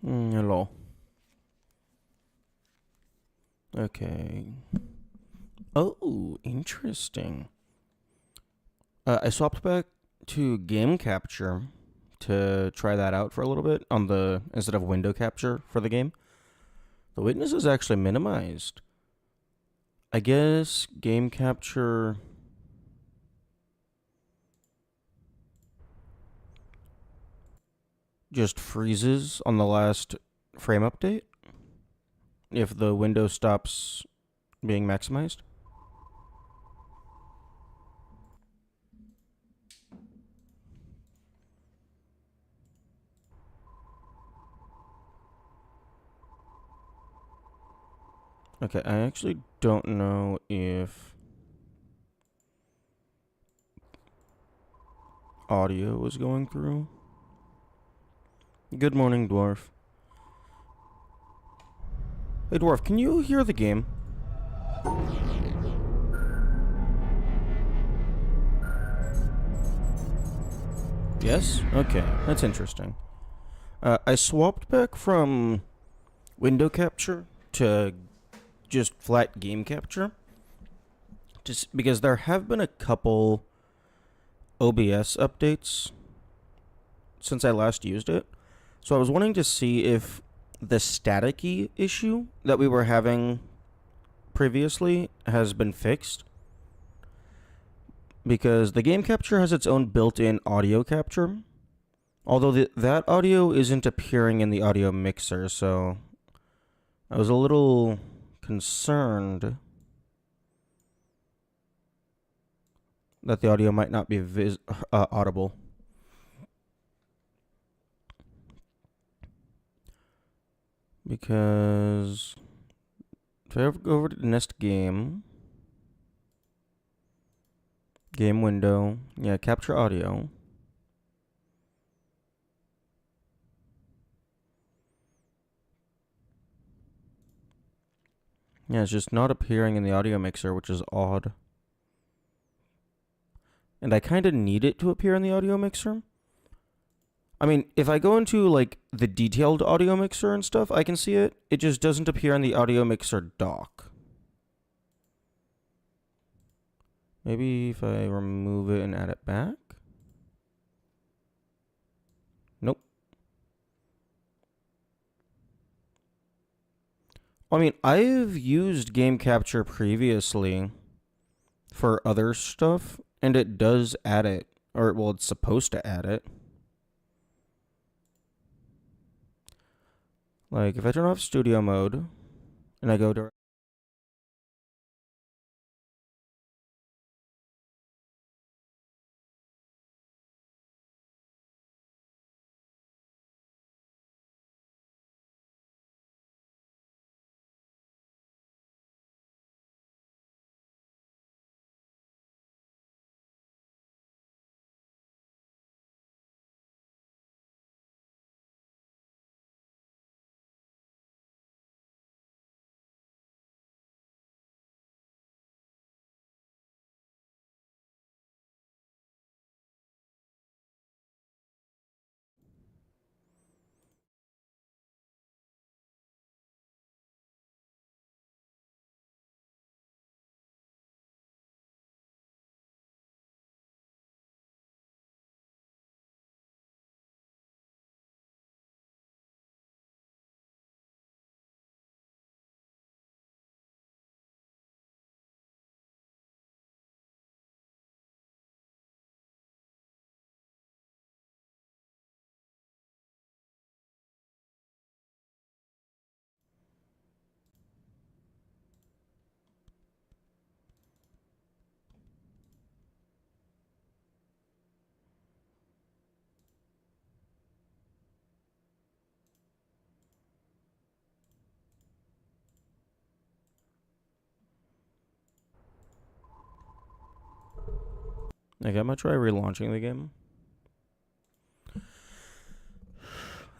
Hello. Okay. Oh, interesting. I swapped back to game capture to try that out for a little bit on the instead of window capture for the game. The witness is actually minimized. I guess game capture just freezes on the last frame update if the window stops being maximized. Okay, I actually don't know if audio was going through. Good morning, Dwarf. Hey, Dwarf, can you hear the game? Yes? Okay, that's interesting. I swapped back from window capture to just flat game capture. Just because there have been a couple OBS updates since I last used it. So I was wanting to see if the staticky issue that we were having previously has been fixed. Because the game capture has its own built in audio capture. Although that audio isn't appearing in the audio mixer, so I was a little concerned that the audio might not be audible. Because if I go over to the Nest game window, yeah, capture audio. Yeah, it's just not appearing in the audio mixer, which is odd. And I kind of need it to appear in the audio mixer. I mean, if I go into like the detailed audio mixer and stuff, I can see it. It just doesn't appear in the audio mixer dock. Maybe if I remove it and add it back? Nope. I mean, I've used game capture previously for other stuff, and it does add it. Or, well, it's supposed to add it. Like, if I turn off studio mode, and I go to... Okay, I'm gonna try relaunching the game.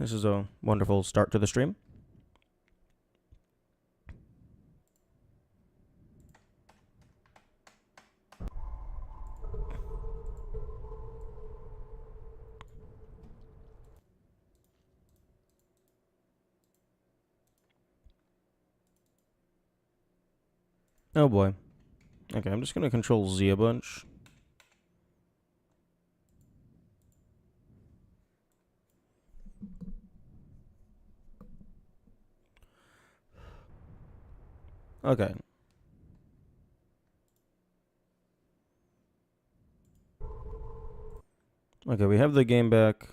This is a wonderful start to the stream. Oh boy. Okay, I'm just gonna control Z a bunch. Okay. Okay, we have the game back.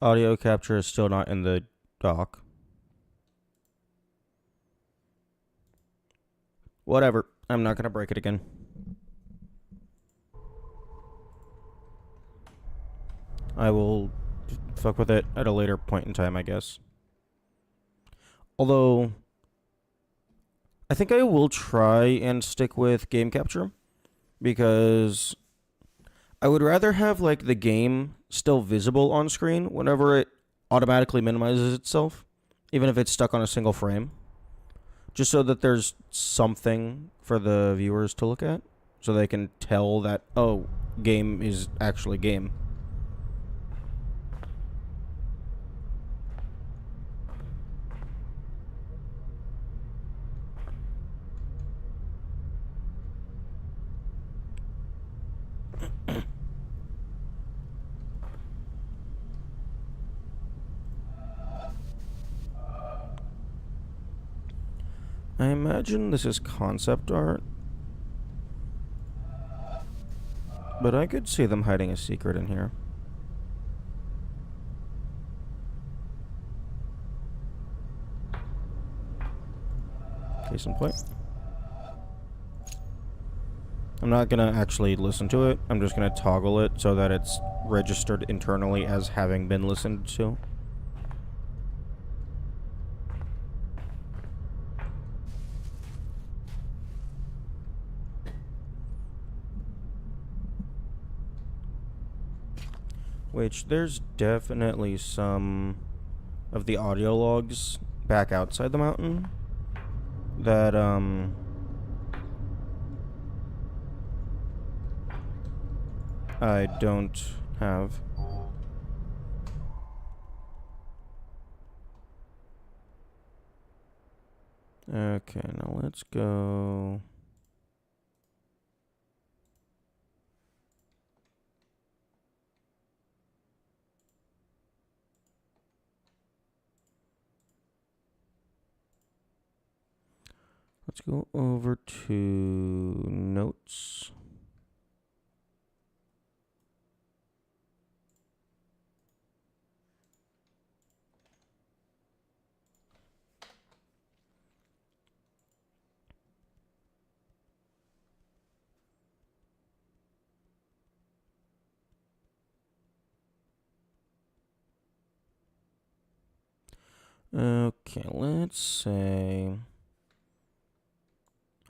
Audio capture is still not in the dock. Whatever. I'm not gonna break it again. I will fuck with it at a later point in time, I guess. Although, I think I will try and stick with game capture because I would rather have like the game still visible on screen whenever it automatically minimizes itself, even if it's stuck on a single frame, just so that there's something for the viewers to look at, so they can tell that, oh, game is actually game. I imagine this is concept art, but I could see them hiding a secret in here. Case in point. I'm not gonna actually listen to it. I'm just gonna toggle it so that it's registered internally as having been listened to. Which, there's definitely some of the audio logs back outside the mountain that, I don't have. Okay, now let's go. Let's go over to notes. Okay, let's say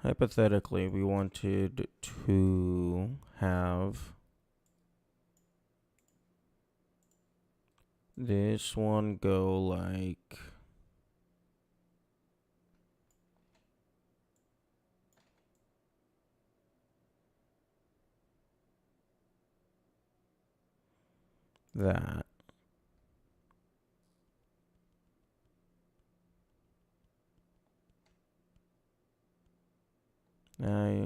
hypothetically we wanted to have this one go like that. I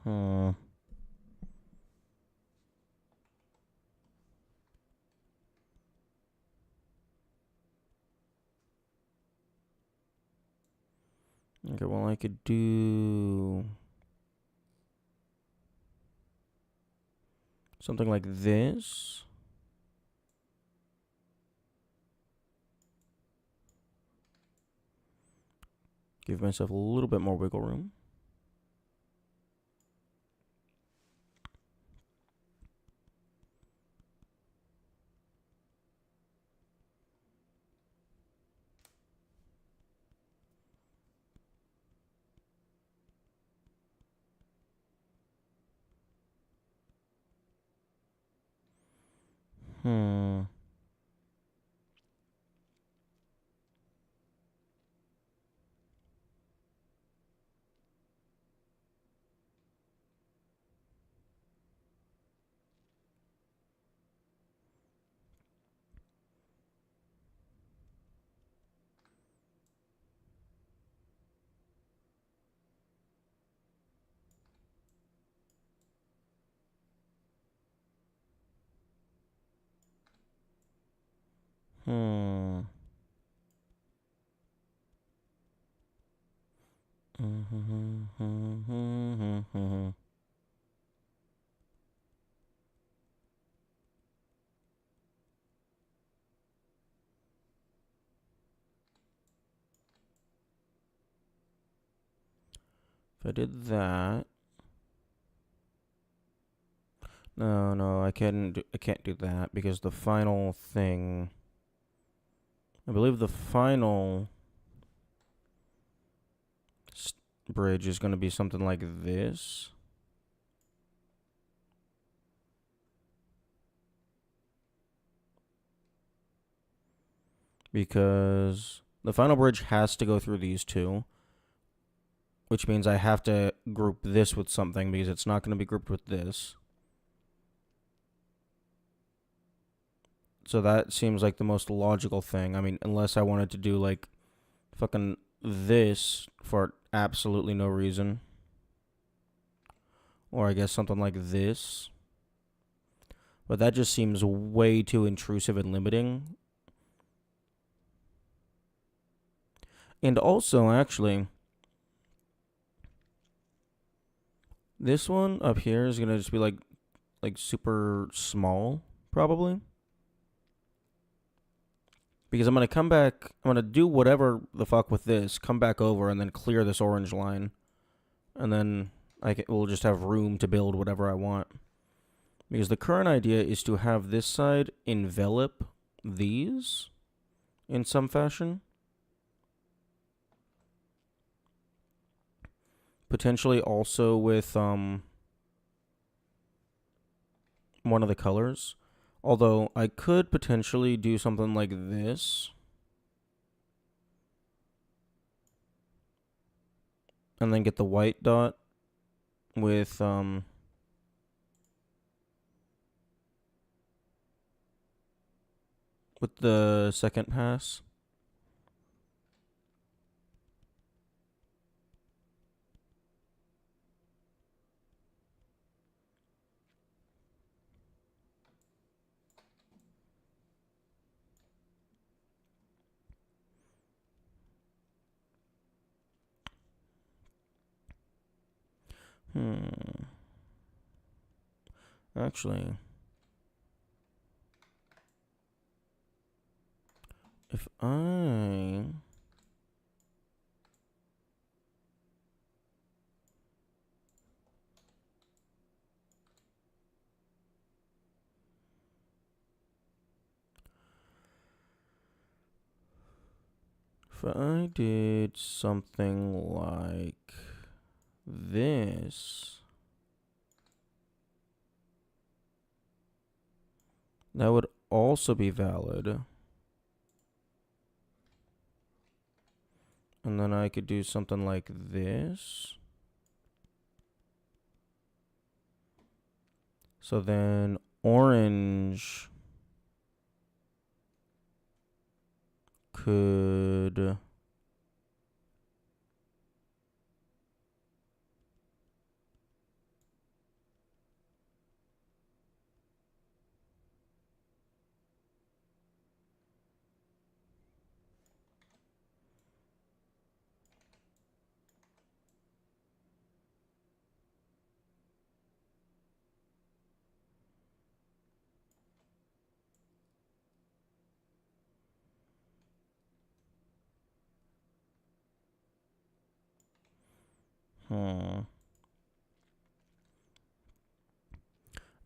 huh. Okay, well I could do something like this. Give myself a little bit more wiggle room. Hmm. Hmm. If I did that, no, I can't do that because the final thing, I believe the final bridge is going to be something like this. Because the final bridge has to go through these two, which means I have to group this with something because it's not going to be grouped with this. So that seems like the most logical thing. I mean, unless I wanted to do like fucking this for absolutely no reason. Or I guess something like this. But that just seems way too intrusive and limiting. And also, actually, this one up here is gonna just be like super small, probably. Because I'm gonna come back, I'm gonna do whatever the fuck with this, come back over, and then clear this orange line, and then we'll just have room to build whatever I want. Because the current idea is to have this side envelop these in some fashion. Potentially also with one of the colors. Although I could potentially do something like this. And then get the white dot with the second pass. Actually, if I did something like this, that would also be valid. And then I could do something like this. So then orange could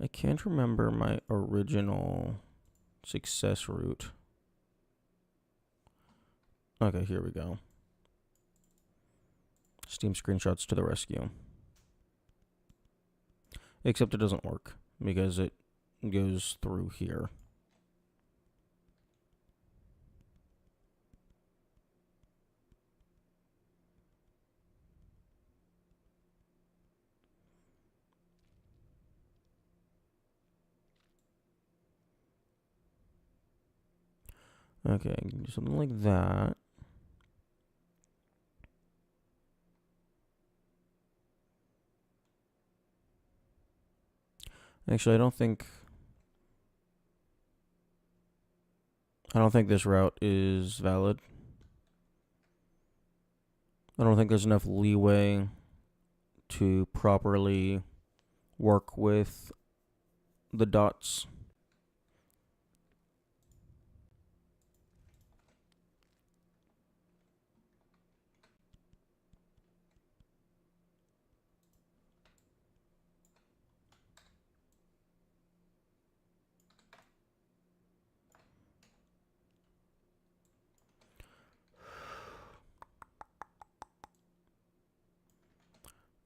I can't remember my original success route. Okay, here we go. Steam screenshots to the rescue. Except it doesn't work because it goes through here. Okay, do something like that. Actually, I don't think I don't think this route is valid. I don't think there's enough leeway to properly work with the dots.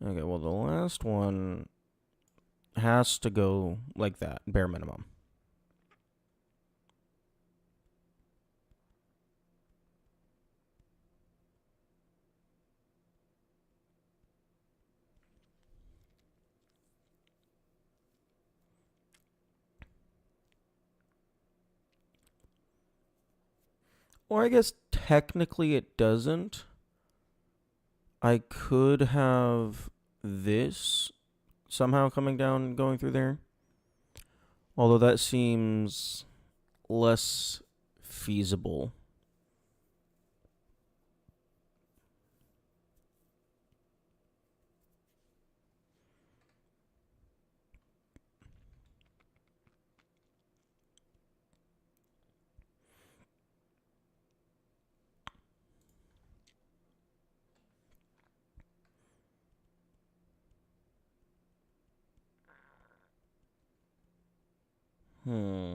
Okay, well, the last one has to go like that, bare minimum. Or I guess technically it doesn't. I could have this somehow coming down and going through there. Although that seems less feasible. Hmm.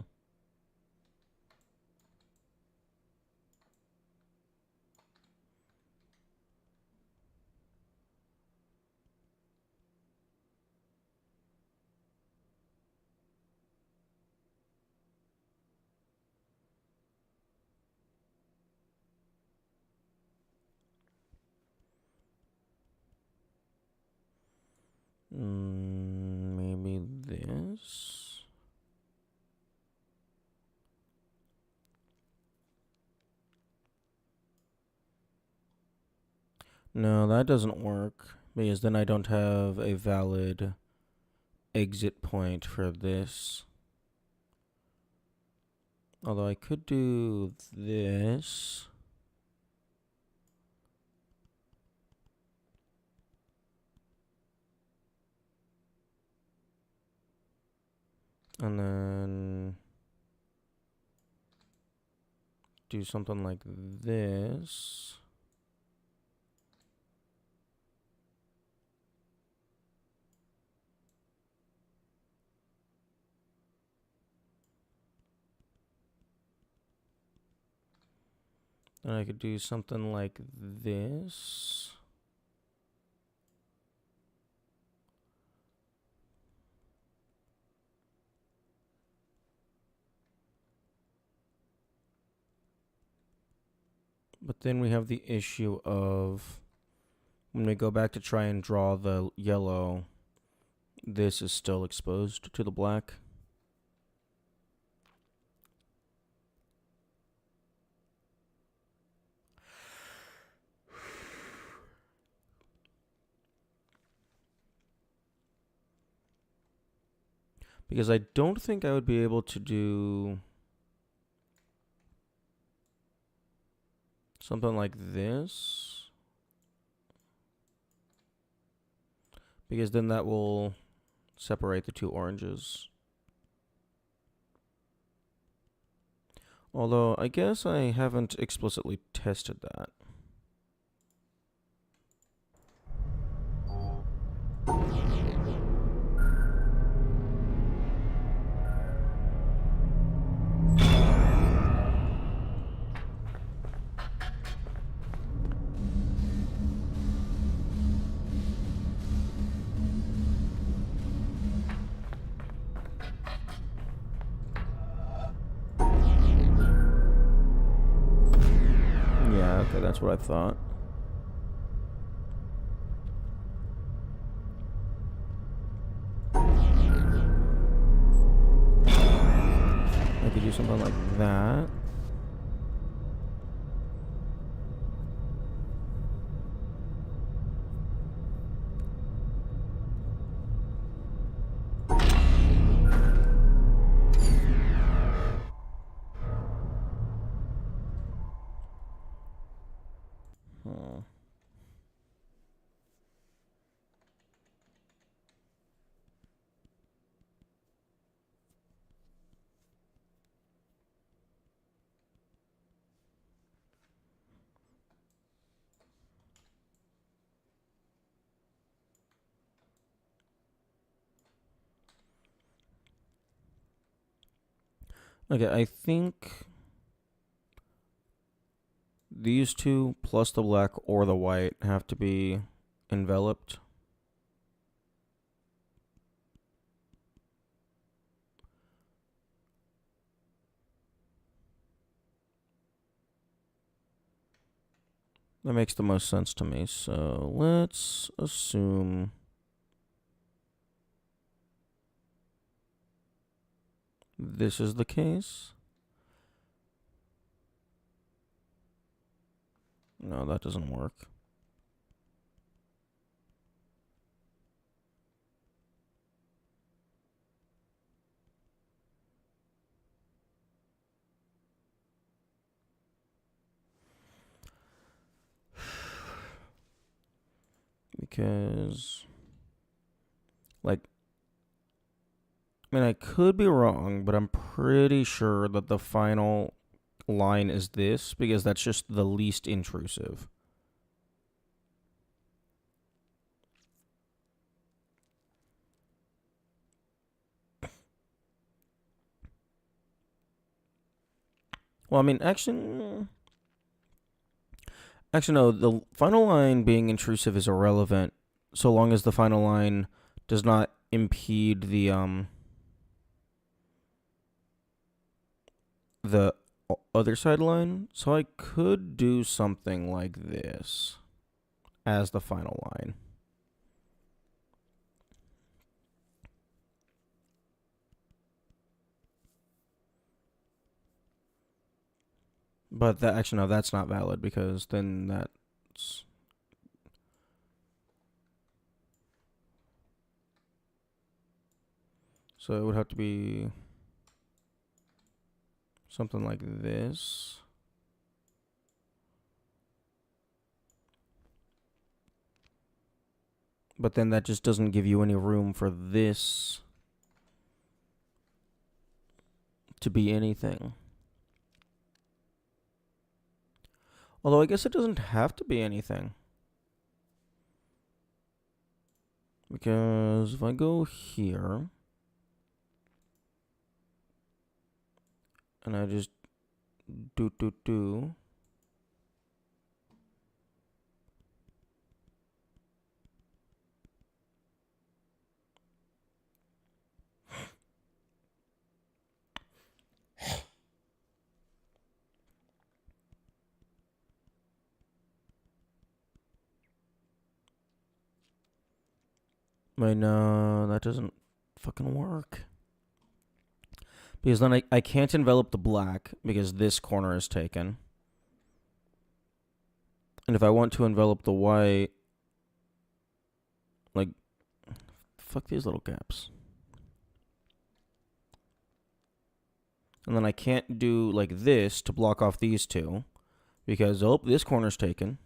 Maybe this. No, that doesn't work because then I don't have a valid exit point for this. Although I could do this. And then do something like this. And I could do something like this. But then we have the issue of when we go back to try and draw the yellow, this is still exposed to the black. Because I don't think I would be able to do something like this. Because then that will separate the two oranges. Although, I guess I haven't explicitly tested that. Yeah, okay, that's what I thought. I could do something like that. Okay, I think these two plus the black or the white have to be enveloped. That makes the most sense to me. So let's assume this is the case. No, that doesn't work. Because, like, I mean, I could be wrong, but I'm pretty sure that the final line is this because that's just the least intrusive. Well, I mean, actually, no. The final line being intrusive is irrelevant so long as the final line does not impede the other side line. So I could do something like this as the final line. But that actually no, that's not valid because then that's so it would have to be something like this. But then that just doesn't give you any room for this to be anything. Although I guess it doesn't have to be anything. Because if I go here and I just do. Wait, no, that doesn't fucking work. Because then I can't envelop the black because this corner is taken. And if I want to envelop the white, like, fuck these little gaps. And then I can't do like this to block off these two because, oh, this corner's taken.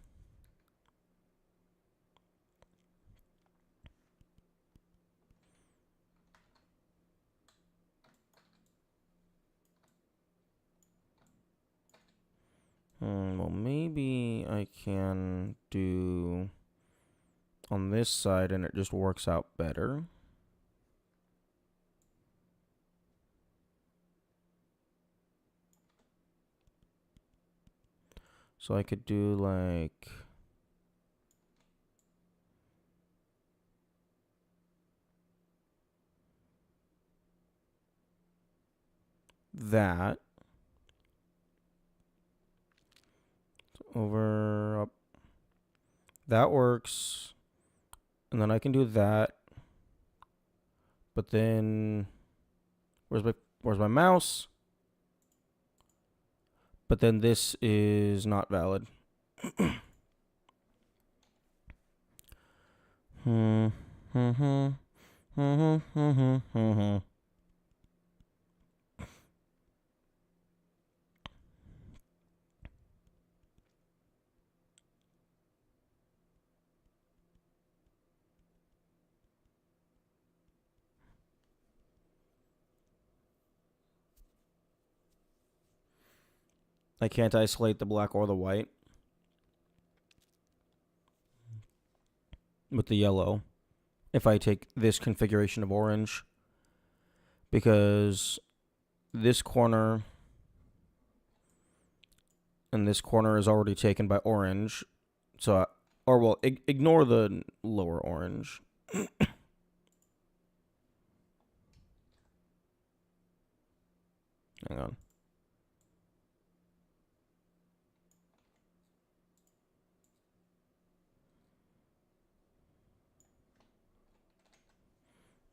Well, maybe I can do on this side and it just works out better. So I could do like that over up. That works. And then I can do that. But then where's my mouse? But then this is not valid. I can't isolate the black or the white with the yellow if I take this configuration of orange because this corner and this corner is already taken by orange. So, ignore the lower orange. Hang on.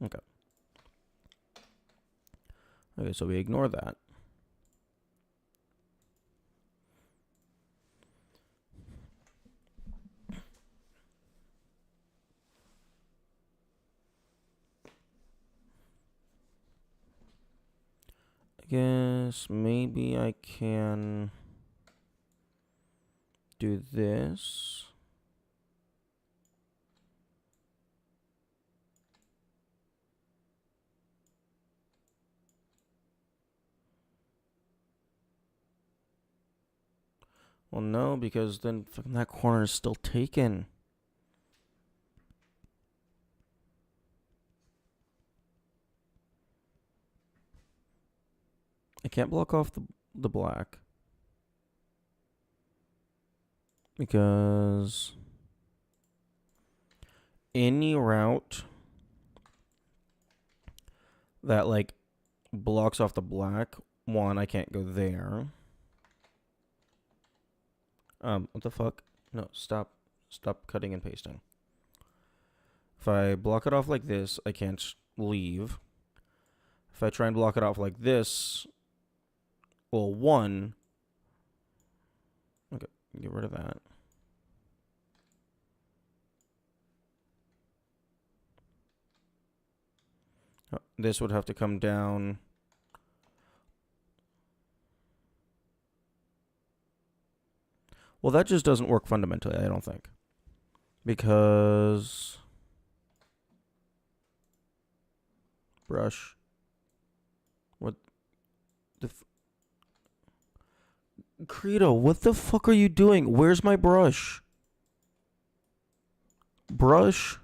Okay. Okay, so we ignore that. I guess maybe I can do this. Well, no, because then that corner is still taken. I can't block off the black. Because any route that, like, blocks off the black, one, I can't go there. What the fuck? No, stop cutting and pasting. If I block it off like this, I can't leave. If I try and block it off like this, well, one, okay, get rid of that. This would have to come down. Well, that just doesn't work fundamentally, I don't think. Because brush. What the Credo, what the fuck are you doing? Where's my brush? Brush?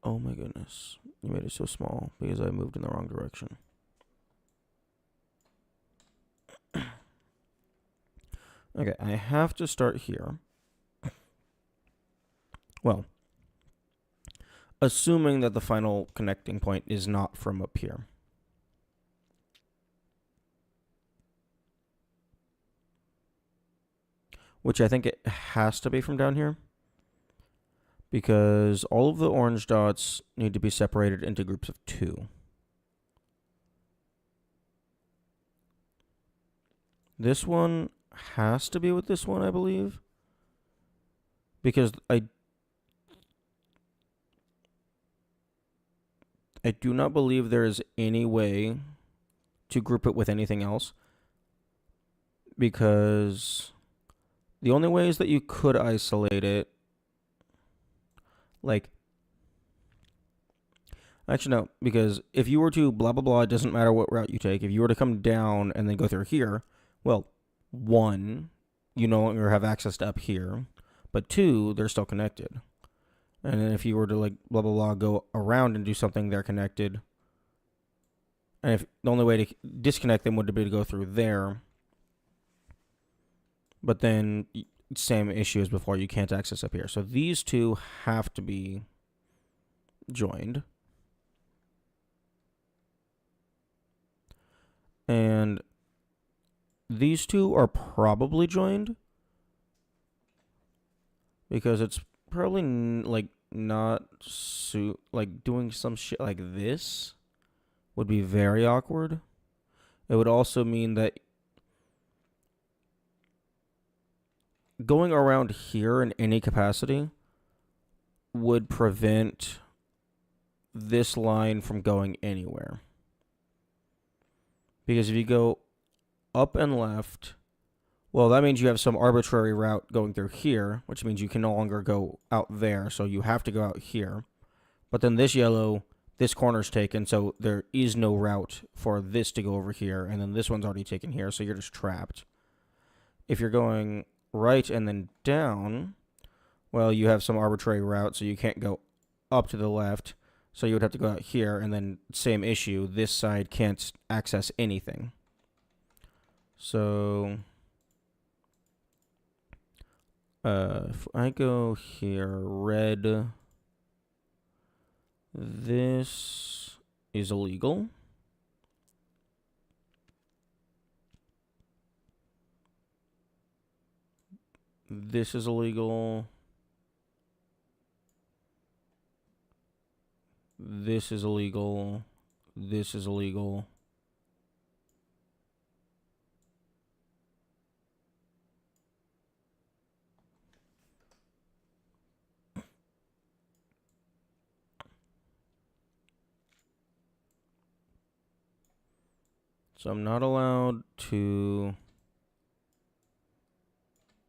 Oh my goodness. You made it so small because I moved in the wrong direction. Okay, I have to start here. Well, assuming that the final connecting point is not from up here. Which I think it has to be from down here. Because all of the orange dots need to be separated into groups of 2. This one has to be with this one, I believe. Because I do not believe there is any way to group it with anything else. Because the only ways that you could isolate it, like, actually no, because if you were to blah blah blah, it doesn't matter what route you take. If you were to come down and then go through here, well, 1, you no longer have access to up here, but 2, they're still connected. And then if you were to, like, blah blah blah, go around and do something, they're connected. And if the only way to disconnect them would be to go through there, but then same issue as before, you can't access up here. So these 2 have to be joined. And these 2 are probably joined. Because it's probably, like, not like, doing some shit like this would be very awkward. It would also mean that going around here in any capacity would prevent this line from going anywhere. Because if you go up and left, well, that means you have some arbitrary route going through here, which means you can no longer go out there, so you have to go out here. But then this yellow, this corner's taken, so there is no route for this to go over here, and then this one's already taken here, so you're just trapped. If you're going right and then down, well, you have some arbitrary route, so you can't go up to the left. So you would have to go out here, and then same issue. This side can't access anything. So if I go here, red, this is illegal. This is illegal. This is illegal. This is illegal. So I'm not allowed to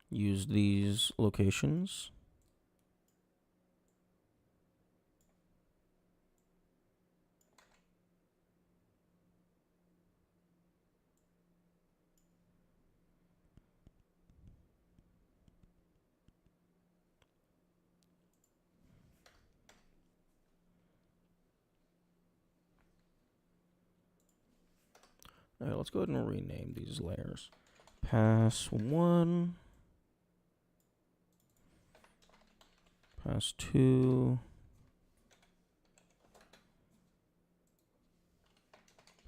use these locations. All right, let's go ahead and rename these layers. Pass 1. Pass 2.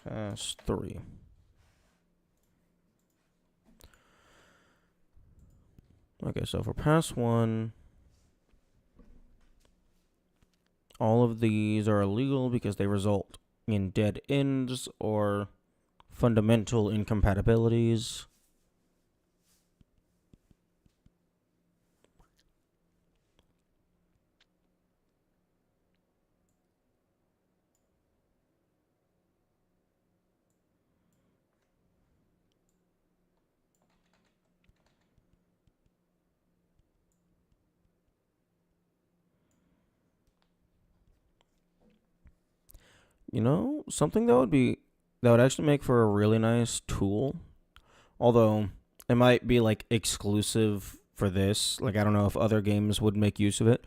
Pass 3. Okay, so for pass 1, all of these are illegal because they result in dead ends or fundamental incompatibilities. You know, something that would actually make for a really nice tool, although it might be like exclusive for this. Like, I don't know if other games would make use of it.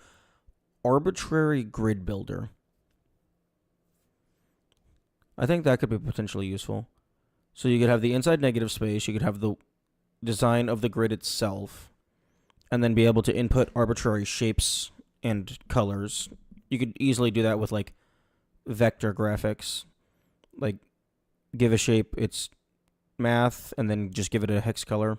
Arbitrary grid builder. I think that could be potentially useful. So you could have the inside negative space, you could have the design of the grid itself, and then be able to input arbitrary shapes and colors. You could easily do that with like vector graphics. Like, give a shape its math and then just give it a hex color.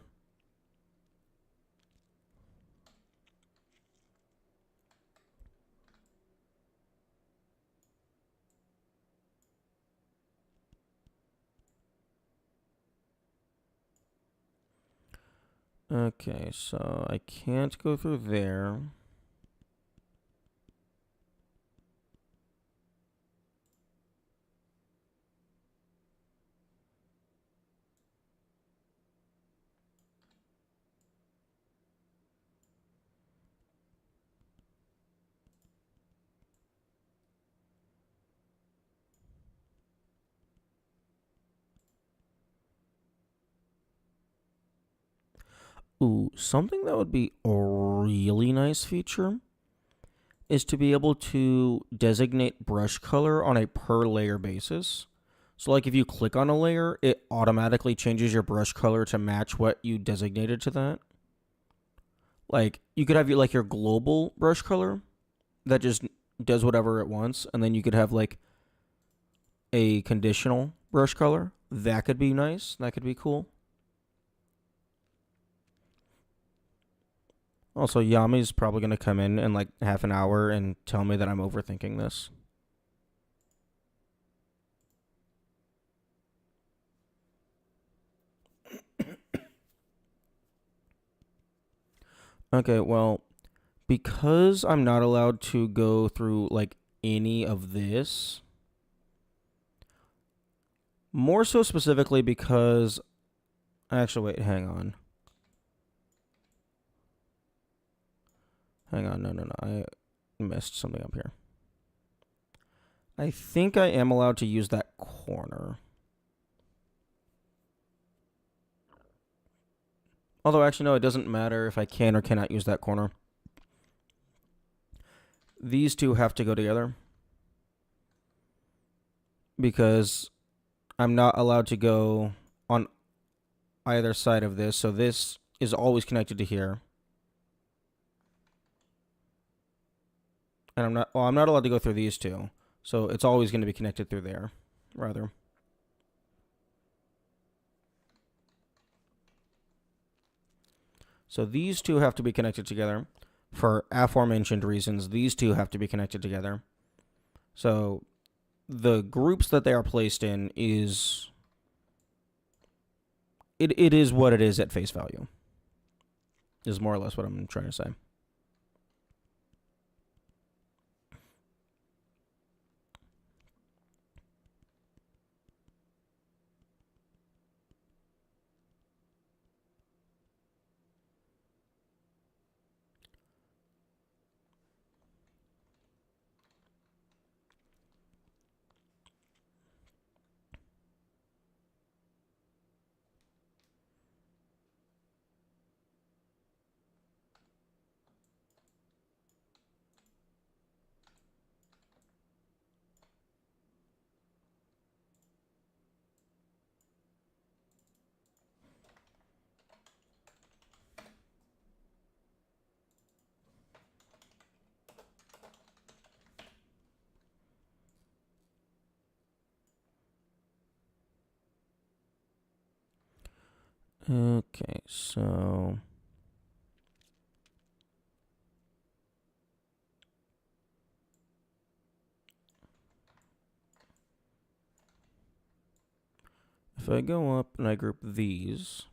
Okay, so I can't go through there. Ooh, something that would be a really nice feature is to be able to designate brush color on a per layer basis. So like if you click on a layer, it automatically changes your brush color to match what you designated to that. Like you could have your global brush color that just does whatever it wants, and then you could have like a conditional brush color. That could be nice. That could be cool. Also, Yami's probably going to come in like half an hour and tell me that I'm overthinking this. Okay, well, because I'm not allowed to go through like any of this, more so specifically because actually wait, hang on. No, I messed something up here. I think I am allowed to use that corner. Although, actually, no, it doesn't matter if I can or cannot use that corner. these two have to go together because I'm not allowed to go on either side of this. So this is always connected to here. And I'm not allowed to go through these two. So it's always going to be connected through there, rather. So these two have to be connected together. For aforementioned reasons, these two have to be connected together. So the groups that they are placed in is... It is what it is at face value. Is more or less what I'm trying to say. Okay, so... If I go up and I group these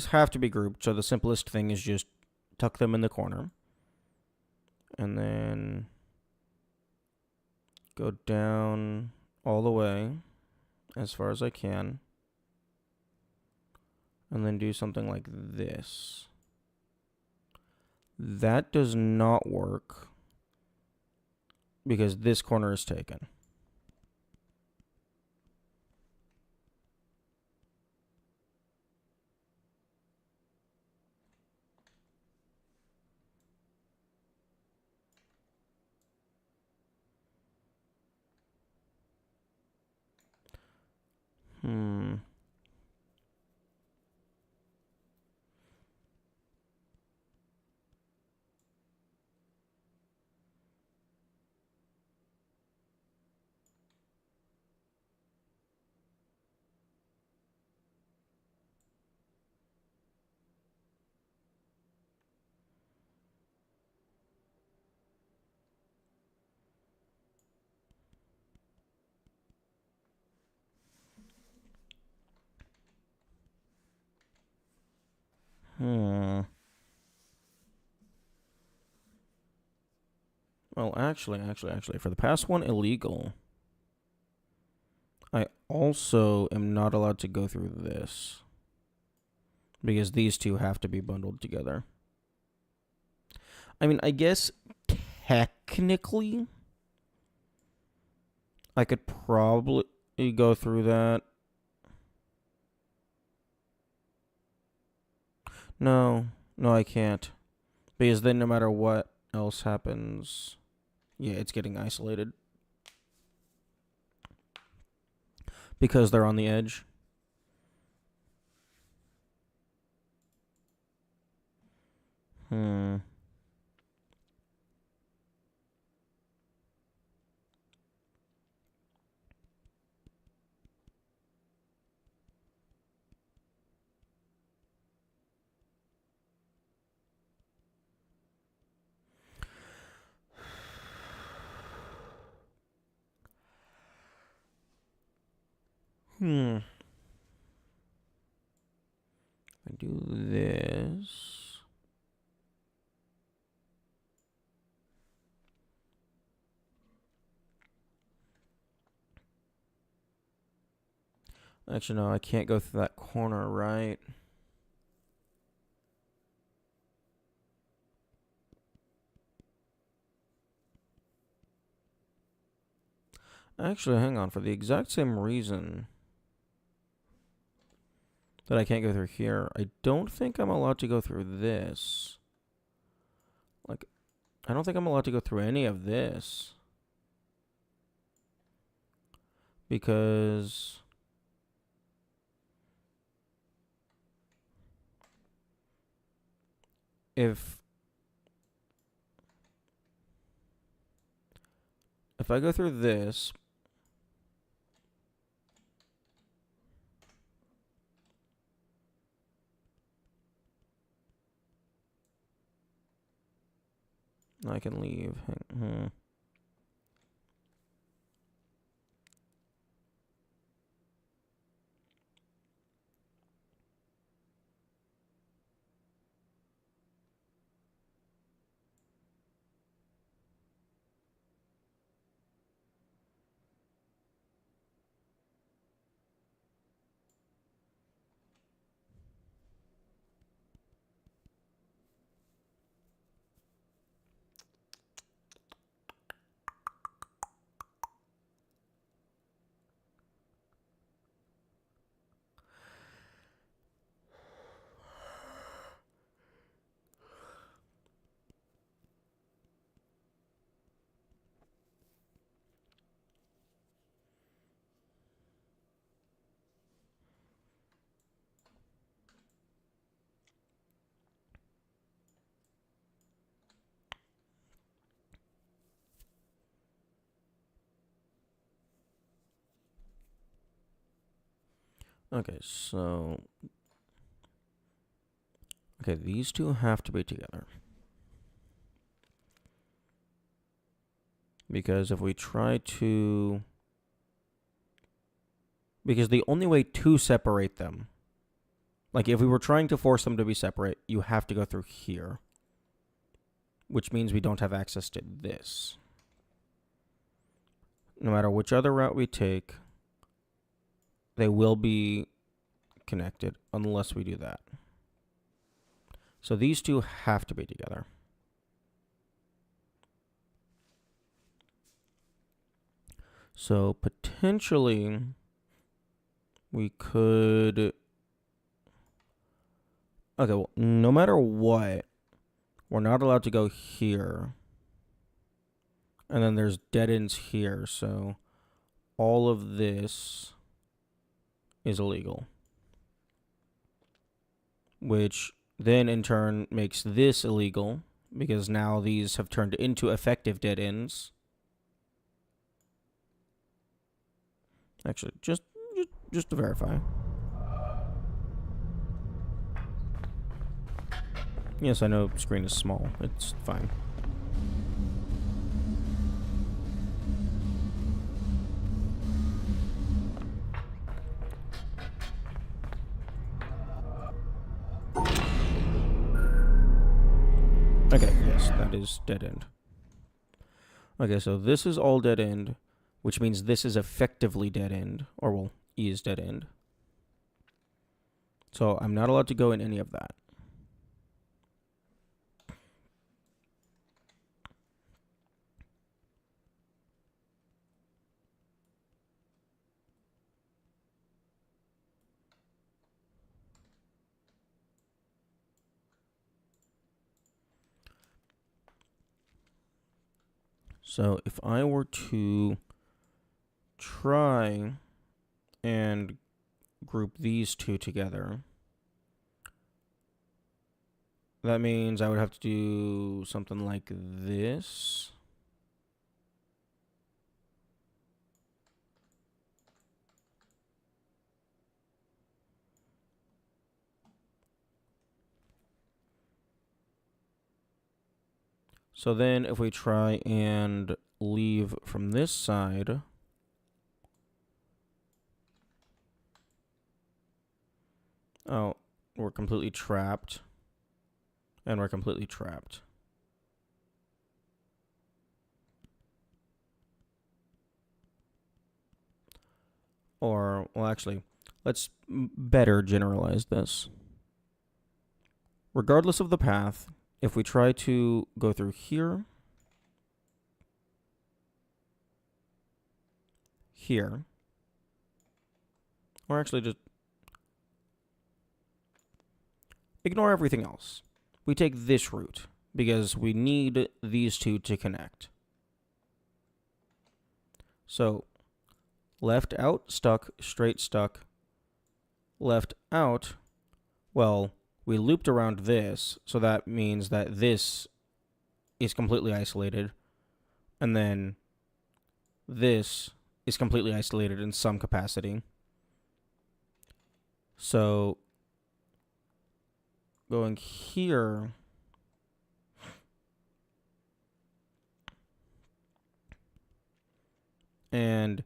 have to be grouped, so the simplest thing is just tuck them in the corner. And then go down all the way as far as I can. And then do something like this. That does not work because this corner is taken. Hmm. Hmm. Well, actually, for the past one illegal, I also am not allowed to go through this because these two have to be bundled together. I mean, I guess technically I could probably go through that. No, I can't. Because then no matter what else happens, yeah, it's getting isolated. Because they're on the edge. Hmm. I do this. Actually, no, I can't go through that corner, right? Actually, hang on. For the exact same reason that I can't go through here, I don't think I'm allowed to go through this. Like, I don't think I'm allowed to go through any of this. Because if I go through this, I can leave. Okay, so... Okay, these two have to be together. Because if we try to... Because the only way to separate them... Like, if we were trying to force them to be separate, you have to go through here. Which means we don't have access to this. No matter which other route we take, they will be connected unless we do that. So these two have to be together. So potentially we could... Okay, well, no matter what, we're not allowed to go here. And then there's dead ends here, so all of this is illegal. Which then in turn makes this illegal, because now these have turned into effective dead ends. Actually, just to verify. Yes, I know screen is small. It's fine. Okay, yes, that is dead end. Okay, so this is all dead end, which means this is effectively dead end, or well, is dead end. So I'm not allowed to go in any of that. So if I were to try and group these two together, that means I would have to do something like this. So then if we try and leave from this side, oh, we're completely trapped. And we're completely trapped. Or, well, actually, let's better generalize this. Regardless of the path, if we try to go through here, here, or actually just ignore everything else. We take this route. because we need these two to connect. So left out, stuck, straight stuck, left out, well, we looped around this, so that means that this is completely isolated, and then this is completely isolated in some capacity. So going here, and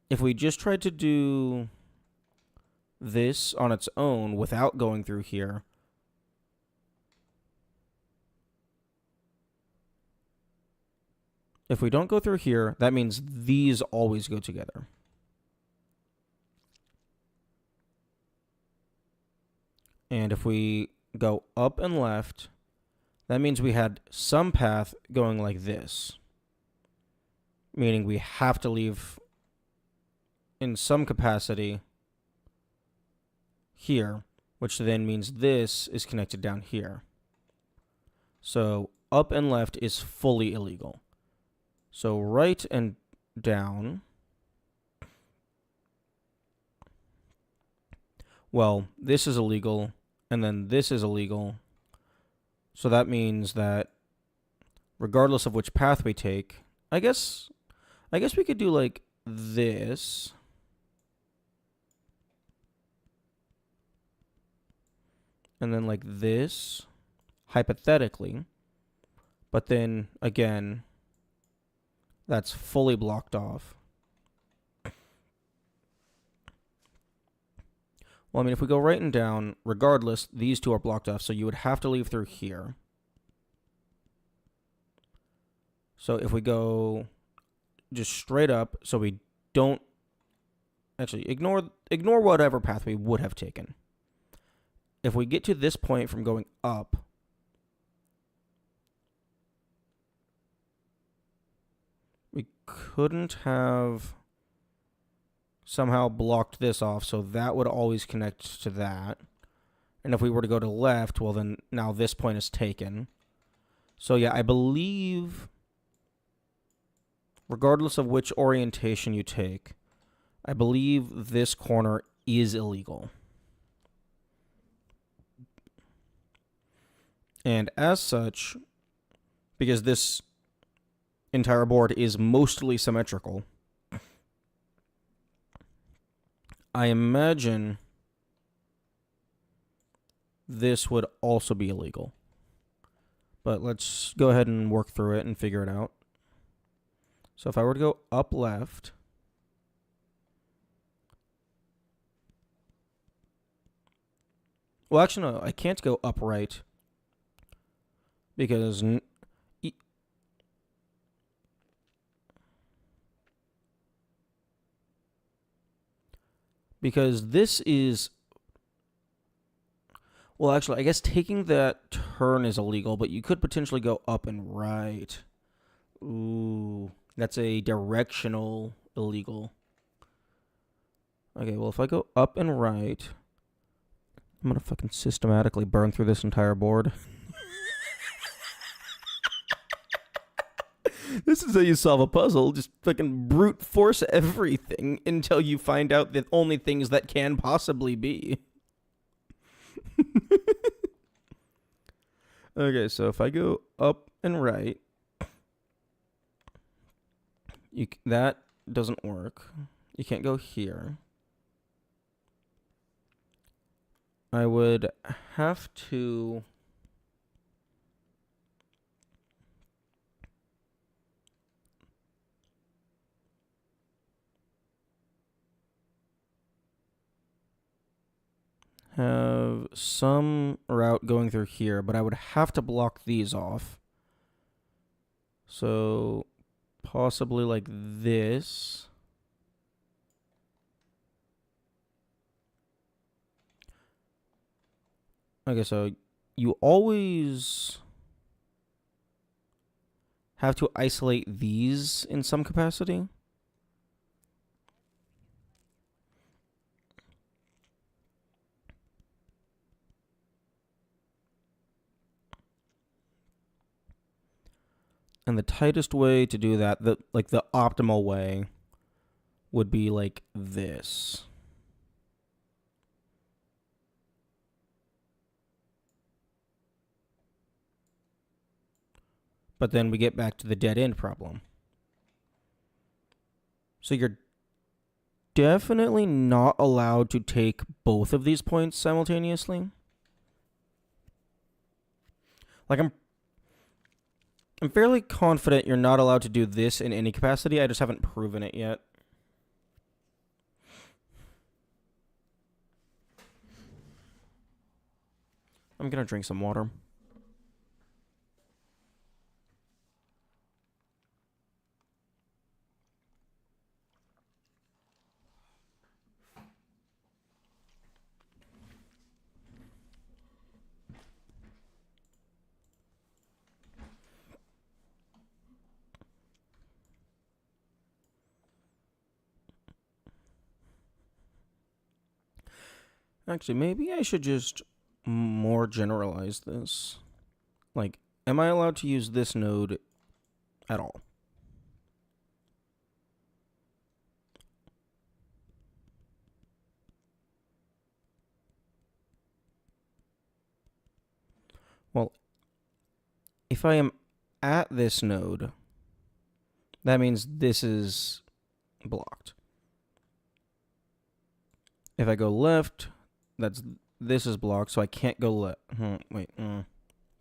if we just tried to do this on its own without going through here, if we don't go through here, that means these always go together. And if we go up and left, that means we had some path going like this, meaning we have to leave in some capacity here, which then means this is connected down here. So up and left is fully illegal. So right and down, well, this is illegal, and then this is illegal. So that means that regardless of which path we take, I guess we could do like this. And then like this, hypothetically. But then, again, that's fully blocked off. Well, I mean, if we go right and down, regardless, these two are blocked off, so you would have to leave through here. So if we go just straight up, so we don't... Actually, ignore whatever path we would have taken. If we get to this point from going up, we couldn't have somehow blocked this off, so that would always connect to that. And if we were to go to left, well then now this point is taken. So yeah, I believe regardless of which orientation you take, I believe this corner is illegal. And as such, because this entire board is mostly symmetrical, I imagine this would also be illegal. But let's go ahead and work through it and figure it out. So if I were to go up left, well, actually, no, I can't go up right because this is, well, actually, I guess taking that turn is illegal, but you could potentially go up and right. Ooh, that's a directional illegal. Okay, well, if I go up and right, I'm gonna fucking systematically burn through this entire board. This is how you solve a puzzle. Just fucking brute force everything until you find out the only things that can possibly be. Okay, so if I go up and right, that doesn't work. You can't go here. I would have to... have some route going through here, but I would have to block these off. So possibly like this. Okay, so you always have to isolate these in some capacity. And the tightest way to do that, the optimal way, would be like this. But then we get back to the dead end problem. So you're definitely not allowed to take both of these points simultaneously. Like, I'm fairly confident you're not allowed to do this in any capacity. I just haven't proven it yet. I'm gonna drink some water. Actually, maybe I should just more generalize this. Like, am I allowed to use this node at all? Well, if I am at this node, that means this is blocked. If I go left, this is blocked, so I can't go left. Wait,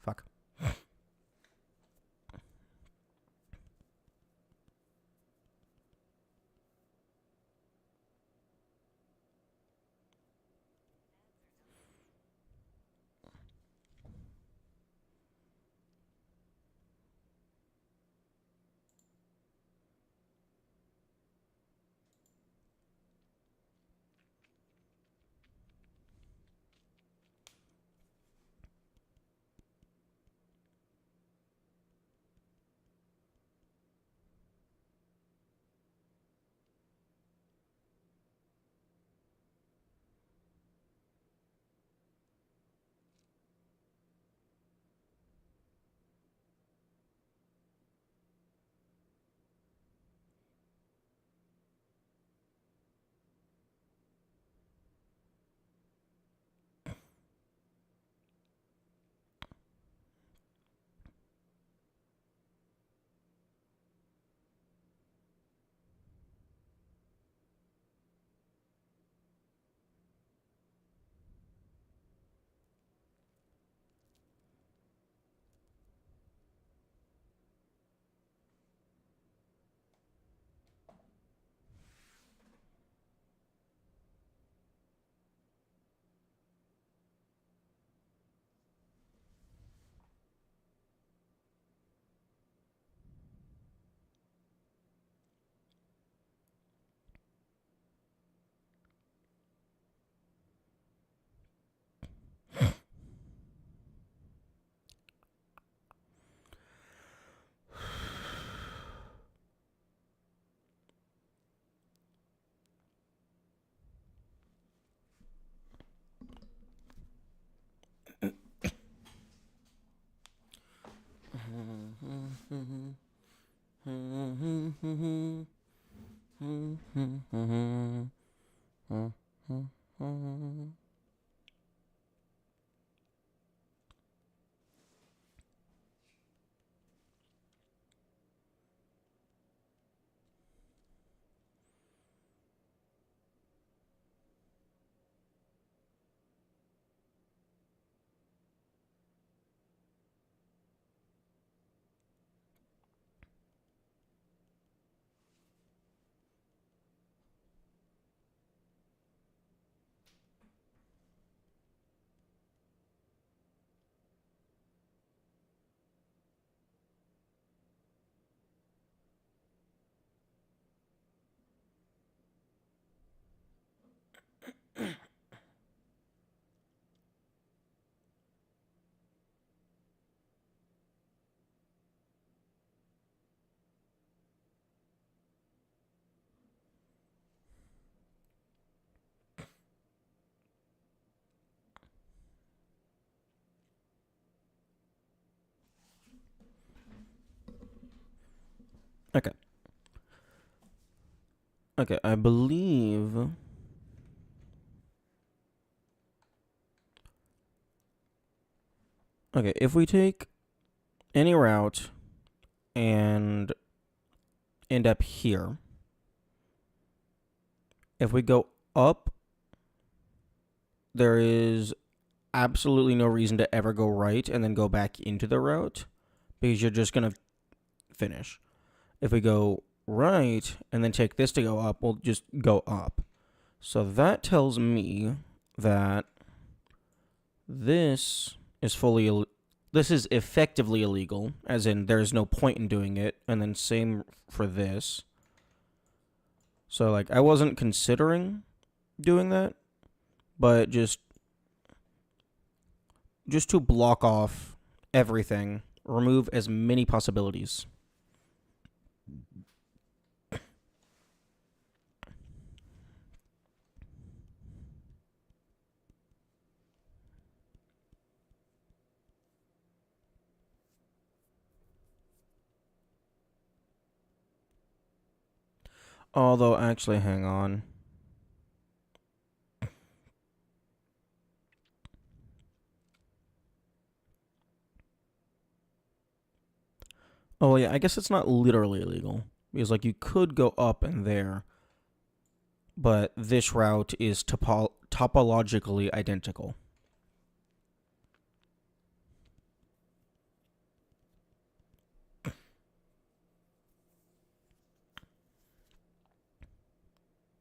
fuck. Okay. Okay, I believe... Okay, if we take any route and end up here, if we go up, there is absolutely no reason to ever go right and then go back into the route because you're just going to finish. If we go right and then take this to go up, we'll just go up. So that tells me that this is this is effectively illegal, as in there's no point in doing it, and then same for this. So like I wasn't considering doing that, but just to block off everything, remove as many possibilities. Although, actually, hang on. Oh, yeah, I guess it's not literally illegal. Because, like, you could go up and there, but this route is topologically identical.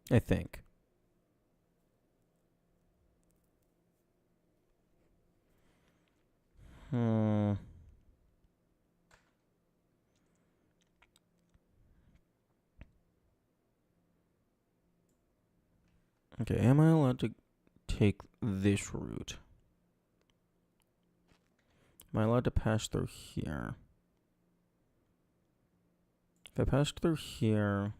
I think. Okay, am I allowed to take this route? Am I allowed to pass through here? If I passed through here...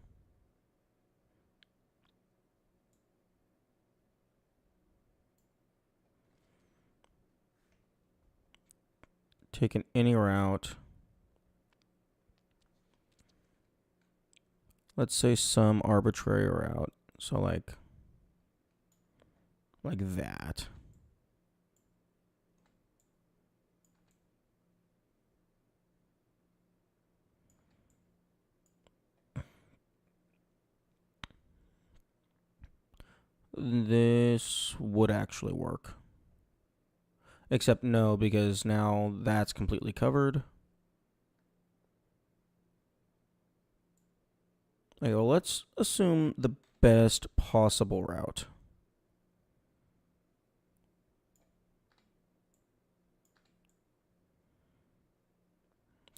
taken any route... let's say some arbitrary route. So, like that. This would actually work. Except no, because now that's completely covered. Okay, well, let's assume the best possible route.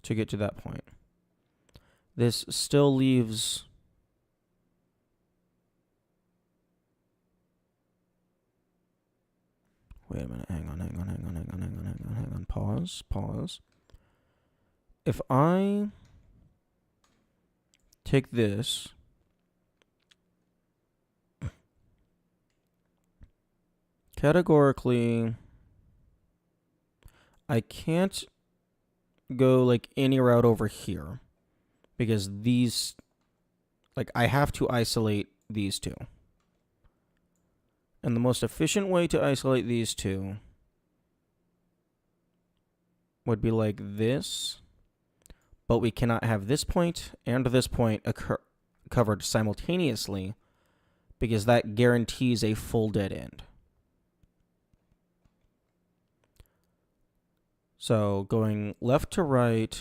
To get to that point. This still leaves... Wait a minute, hang on, pause. If I take this, categorically, I can't go like any route over here because these, like, I have to isolate these two. And the most efficient way to isolate these two would be like this, but we cannot have this point and this point covered simultaneously because that guarantees a full dead end. So going left to right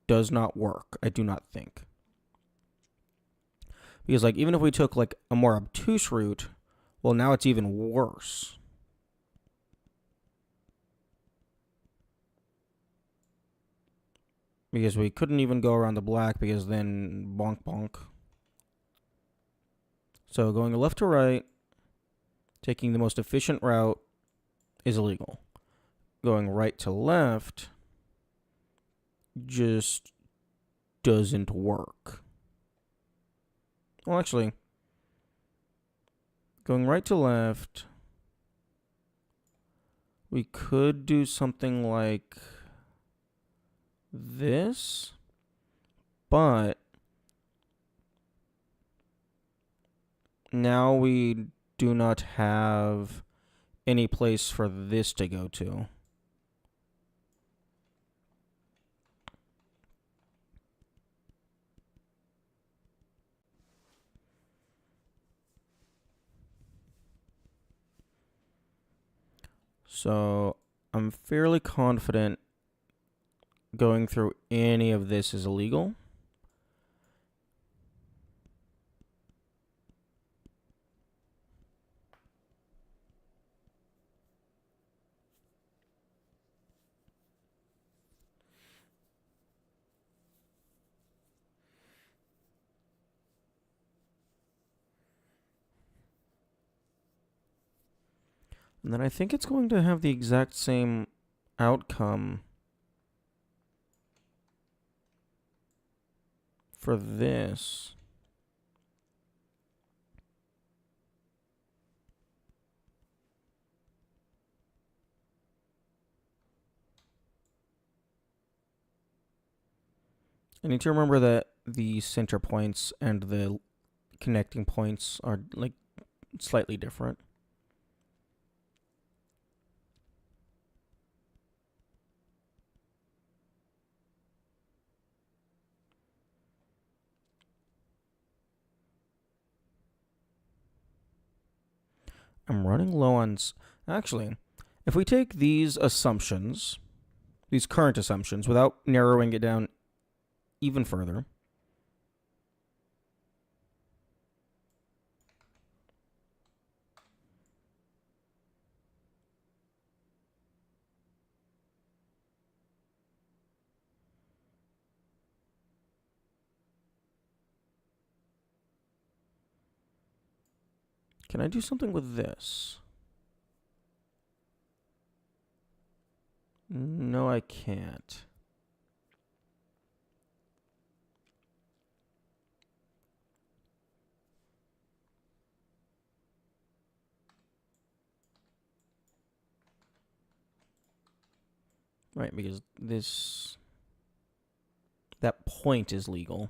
does not work, I do not think. Because like even if we took like a more obtuse route, well, now it's even worse. Because we couldn't even go around the black because then bonk bonk. So going left to right, taking the most efficient route is illegal. Going right to left just doesn't work. Well, actually, going right to left, we could do something like this, But now we do not have any place for this to go to. So I'm fairly confident going through any of this is illegal. And then I think it's going to have the exact same outcome for this. I need to remember that the center points and the connecting points are like slightly different. I'm running low on... Actually, if we take these assumptions, these current assumptions, without narrowing it down even further... Can I do something with this? No, I can't. Right, because this... that point is legal.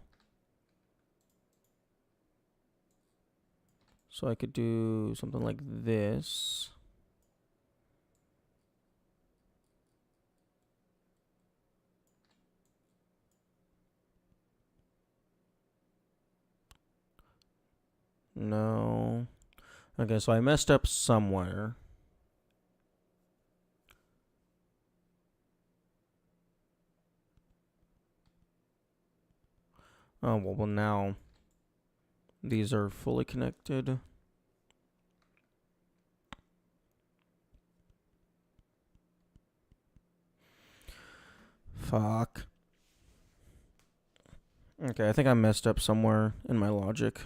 So I could do something like this. No. Okay, so I messed up somewhere. Oh, well now these are fully connected. Fuck. Okay, I think I messed up somewhere in my logic.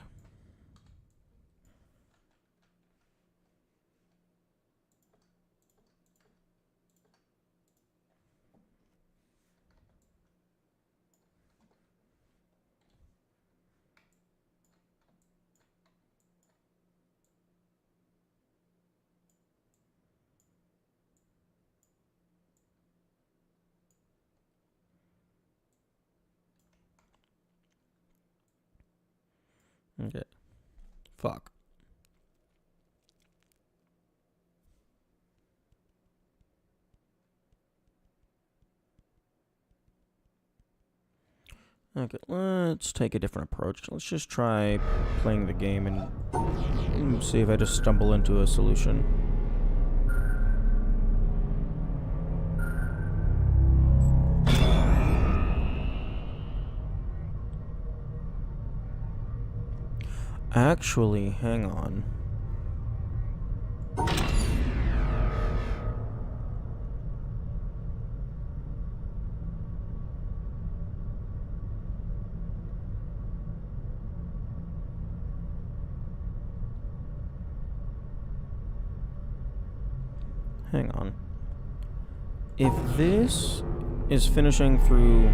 Okay. Fuck. Okay, let's take a different approach. Let's just try playing the game and see if I just stumble into a solution. Actually, hang on. Hang on. If this is finishing through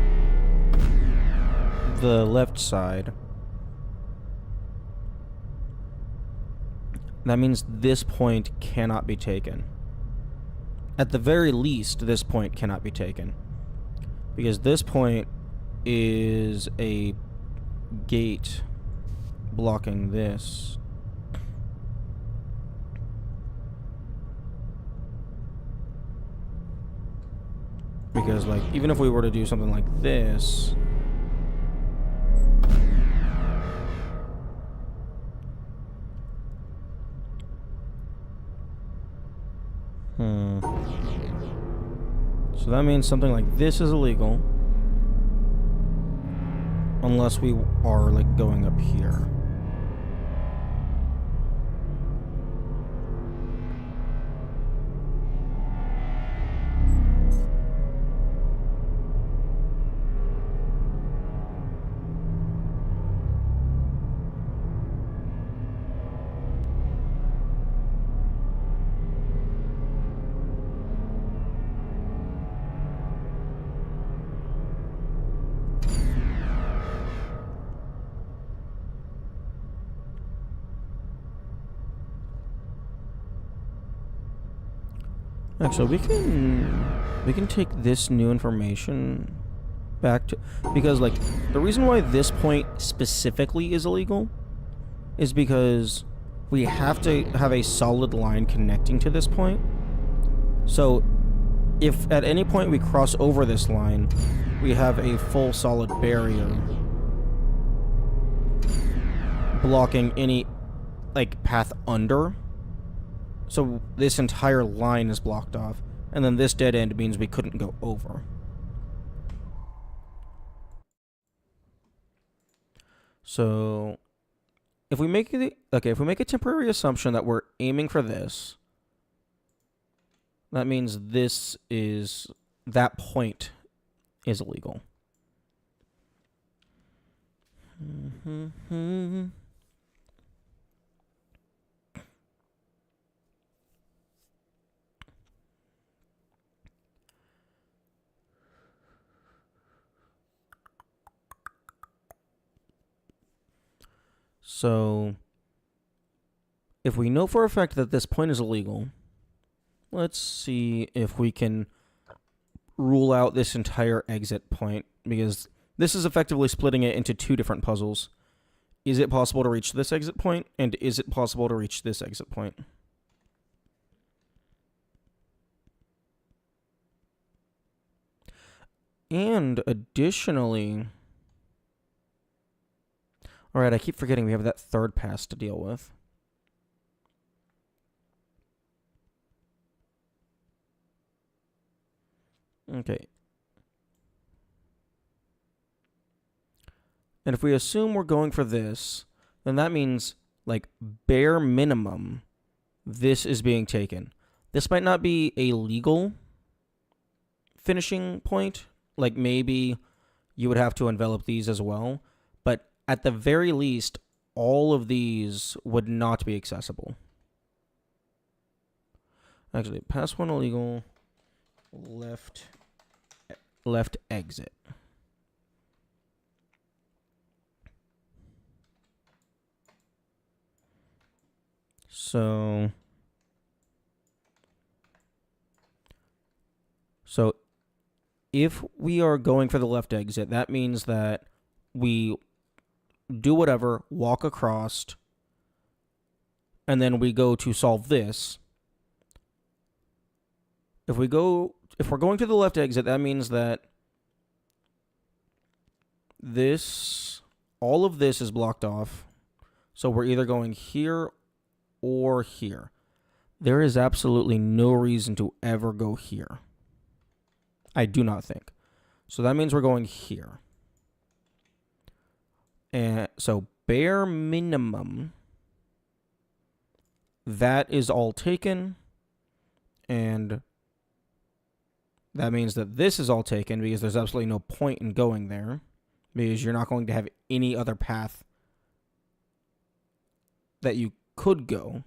the left side, that means this point cannot be taken. At the very least, this point cannot be taken. Because this point is a gate blocking this. Because, like, even if we were to do something like this... So that means something like this is illegal. Unless we are, like, going up here. Actually, we can take this new information back to, because, like, the reason why this point specifically is illegal is because we have to have a solid line connecting to this point. So if at any point we cross over this line, we have a full solid barrier blocking any, like, path under. So this entire line is blocked off, and then this dead end means we couldn't go over. So if we make if we make a temporary assumption that we're aiming for this, that means that point is illegal. So, if we know for a fact that this point is illegal, let's see if we can rule out this entire exit point, because this is effectively splitting it into two different puzzles. Is it possible to reach this exit point, and is it possible to reach this exit point? And additionally... Alright, I keep forgetting we have that third pass to deal with. Okay. And if we assume we're going for this, then that means, like, bare minimum, this is being taken. This might not be a legal finishing point. Like, maybe you would have to envelop these as well. But at the very least, all of these would not be accessible. Actually, pass one illegal, left exit. So if we are going for the left exit, that means that we do whatever, walk across, and then we go to solve this. If we're going to the left exit, that means that all of this is blocked off. So we're either going here or here. There is absolutely no reason to ever go here. I do not think. So that means we're going here. And so bare minimum, that is all taken. And that means that this is all taken because there's absolutely no point in going there, because you're not going to have any other path that you could go.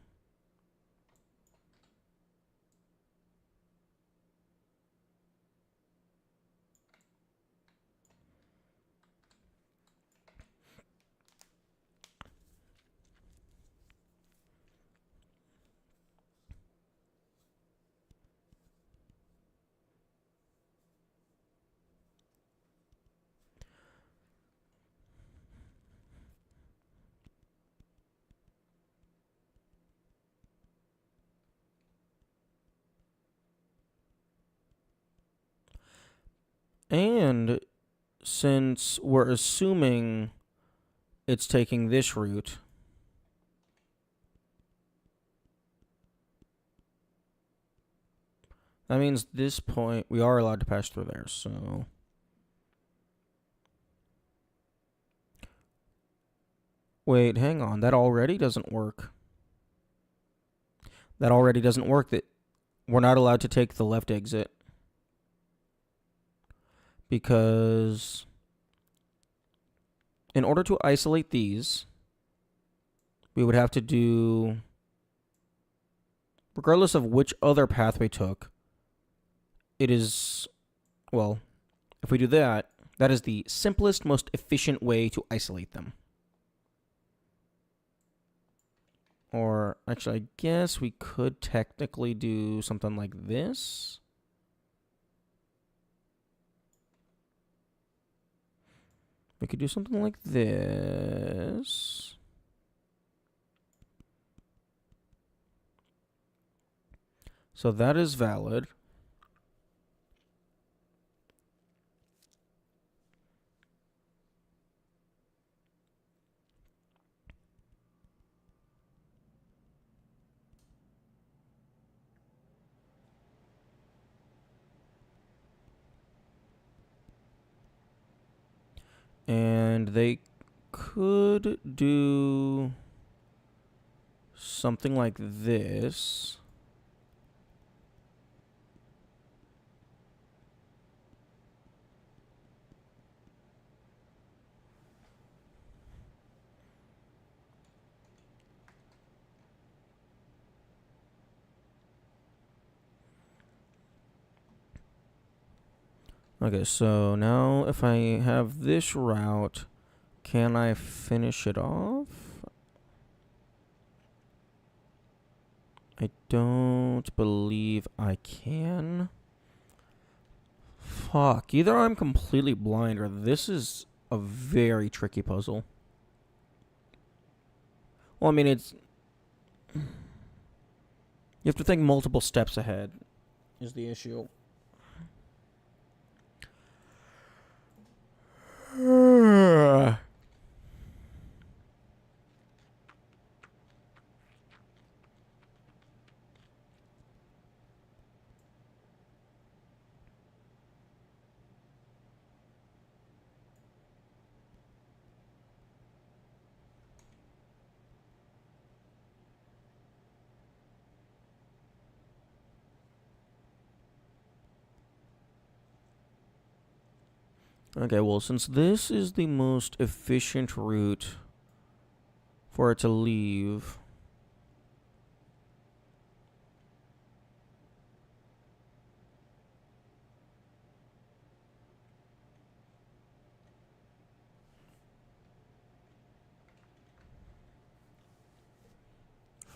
And since we're assuming it's taking this route, that means this point we are allowed to pass through there, so... Wait, hang on. That already doesn't work. That already doesn't work. That we're not allowed to take the left exit. Because in order to isolate these, we would have to do, regardless of which other path we took, it is, well, if we do that, that is the simplest, most efficient way to isolate them. Or, actually, I guess we could technically do something like this. We could do something like this. So that is valid. And they could do something like this. Okay, so now if I have this route, can I finish it off? I don't believe I can. Fuck, either I'm completely blind or this is a very tricky puzzle. Well, I mean, it's... You have to think multiple steps ahead is the issue. Okay, well, since this is the most efficient route for it to leave...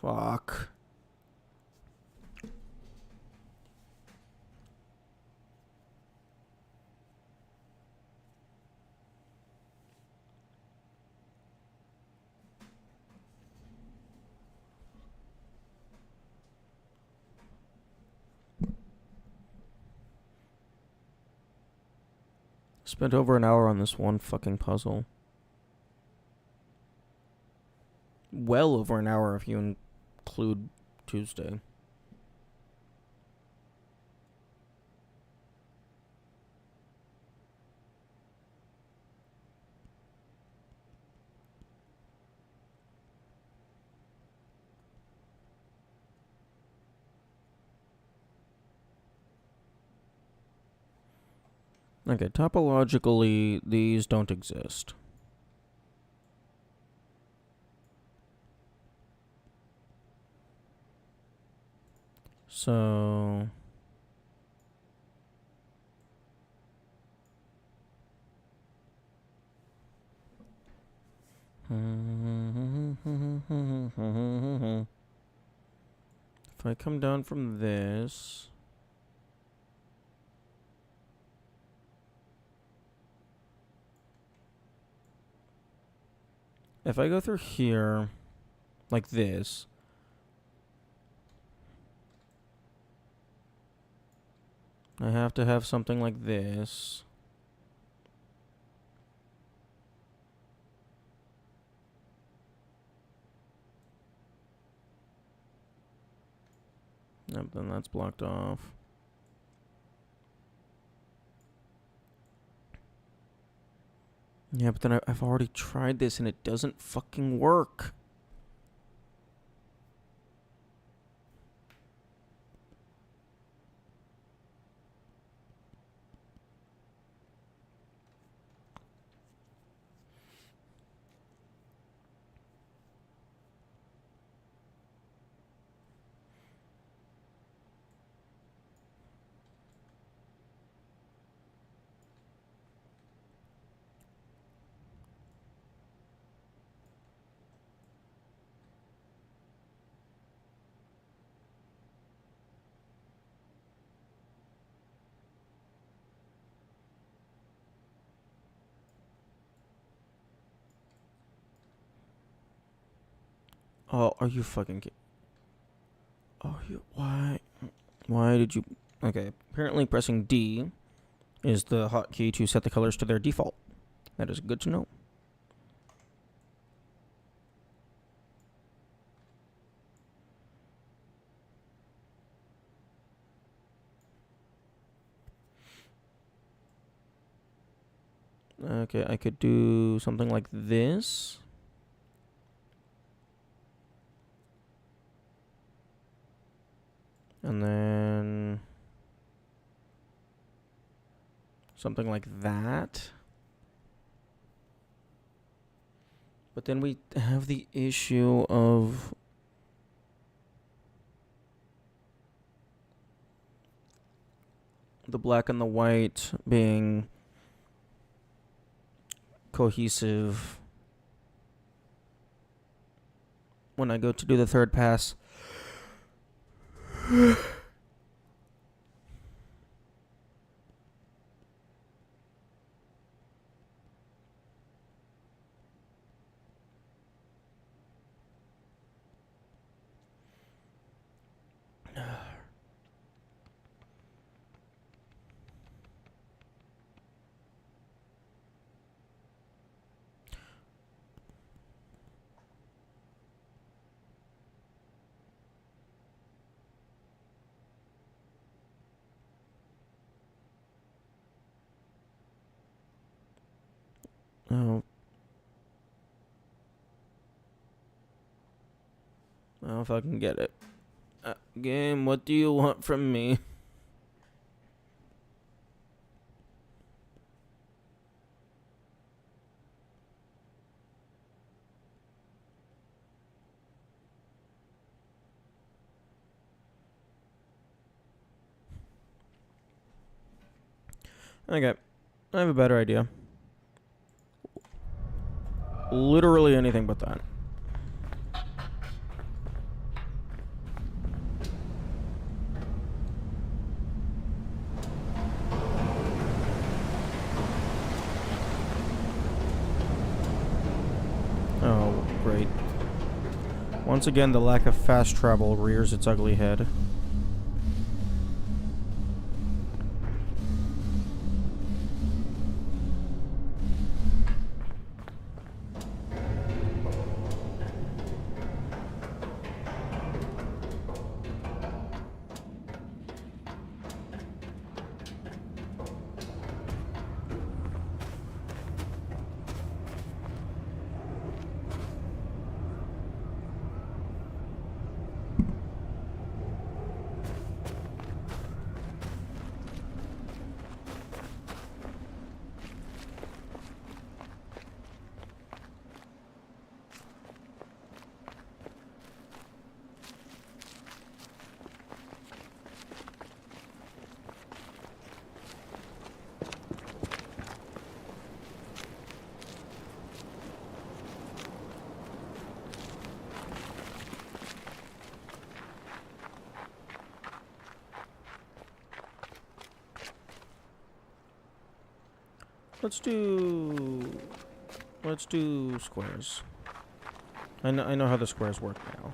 Fuck. Spent over an hour on this one fucking puzzle. Well over an hour if you include Tuesday. Okay, topologically, these don't exist. So... If I come down from this... If I go through here, like this... I have to have something like this. Yep, then that's blocked off. Yeah, but then I've already tried this and it doesn't fucking work. Oh, are you fucking kidding? Oh, why? Why did you? Okay, apparently pressing D is the hotkey to set the colors to their default. That is good to know. Okay, I could do something like this. And then something like that. But then we have the issue of the black and the white being cohesive when I go to do the third pass. Oh. I don't know if I can get it. Game, what do you want from me? Okay, I have a better idea. Literally anything but that. Oh, great. Once again, the lack of fast travel rears its ugly head. Let's do squares. I know how the squares work now.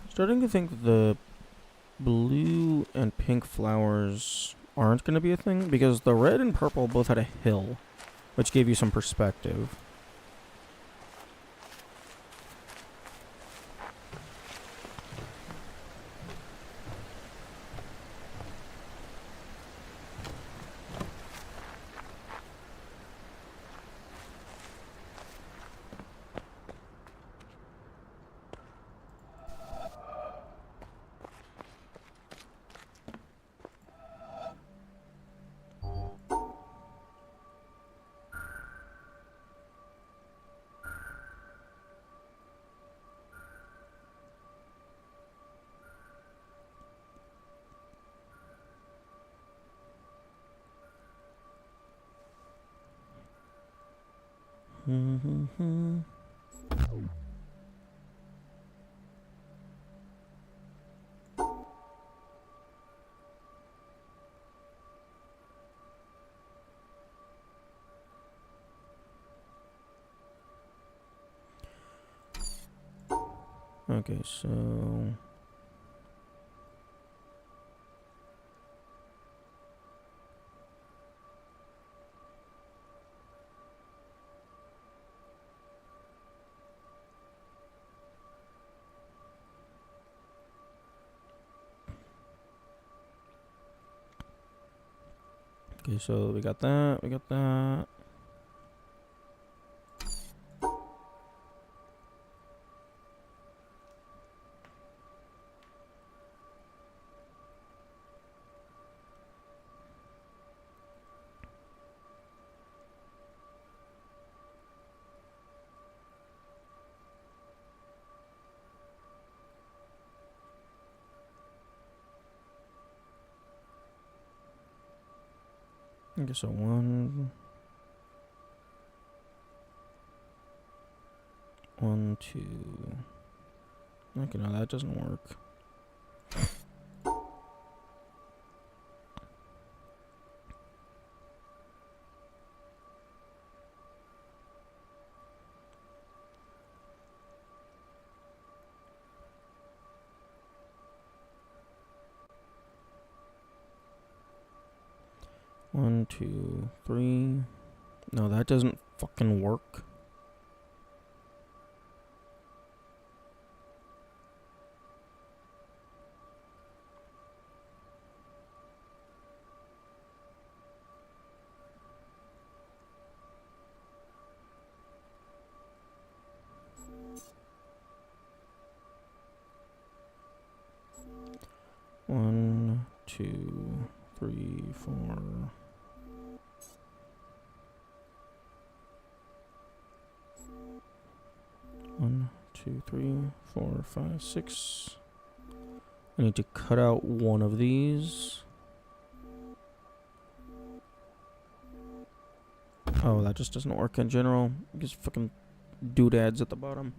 Starting to think the blue and pink flowers aren't going to be a thing because the red and purple both had a hill, which gave you some perspective. Okay, so we got that. Okay, so 1, 2. Okay, no, that doesn't work. One, 2, 3. No, that doesn't fucking work. One, 2, 3, 4. One, 2, 3, 4, 5, 6. I need to cut out one of these. Oh, that just doesn't work in general. Just fucking doodads at the bottom.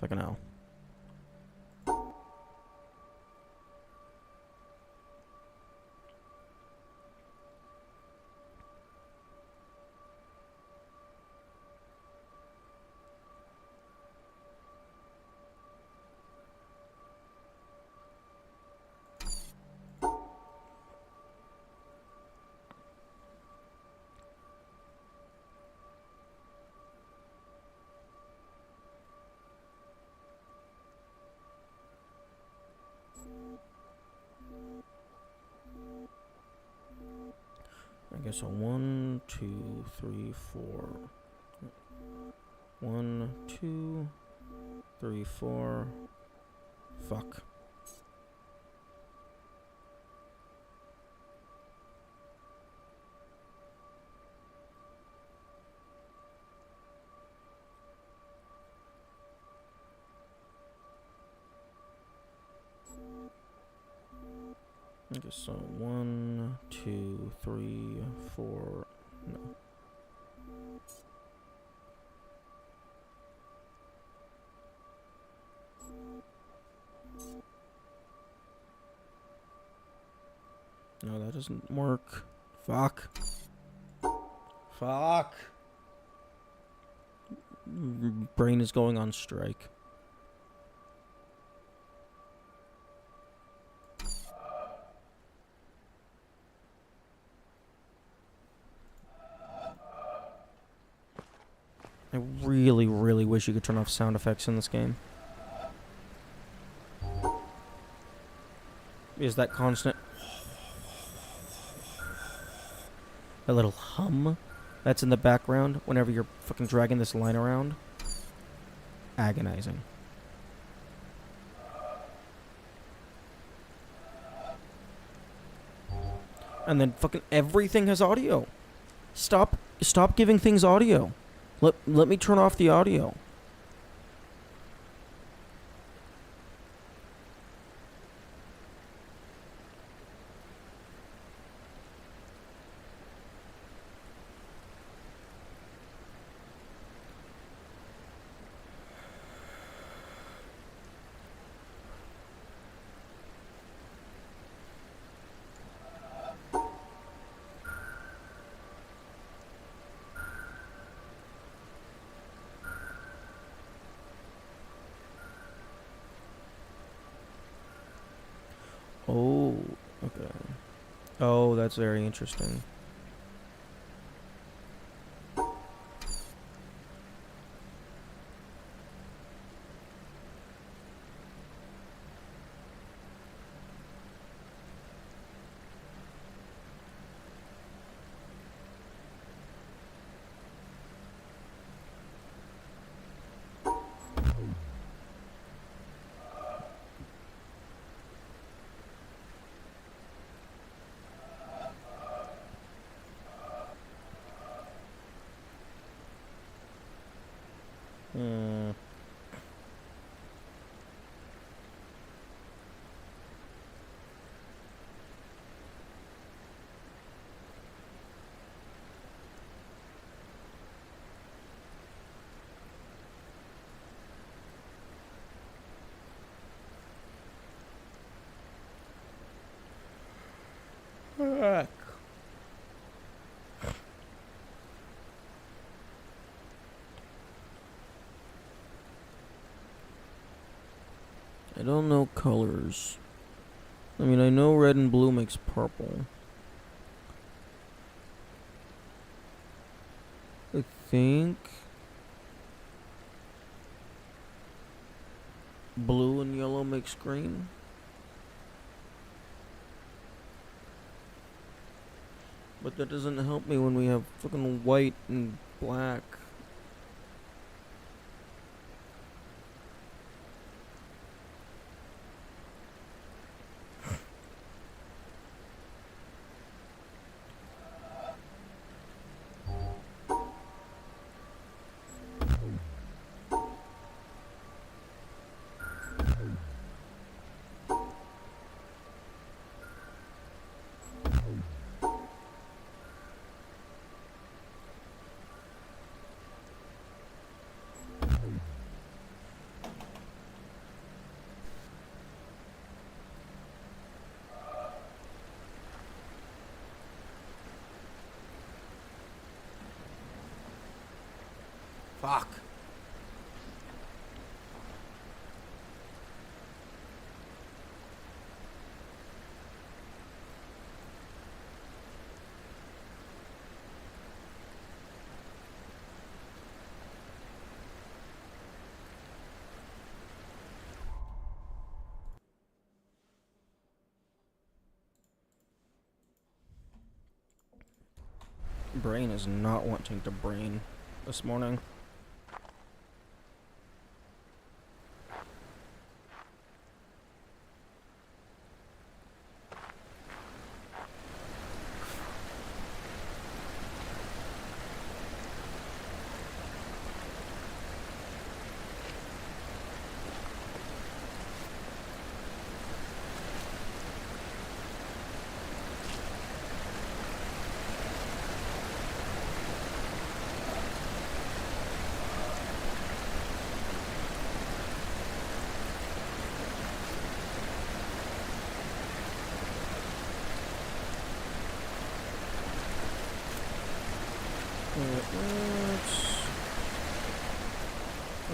Fucking hell. I guess so 1, 2, 3, 4. 1, 2, 3, 4. Fuck. Okay, so 1, 2, 3, 4. No. No, that doesn't work. Fuck. Fuck. Brain is going on strike. I really, really wish you could turn off sound effects in this game. Is that constant... a little hum that's in the background whenever you're fucking dragging this line around? Agonizing. And then fucking everything has audio. Stop giving things audio. Let me turn off the audio. Oh, okay. Oh, that's very interesting. Hmm. Fuck. I don't know colors. I mean, I know red and blue makes purple. I think blue and yellow makes green. But that doesn't help me when we have fucking white and black. Fuck. Brain is not wanting to brain this morning.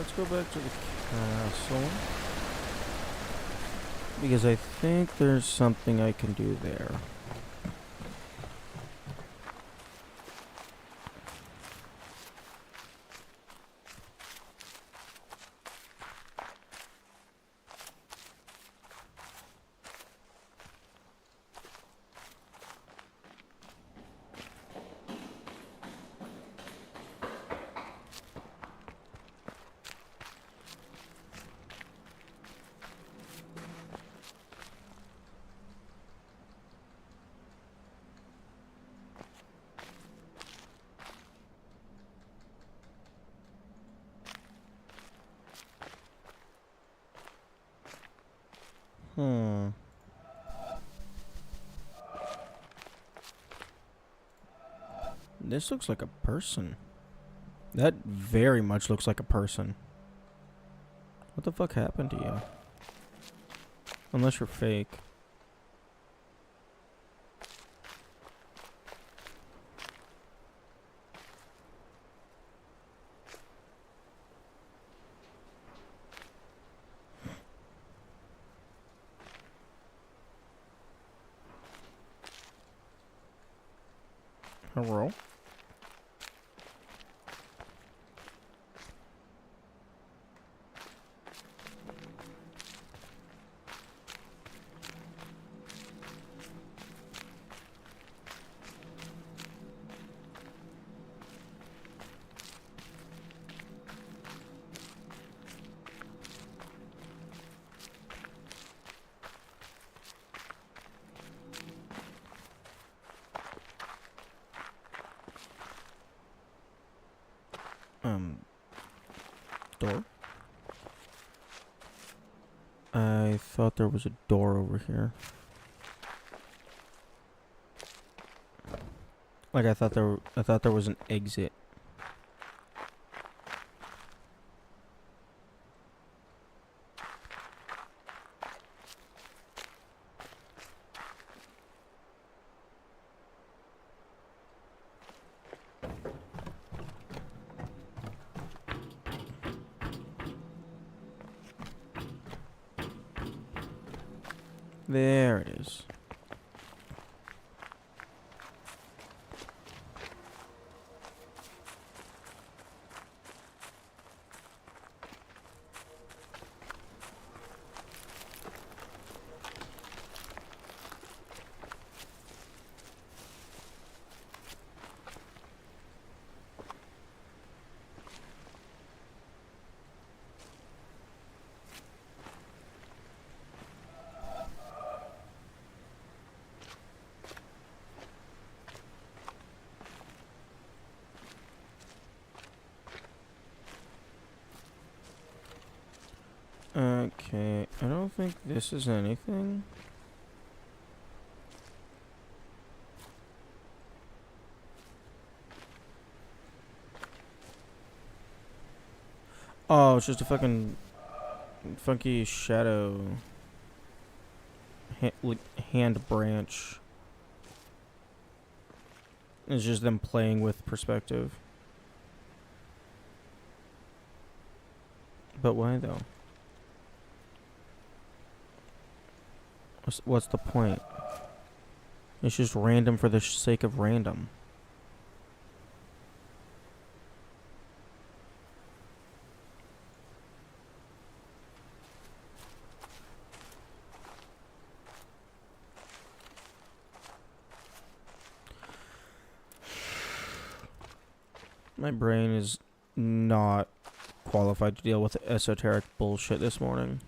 let's go back to the castle. Because I think there's something I can do there. Hmm. This looks like a person. That very much looks like a person. What the fuck happened to you? Unless you're fake. Hello? Door? I thought there was a door over here. Like I thought there was an exit. There it is. Okay, I don't think this is anything. Oh, it's just a fucking funky shadow hand branch. It's just them playing with perspective. But why though? What's the point? It's just random for the sake of random. My brain is not qualified to deal with esoteric bullshit this morning.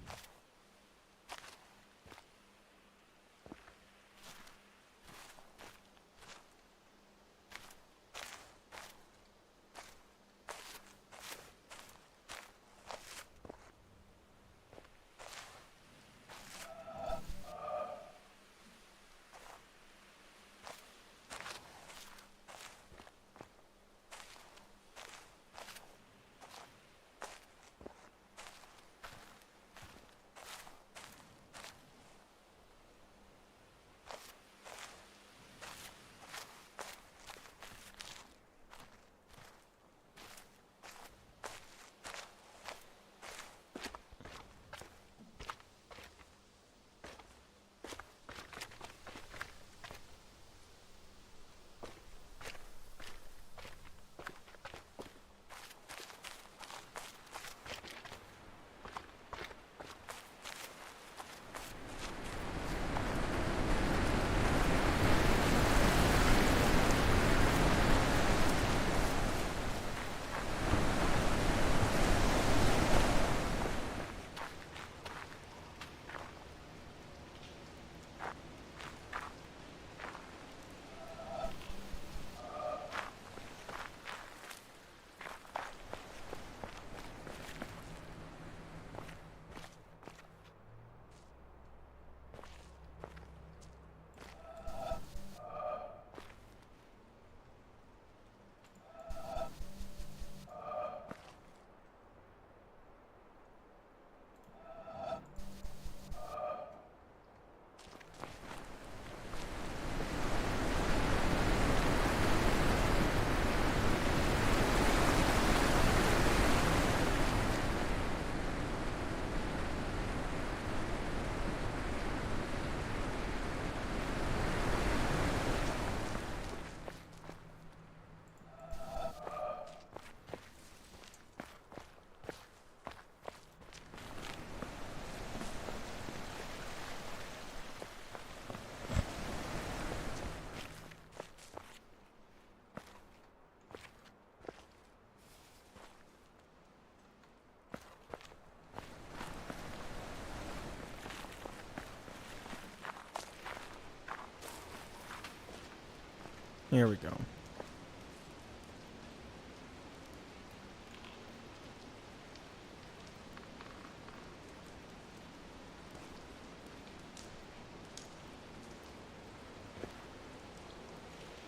Here we go.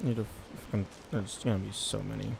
Need to there's gonna be so many.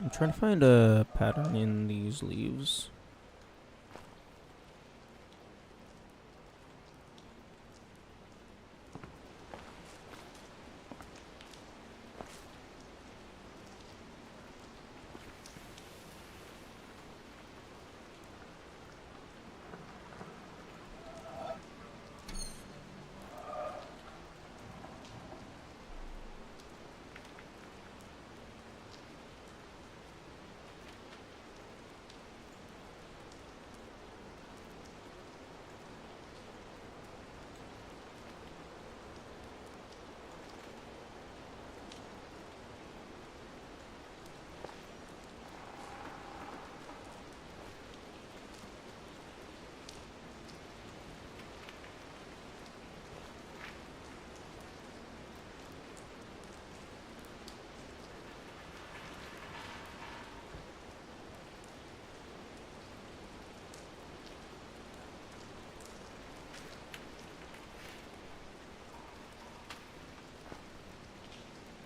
I'm trying to find a pattern in these leaves.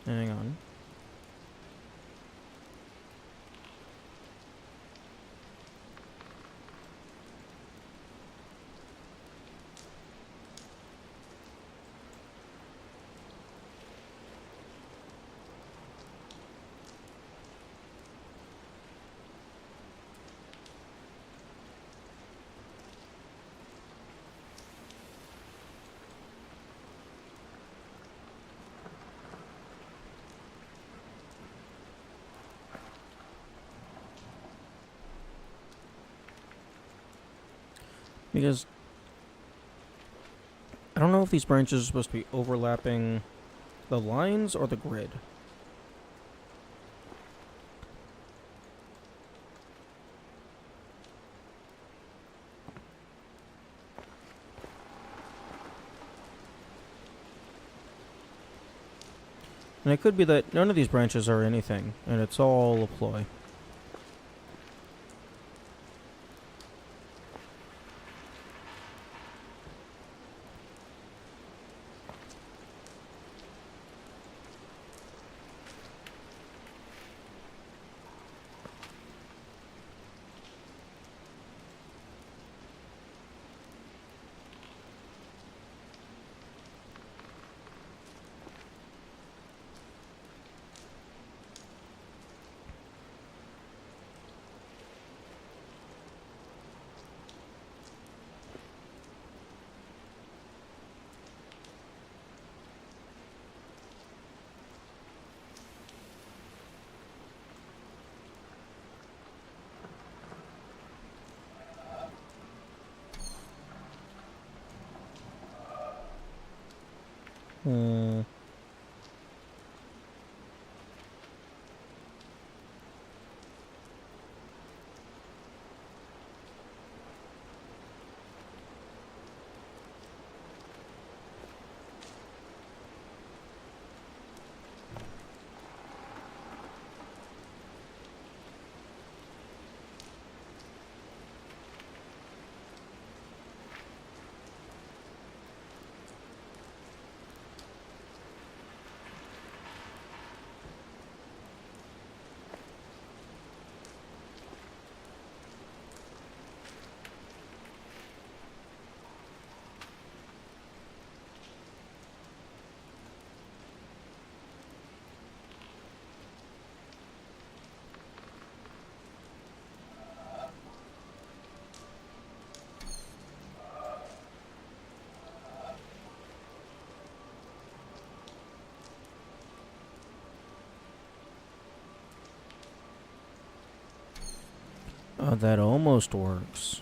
Hang on. Because I don't know if these branches are supposed to be overlapping the lines or the grid. And it could be that none of these branches are anything, and it's all a ploy. Hmm. Oh, that almost works.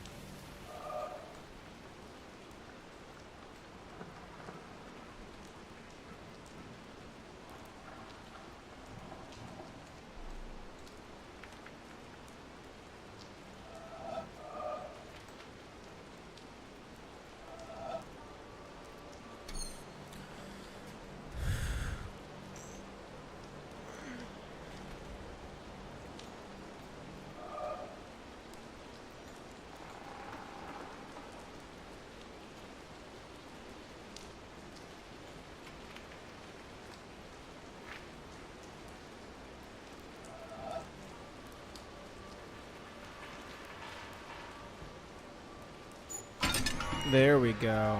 There we go.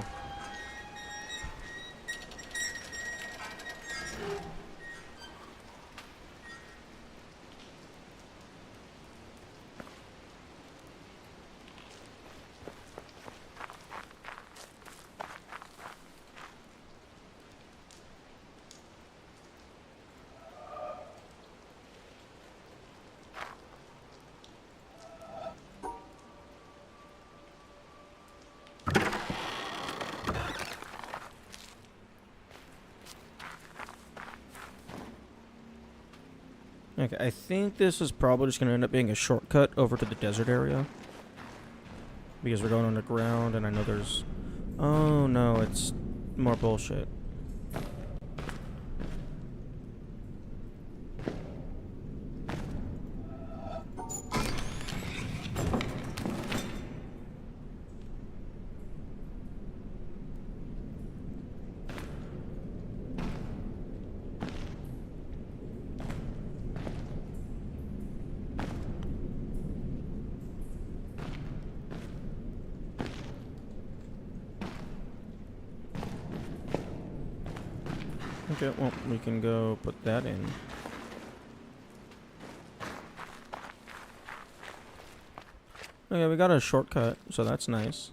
Okay, I think this is probably just going to end up being a shortcut over to the desert area. Because we're going underground, and I know there's... Oh, no, it's more bullshit. Okay, well, we can go put that in. Okay, we got a shortcut, so that's nice.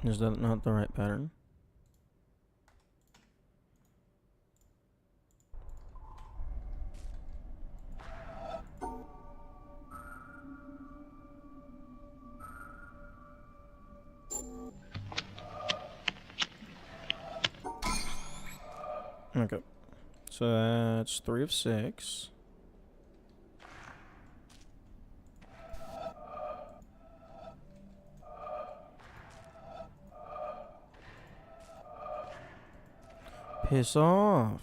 Is that not the right pattern? Okay. So that's 3 of 6. Piss off.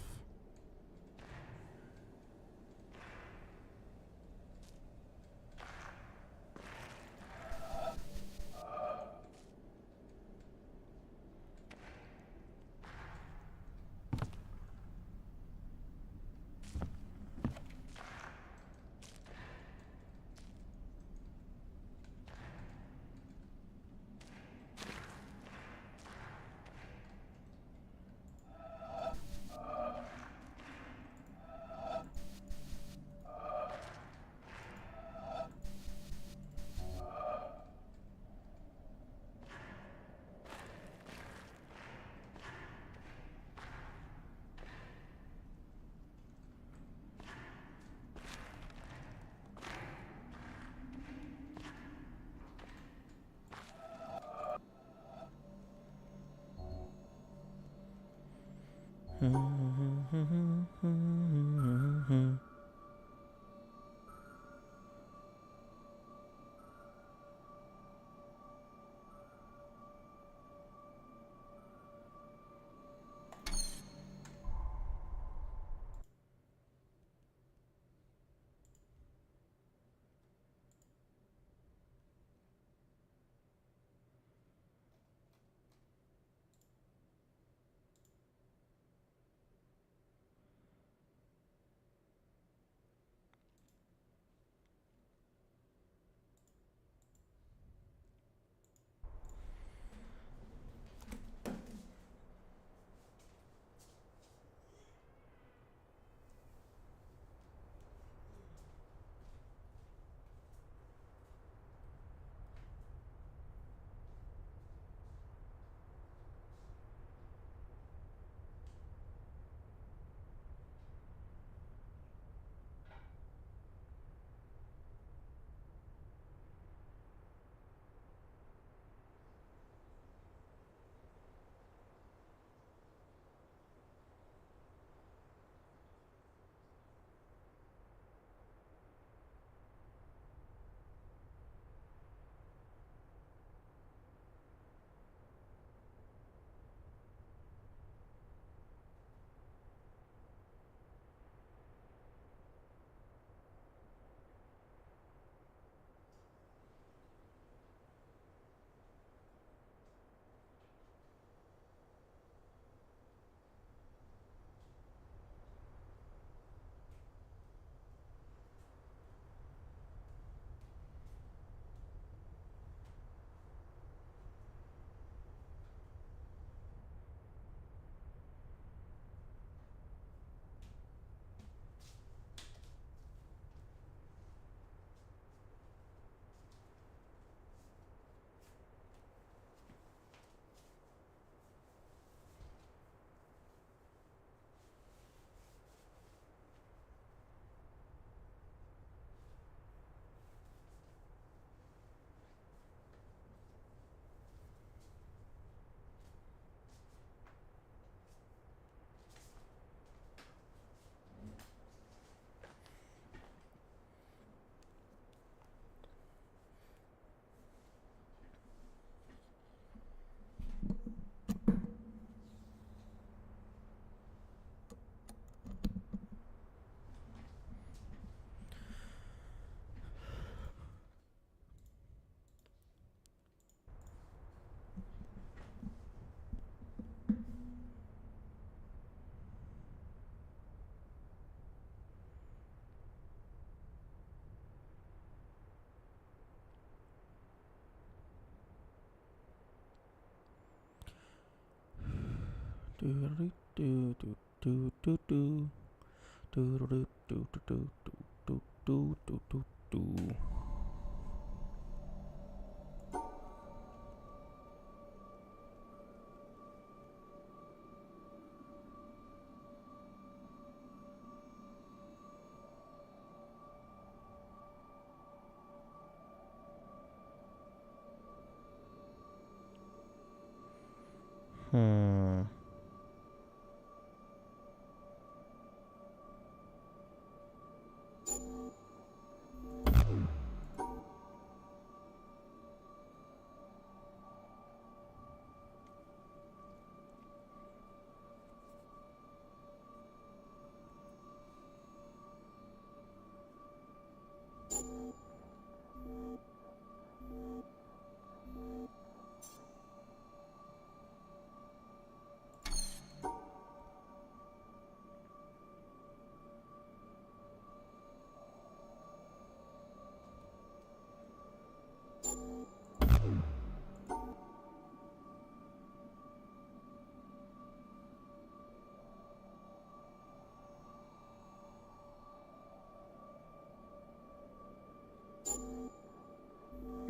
Hmm.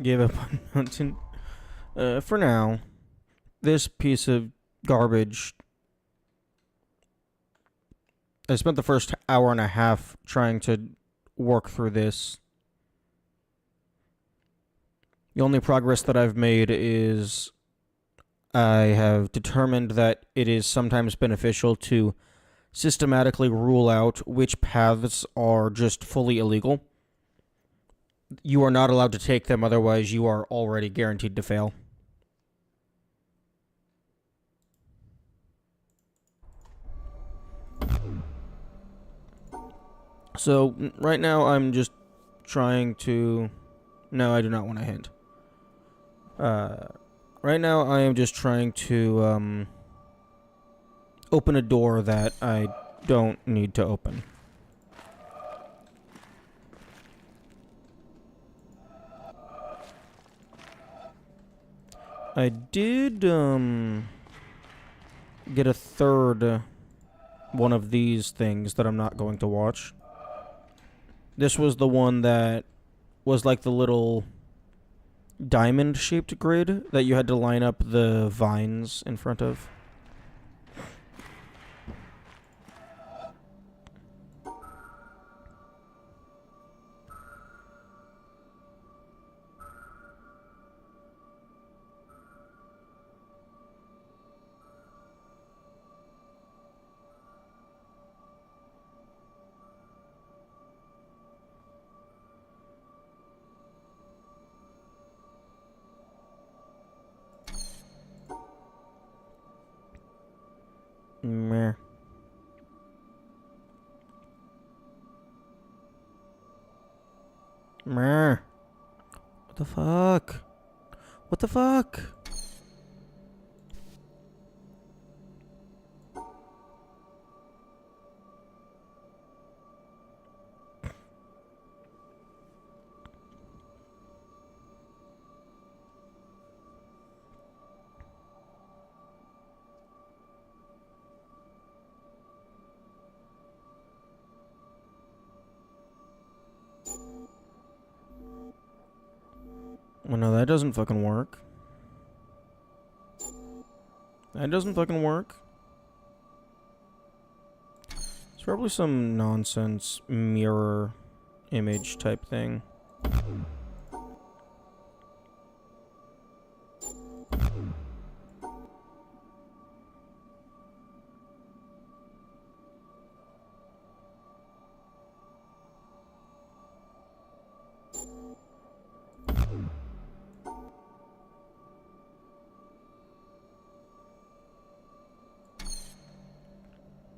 Give up on hunting. For now, this piece of garbage. I spent the first hour and a half trying to work through this. The only progress that I've made is I have determined that it is sometimes beneficial to systematically rule out which paths are just fully illegal. You are not allowed to take them, otherwise you are already guaranteed to fail. So, right now I'm just trying to... No, I do not want to hint. Right now I am just trying to, open a door that I don't need to open. I did, get a third one of these things that I'm not going to watch. This was the one that was like the little diamond-shaped grid that you had to line up the vines in front of. Meh. Meh. What the fuck? What the fuck? Well, no, that doesn't fucking work. That doesn't fucking work. It's probably some nonsense mirror image type thing.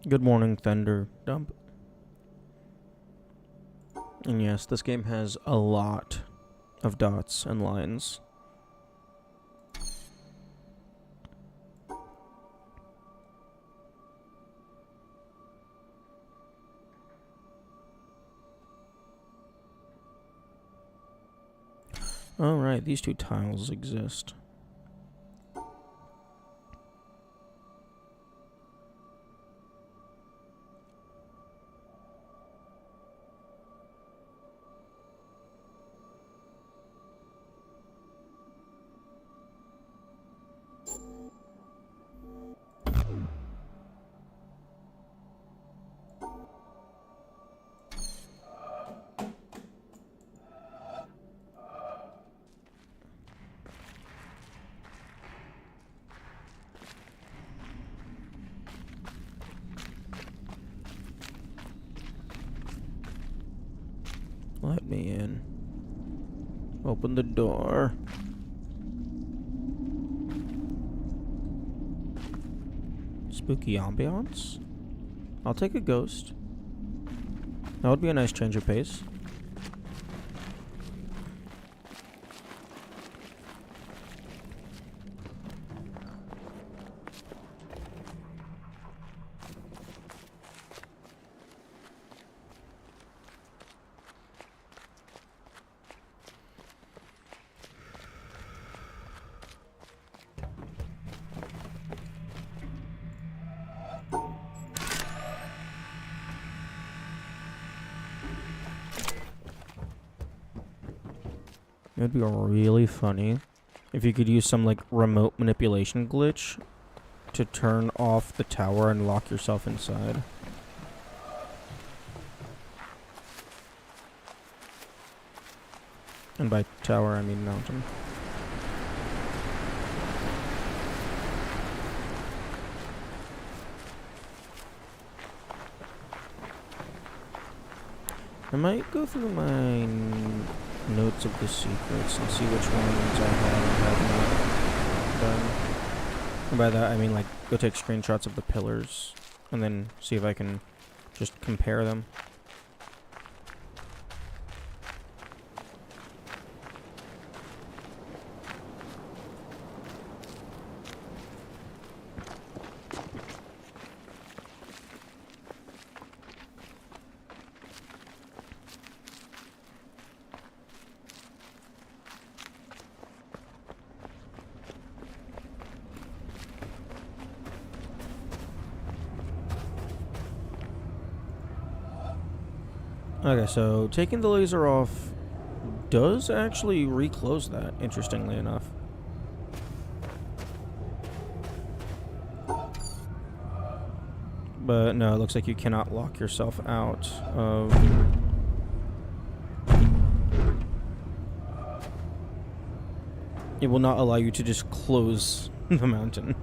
Good morning, Thunder Dump. And yes, this game has a lot of dots and lines. Alright, these two tiles exist. Let me in. Open the door. Spooky ambiance? I'll take a ghost. That would be a nice change of pace. It would be really funny if you could use some like remote manipulation glitch to turn off the tower and lock yourself inside. And by tower, I mean mountain. I might go through my notes of the secrets and see which ones I have and have not done. And by that, I mean like go take screenshots of the pillars and then see if I can just compare them. Okay, so taking the laser off does actually reclose that, interestingly enough. But no, it looks like you cannot lock yourself out of... It will not allow you to just close the mountain.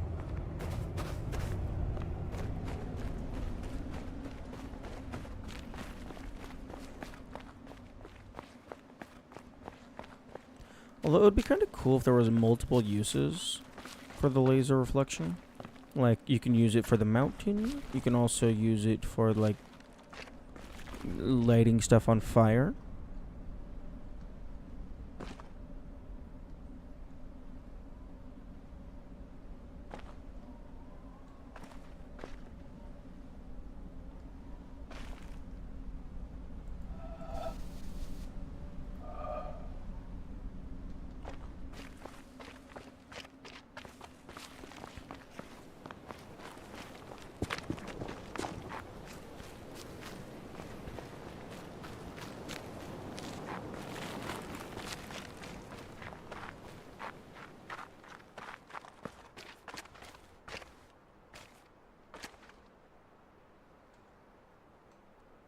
Although it would be kind of cool if there was multiple uses for the laser reflection. Like, you can use it for the mountain. You can also use it for, like, lighting stuff on fire.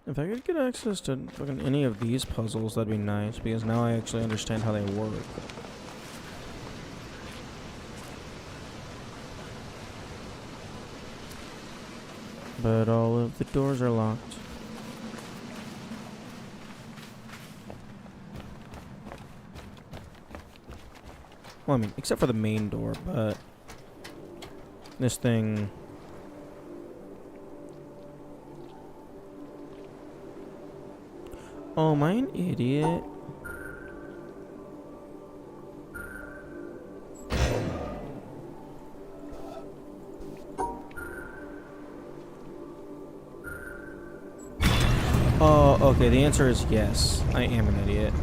If I could get access to fucking any of these puzzles, that'd be nice, because now I actually understand how they work. But all of the doors are locked. Well, I mean, except for the main door, but this thing... Oh, am I an idiot? Oh, okay, the answer is yes. I am an idiot.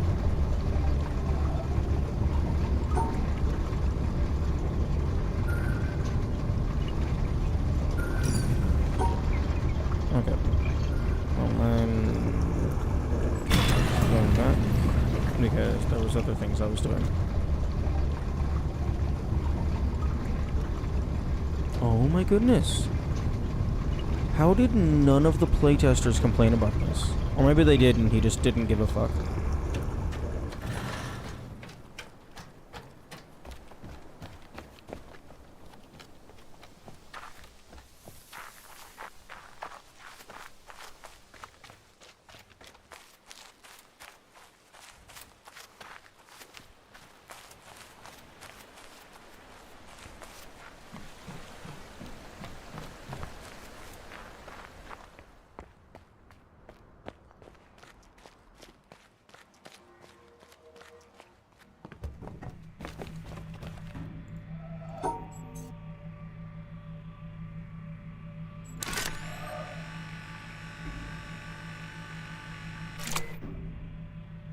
Okay. Well, I'm going back because there was other things I was doing. Oh my goodness. How did none of the playtesters complain about this? Or maybe they did and he just didn't give a fuck.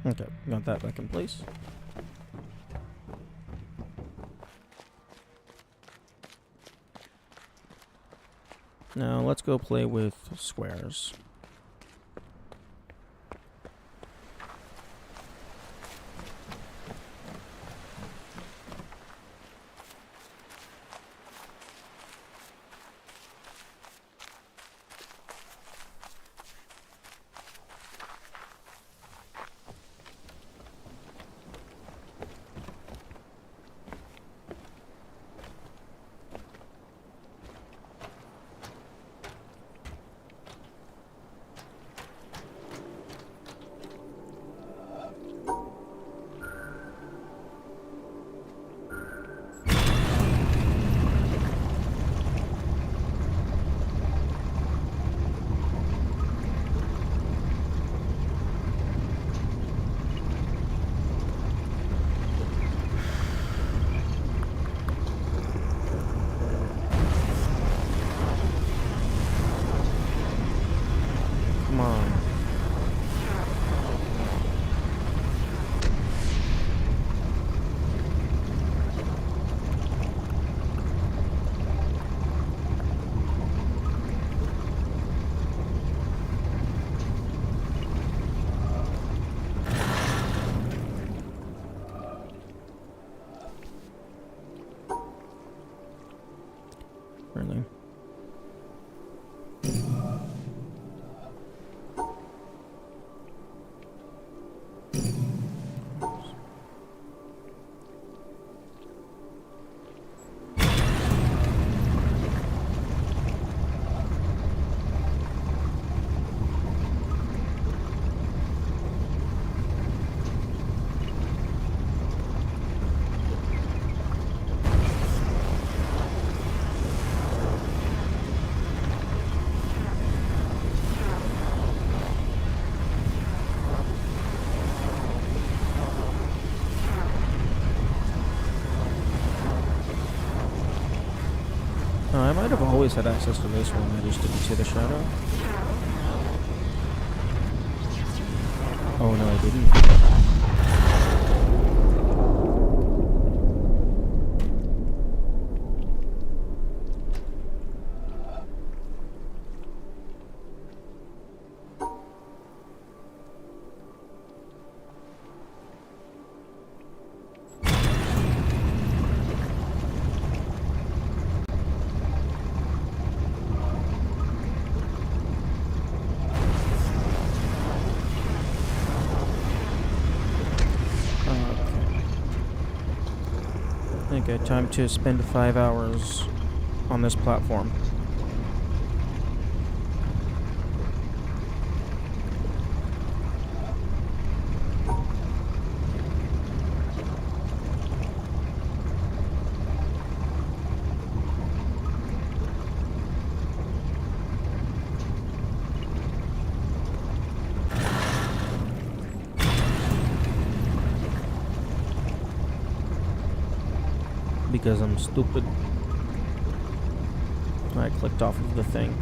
Okay, got that back in place. Now let's go play with squares. No, I might have always had access to this one. I just didn't see the shadow. Oh no, I didn't. Okay, time to spend 5 hours on this platform. Because I'm stupid. I clicked off of the thing.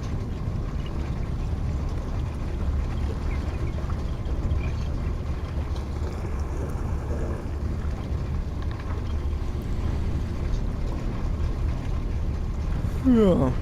Yeah.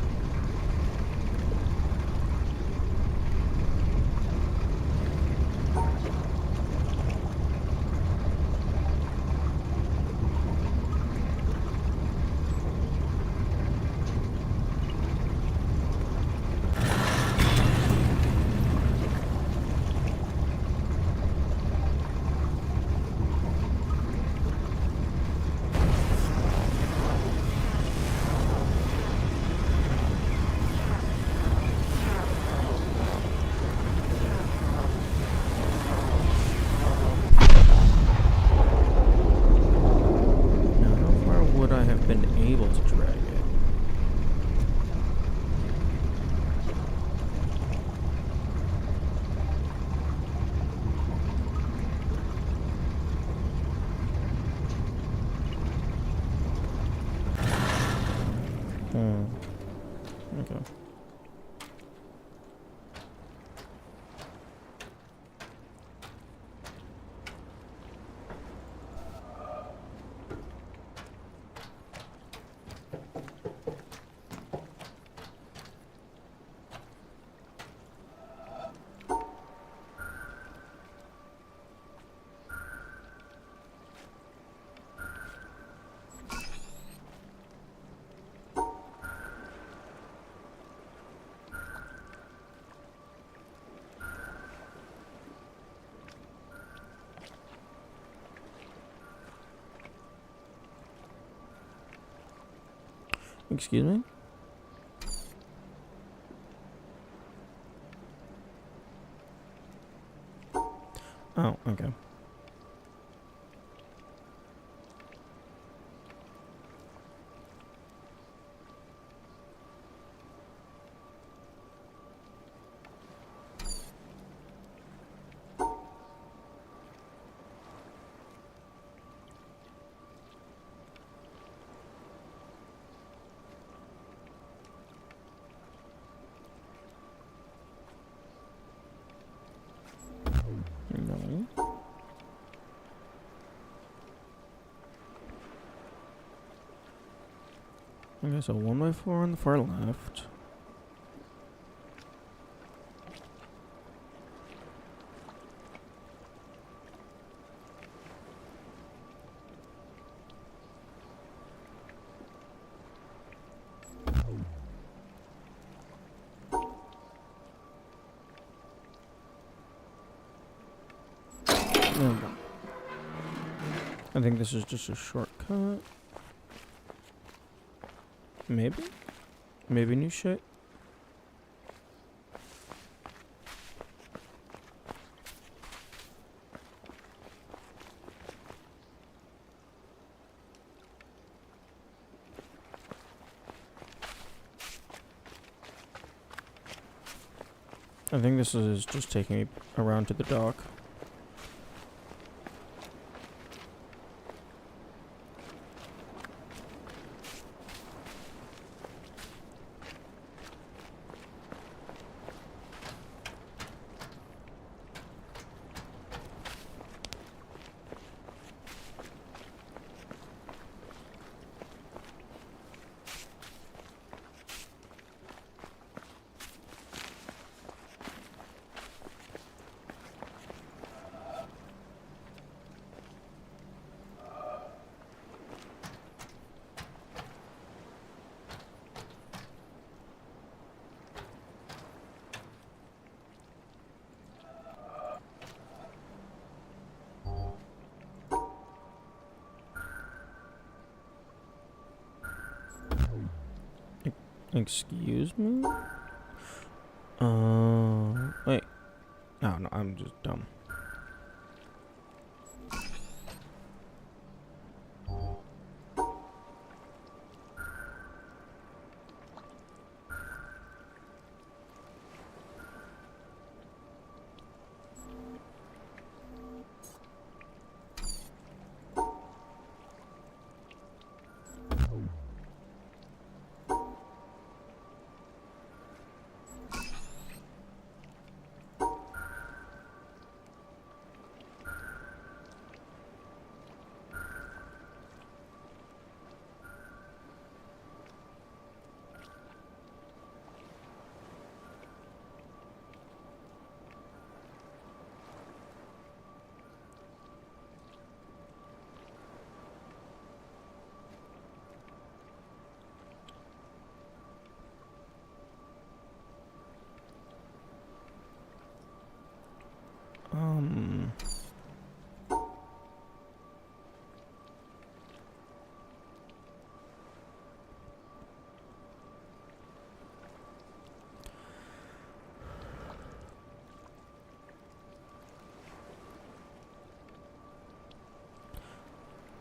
Now, how far would I have been able to drag it? Okay. Excuse me? Oh, okay. No. Okay, so 1x4 on the far left. Okay. I think this is just a shortcut. Maybe? Maybe new shit? I think this is just taking me around to the dock. Excuse me? Wait. Oh, no, I'm just dumb. Um...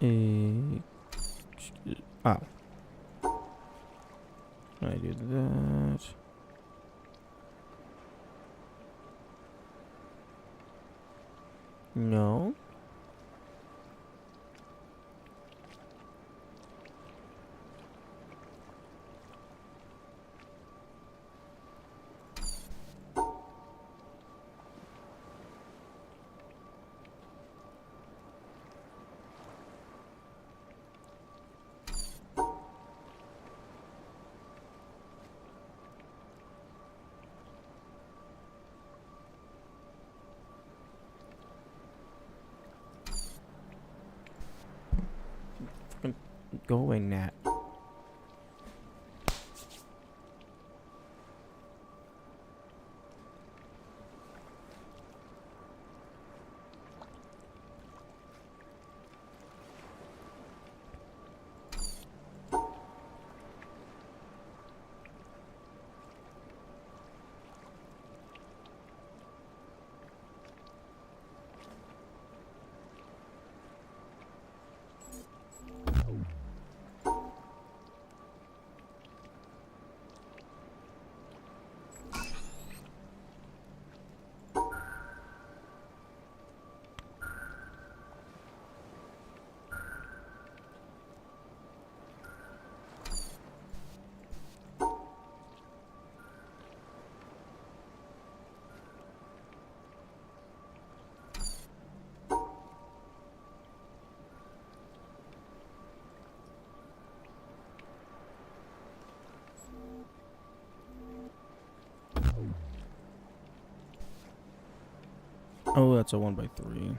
Eh, oh. I did that. No. Go away, Nat. Oh, that's a 1x3.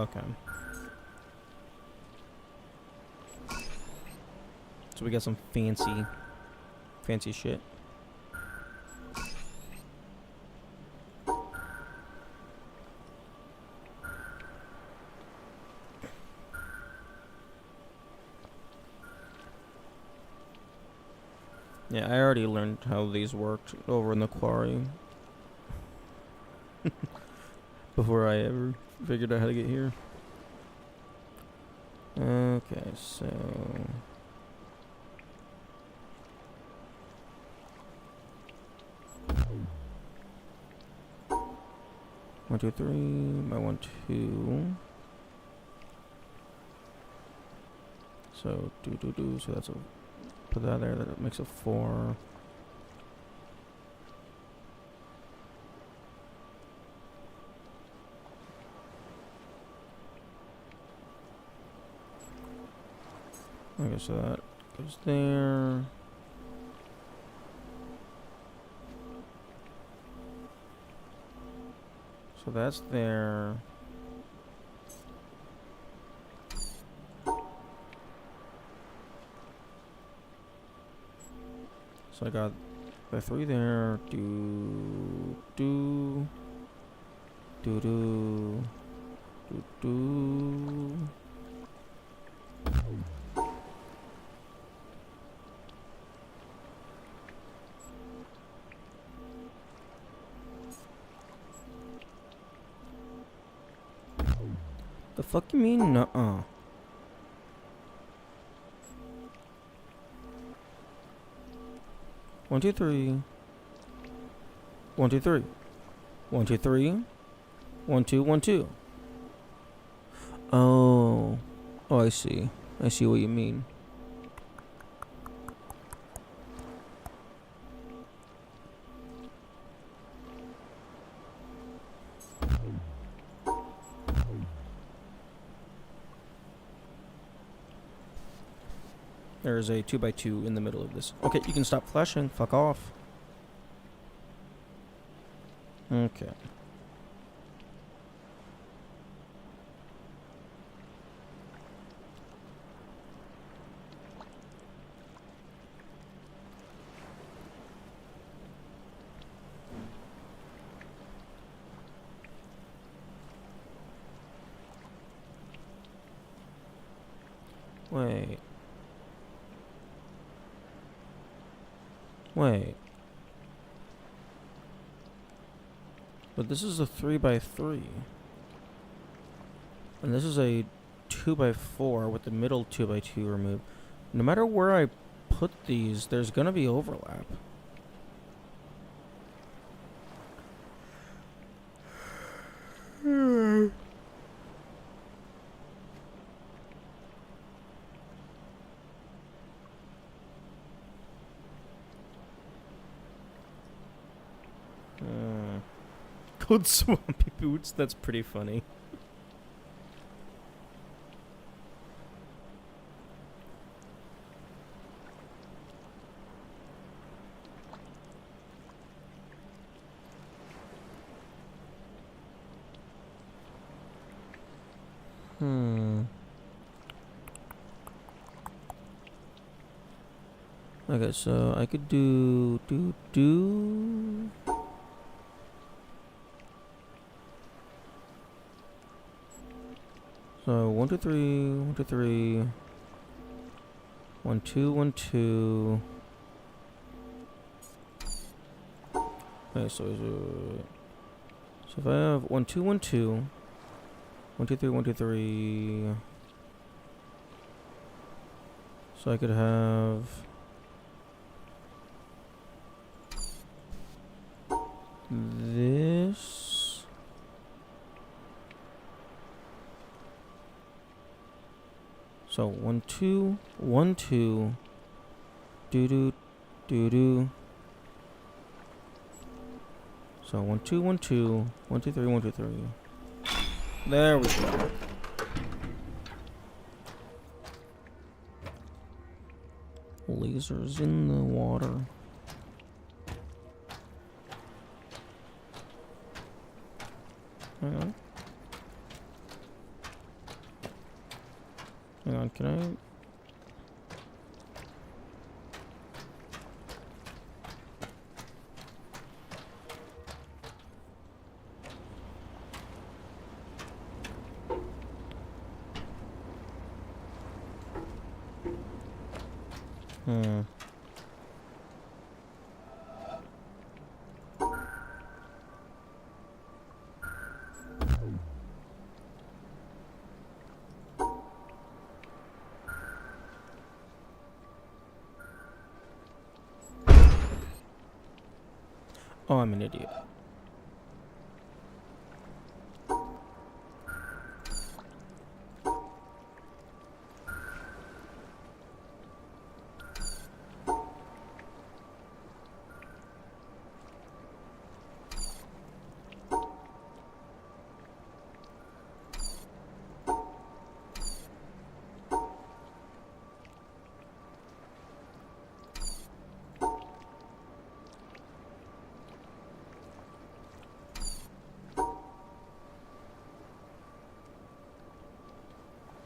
Okay. So we got some fancy shit. Yeah, I already learned how these worked over in the quarry. Before I ever figured out how to get here. Okay, so... One, two, three, by 1, 2. So, so that's a... Put that there, that makes a 4. Okay, so that goes there. So that's there. So I got the 3 there. Do. The fuck you mean? Nuh-uh. One, two, three. 1, 2, 3. 1, 2, 3. 1, 2, 1, 2. Oh. Oh, I see. I see what you mean. There's a 2x2 in the middle of this. Okay, you can stop flashing. Fuck off. Okay. Wait. But this is a 3x3. And this is a 2x4 with the middle 2x2 removed. No matter where I put these, there's gonna be overlap. Code Swampy Boots, that's pretty funny. Okay, so I could do. So 1, 2, 3, 1, 2, 3, 1, 2, 1, 2. Okay, so if I have 1, 2, 1, 2, 1, 2, 3, 1, 2, 3. So I could have this. So 1, 2, 1, 2, do. So 1, 2, 1, 2, 1, 2, 3, 1, 2, 3. There we go. Lasers in the water. Hang on. Hang on, can I... Hmm. Oh, I'm an idiot.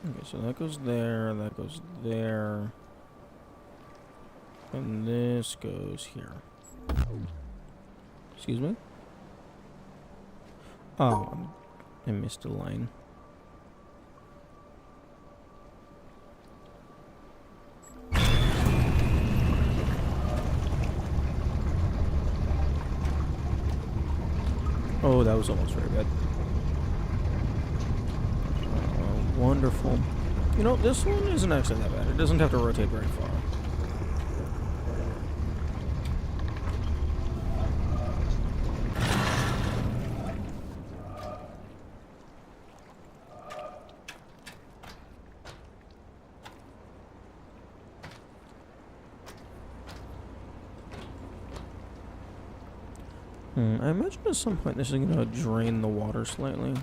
Okay, so that goes there, that goes there, and this goes here. Excuse me? Oh, I missed a line. Oh, that was almost very bad. Wonderful. You know, this one isn't actually that bad. It doesn't have to rotate very far. I imagine at some point this is going to drain the water slightly.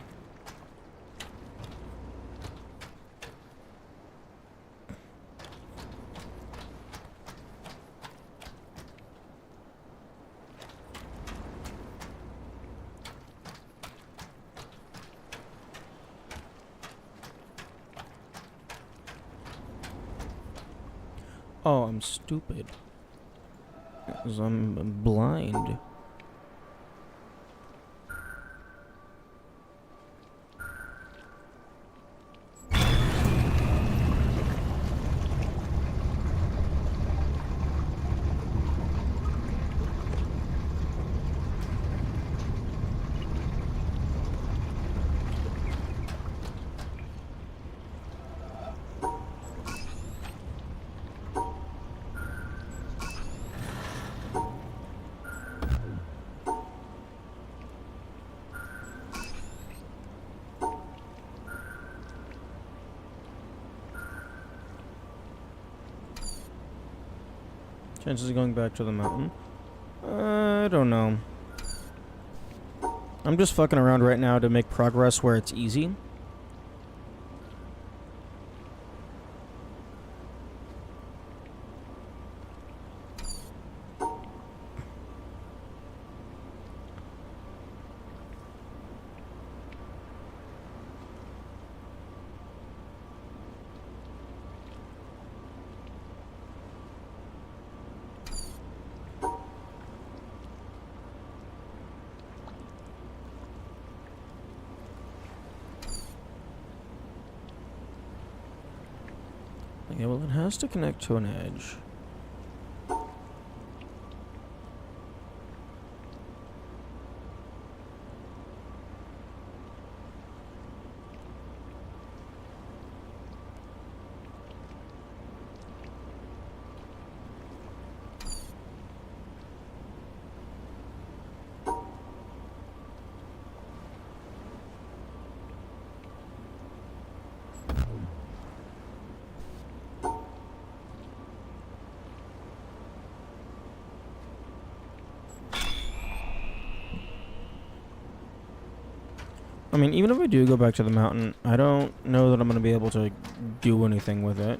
Oh, I'm stupid. Because I'm blind. Chances of going back to the mountain? I don't know. I'm just fucking around right now to make progress where it's easy. Yeah, well, it has to connect to an edge. I mean, even if I do go back to the mountain, I don't know that I'm going to be able to do anything with it.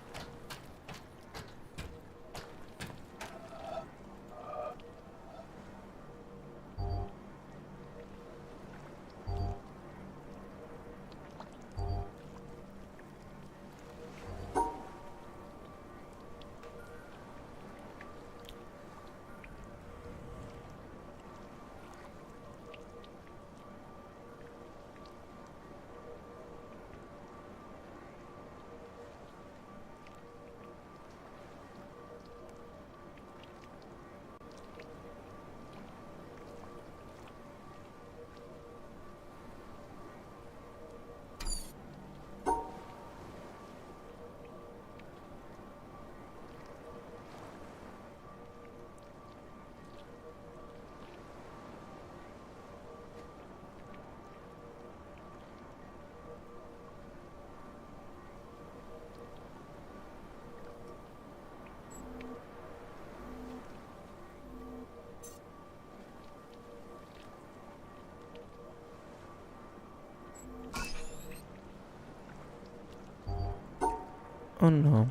Oh no.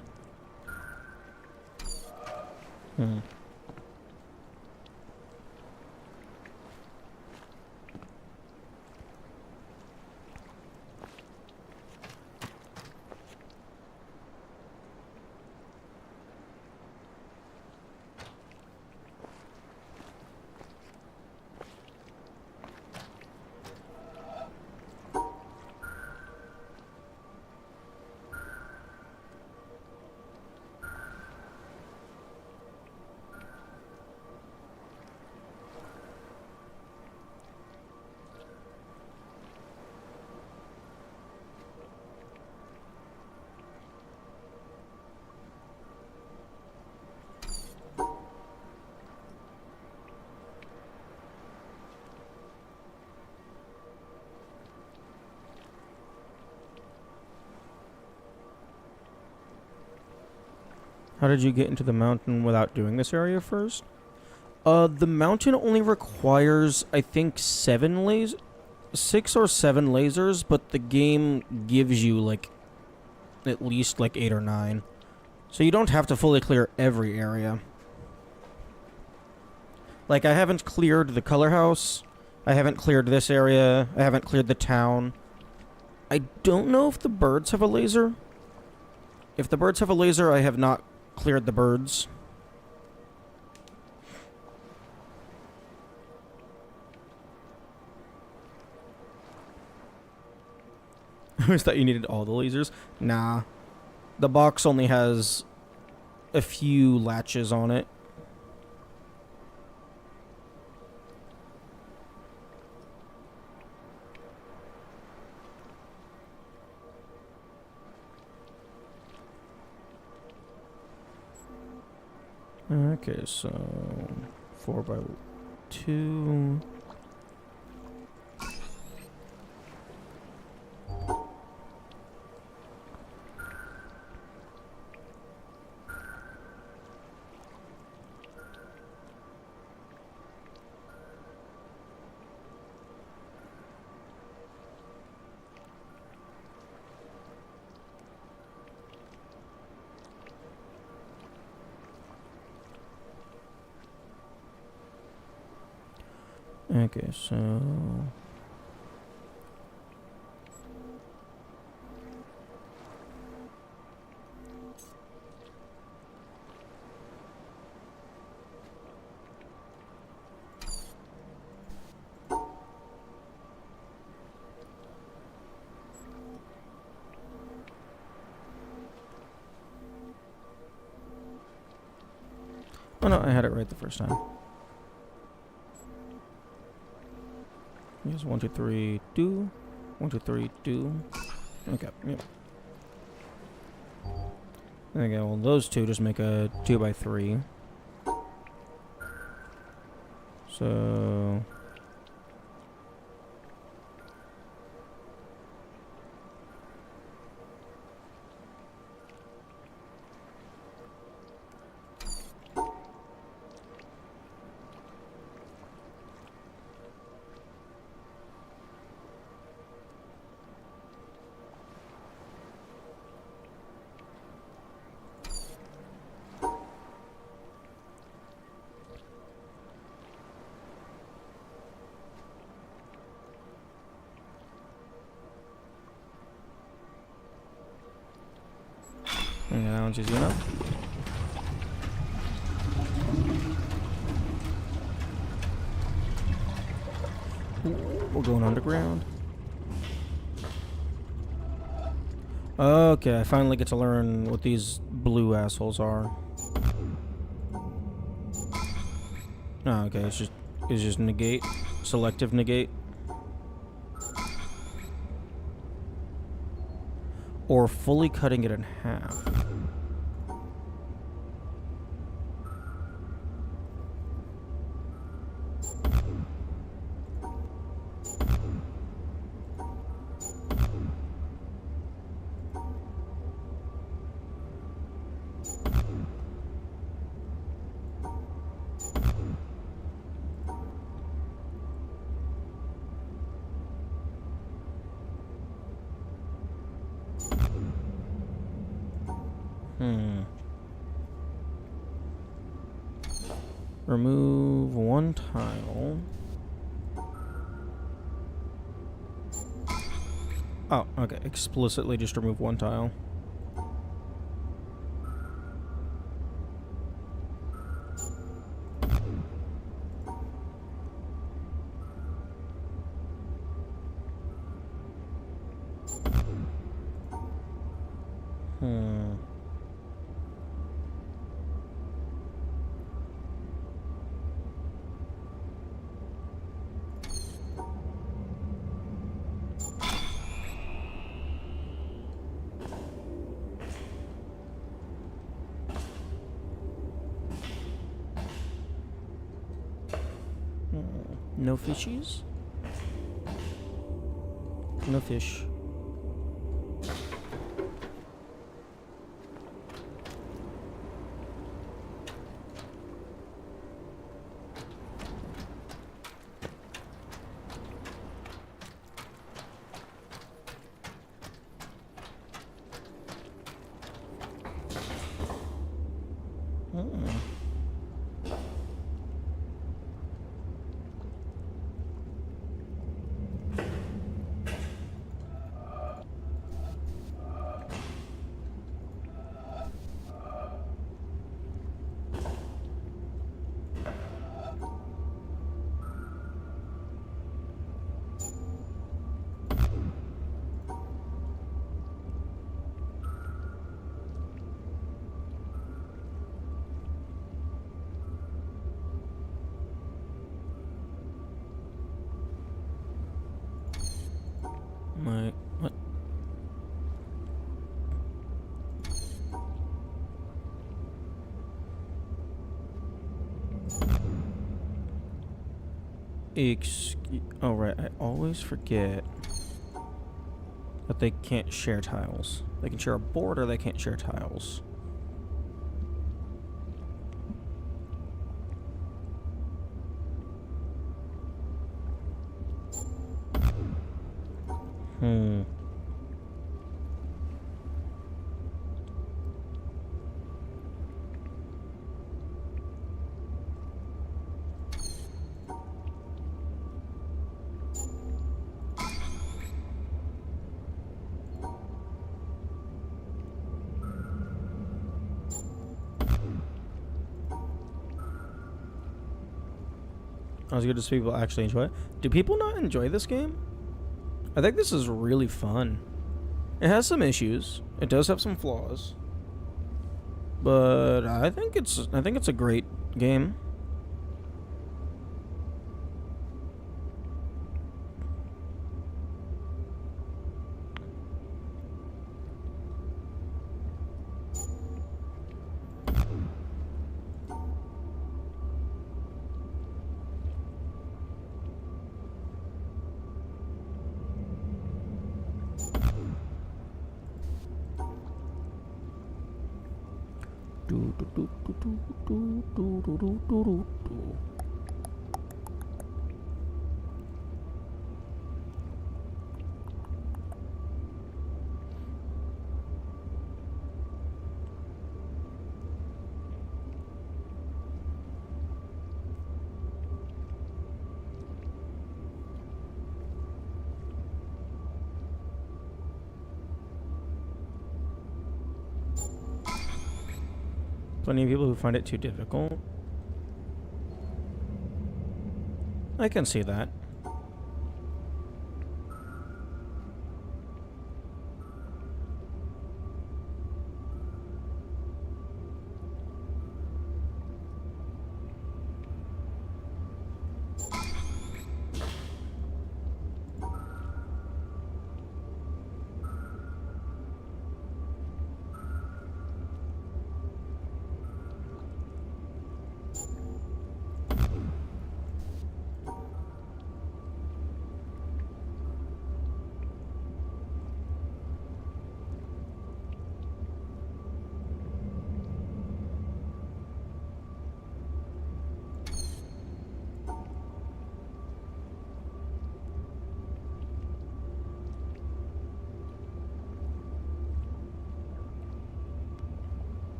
Hmm. How did you get into the mountain without doing this area first? The mountain only requires, I think, 6 or 7 lasers, but the game gives you, like, at least, like, 8 or 9. So you don't have to fully clear every area. Like, I haven't cleared the color house. I haven't cleared this area. I haven't cleared the town. I don't know if the birds have a laser. If the birds have a laser, I have not cleared the birds. I always thought you needed all the lasers. Nah. The box only has a few latches on it. Okay, so 4x2. Okay, so oh no, I had it right the first time. Yes, 1, 2, 3, do. 1, 2, 3, do. Okay, yep. Okay, well those two just make a 2x3. So yeah, that one's easy enough. We're going underground. Okay, I finally get to learn what these blue assholes are. Oh, okay, it's just negate. Selective negate. Or fully cutting it in half. Hmm. Remove one tile. Oh, okay. Explicitly just remove one tile. Hmm. No fishies? No fish. Hmm. What? Oh, right. I always forget that they can't share tiles. They can share a board or they can't share tiles. Hmm. I was good to see people actually enjoy it. Do people not enjoy this game? I think this is really fun. It has some issues. It does have some flaws. But I think it's a great game. Plenty of people who find it too difficult. I can see that.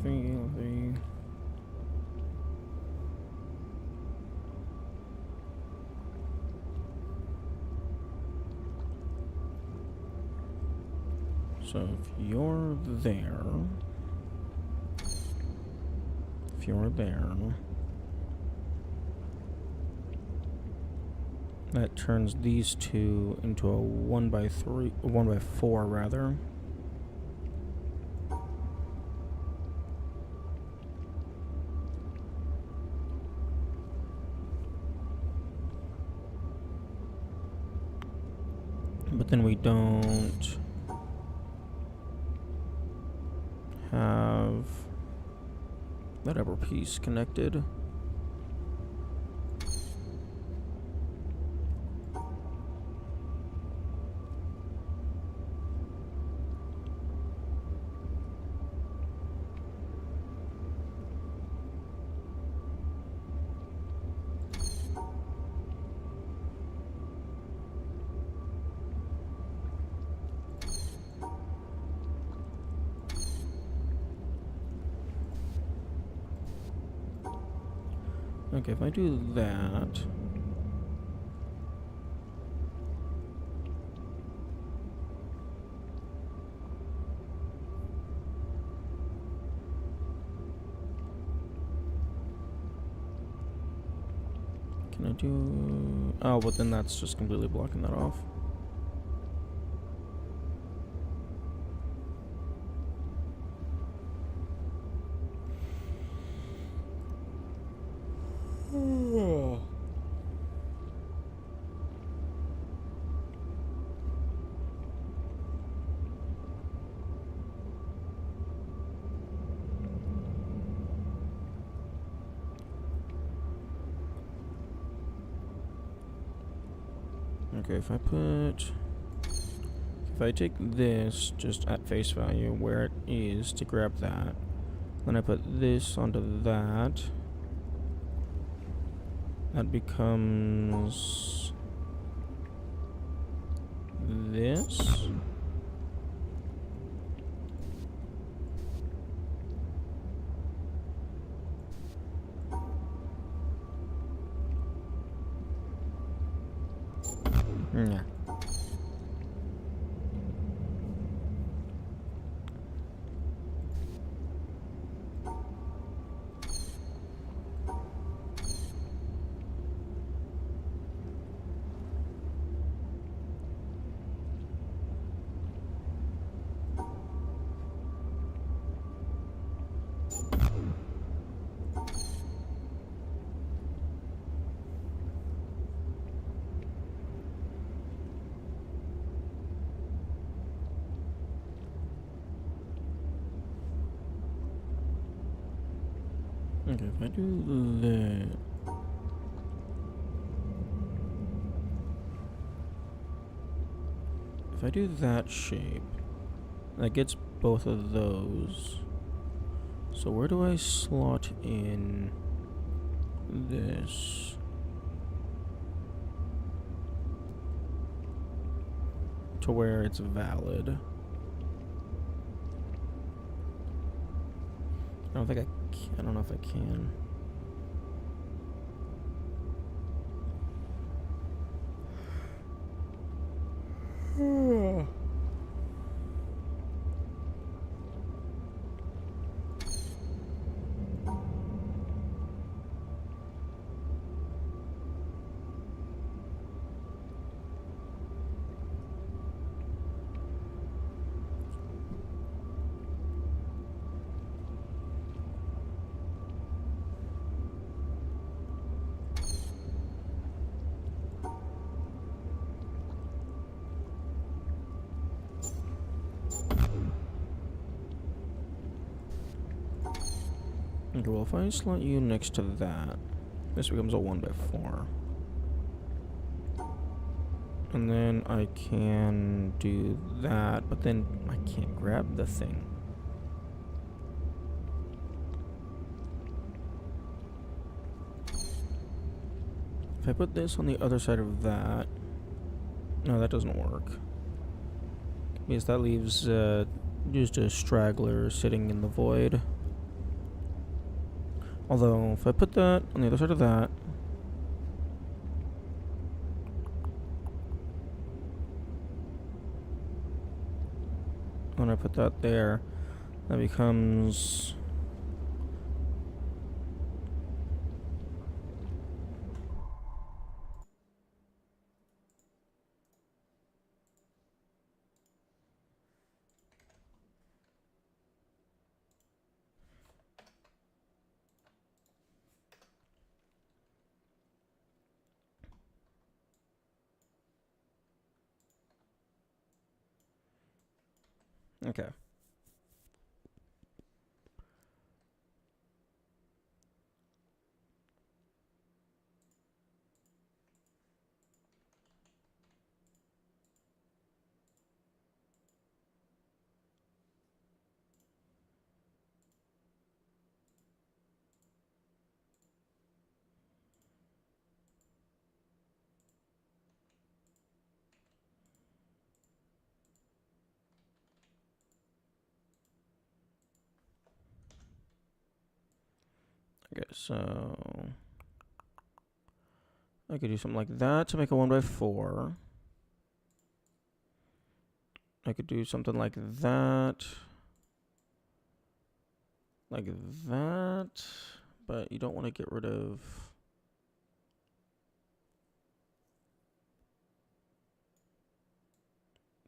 three. So if you're there, that turns these two into a 1x3, 1x4 rather. But then we don't have that upper piece connected. Okay, if I do that, can I do... Oh, but then that's just completely blocking that off. Okay, if I take this just at face value where it is to grab that, then I put this onto that, that becomes this. Yeah. Okay, if I do that, if I do that shape, that gets both of those. So where do I slot in this? To where it's valid. I don't think I can. I don't know if I can. Okay, well, if I slot you next to that, this becomes a 1x4. And then I can do that, but then I can't grab the thing. If I put this on the other side of that, no, that doesn't work. Because that leaves just a straggler sitting in the void. Although, if I put that on the other side of that, when I put that there, that becomes... Okay. Okay, so... I could do something like that to make a 1x4. I could do something like that. Like that. But you don't want to get rid of...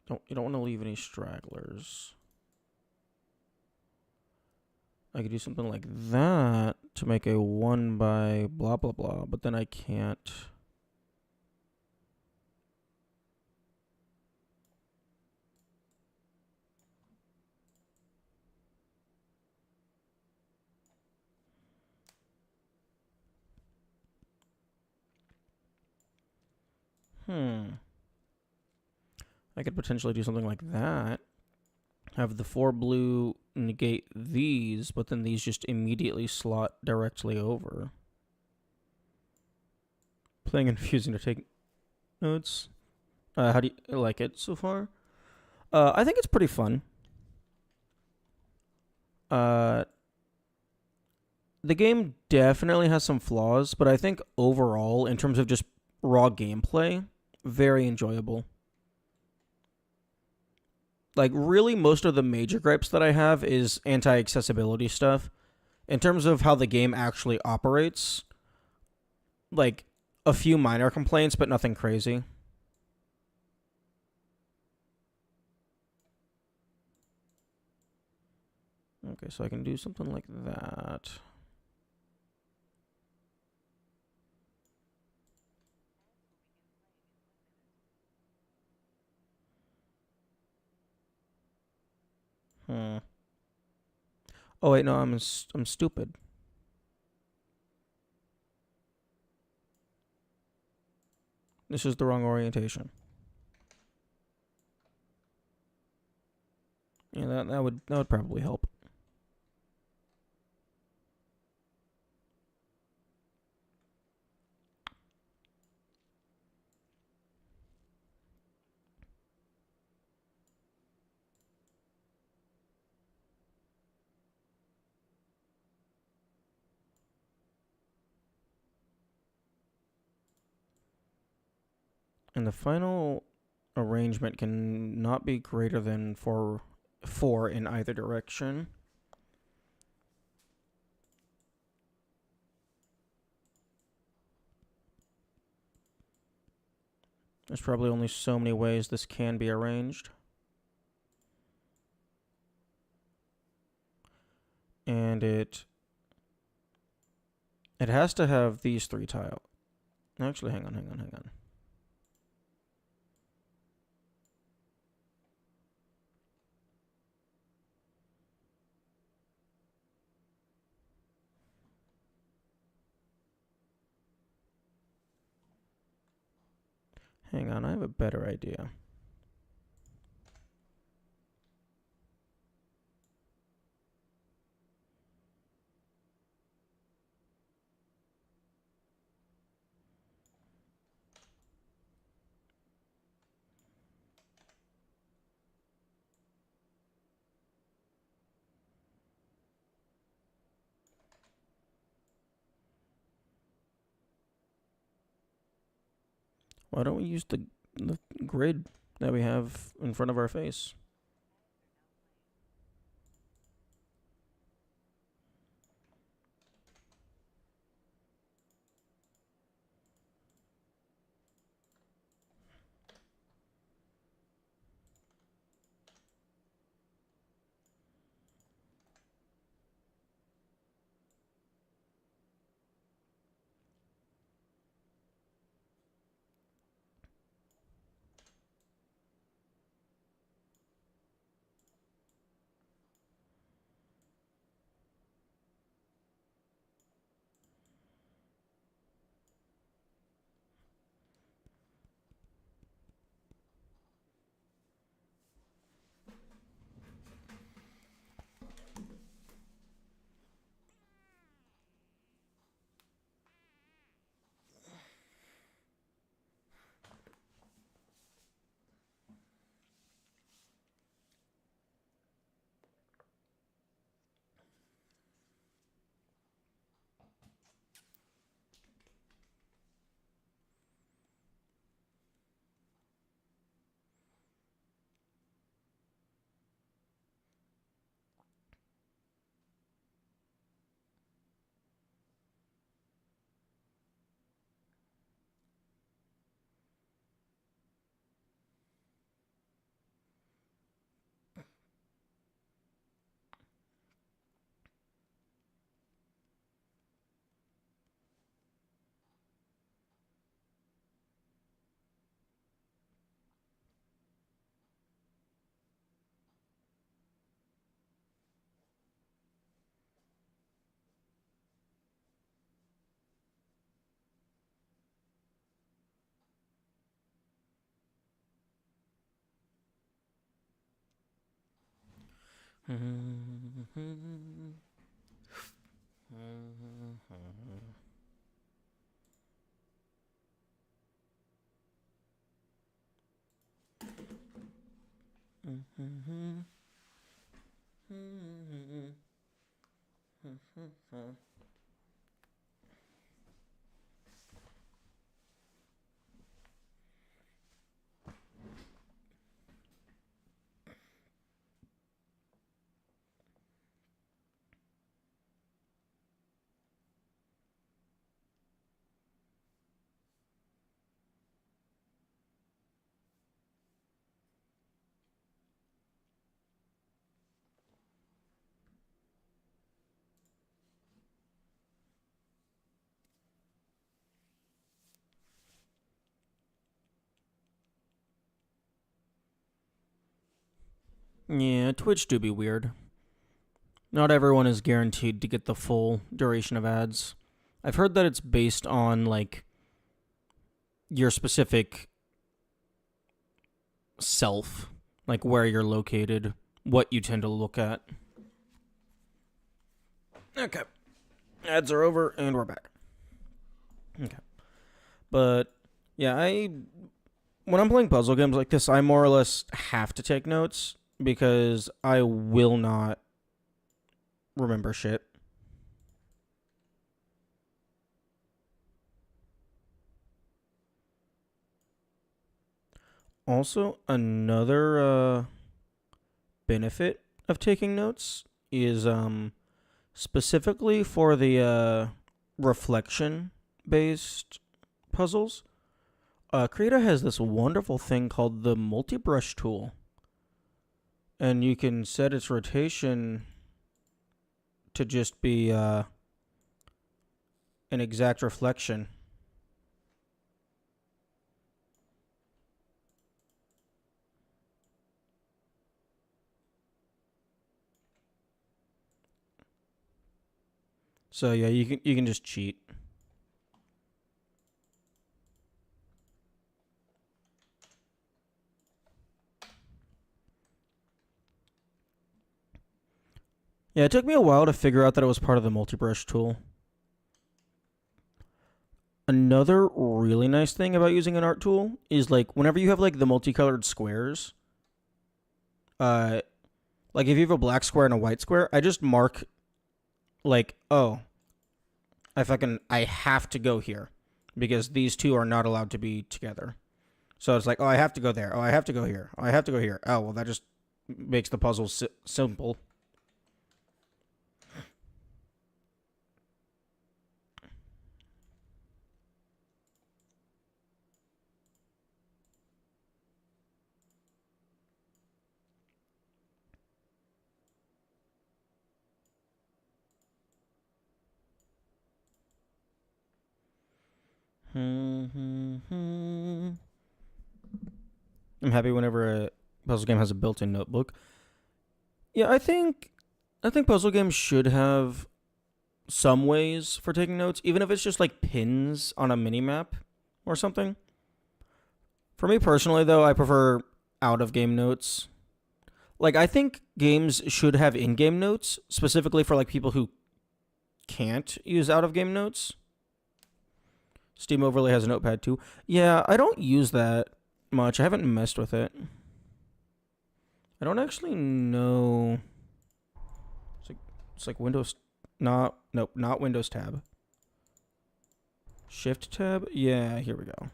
You don't want to leave any stragglers. I could do something like that to make a 1 by blah blah blah, but then I can't. I could potentially do something like that. Have the 4 blue negate these, but then these just immediately slot directly over. Playing confusing to take notes. How do you like it so far? I think it's pretty fun. The game definitely has some flaws, but I think overall, in terms of just raw gameplay, very enjoyable. Like, really, most of the major gripes that I have is anti-accessibility stuff. In terms of how the game actually operates, like, a few minor complaints, but nothing crazy. Okay, so I can do something like that. Oh wait, no, I'm stupid. This is the wrong orientation. Yeah, that would probably help. And the final arrangement can not be greater than four in either direction. There's probably only so many ways this can be arranged. And it has to have these 3 tiles. Actually, hang on. Hang on, I have a better idea. Why don't we use the grid that we have in front of our face? Yeah, Twitch do be weird. Not everyone is guaranteed to get the full duration of ads. I've heard that it's based on like your specific self, like where you're located, what you tend to look at. Okay. Ads are over and we're back. Okay. But yeah, when I'm playing puzzle games like this, I more or less have to take notes because I will not remember shit. Also, another benefit of taking notes is specifically for the reflection based puzzles. Krita has this wonderful thing called the multi-brush tool, and you can set its rotation to just be an exact reflection. So yeah, you can just cheat. Yeah, it took me a while to figure out that it was part of the multi-brush tool. Another really nice thing about using an art tool is like whenever you have like the multicolored squares, like if you have a black square and a white square, I just mark like, oh, I have to go here. because these two are not allowed to be together. So it's like, oh, I have to go there. Oh, I have to go here. Oh, I have to go here. Oh, well, that just makes the puzzle simple. I'm happy whenever a puzzle game has a built-in notebook. Yeah, I think puzzle games should have some ways for taking notes, even if it's just like pins on a mini map or something. For me personally, though, I prefer out-of-game notes. Like, I think games should have in-game notes, specifically for like people who can't use out-of-game notes. Steam Overlay has a notepad too. Yeah, I don't use that much. I haven't messed with it. I don't actually know. It's like Windows. Nope, not Windows tab. Shift tab? Yeah, here we go.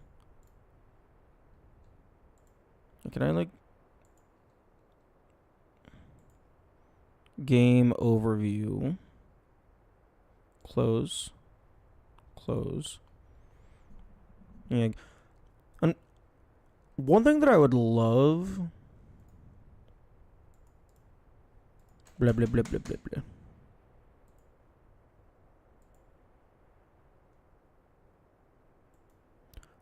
Can I like game overview? Close. Yeah. And one thing that I would love. Blah blah blah blah blah blah.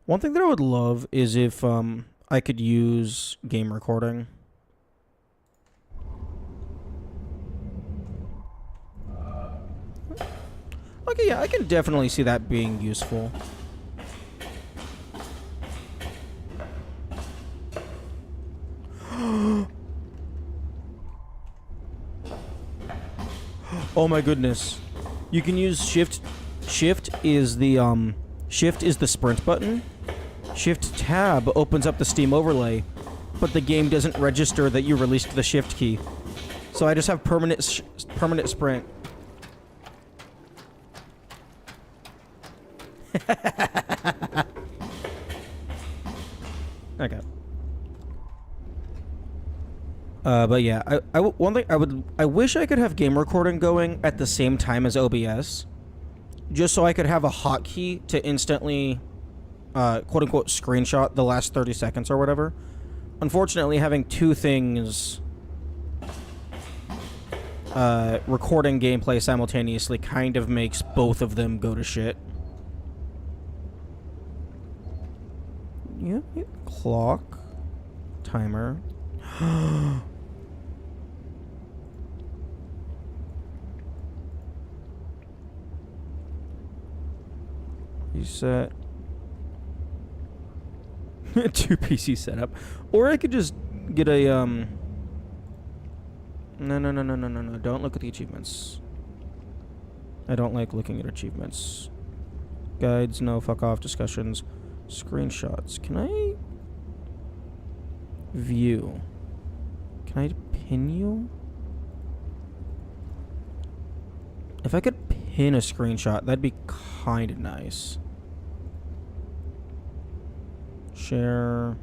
One thing that I would love is if I could use game recording. Okay, yeah, I can definitely see that being useful. Oh my goodness. You can use shift. Shift is the sprint button. Shift tab opens up the Steam overlay, but the game doesn't register that you released the shift key. So I just have permanent sprint. Okay. But yeah, one thing I wish I could have game recording going at the same time as OBS, just so I could have a hotkey to instantly, quote unquote, screenshot the last 30 seconds or whatever. Unfortunately, having two things, recording gameplay simultaneously kind of makes both of them go to shit. Yeah, clock, timer. Reset. 2 PC setup. Or I could just get a No. Don't look at the achievements. I don't like looking at achievements. Guides, no, fuck off. Discussions. Screenshots. Can I view? Can I pin you? If I could pin a screenshot, that'd be kind of nice. Share.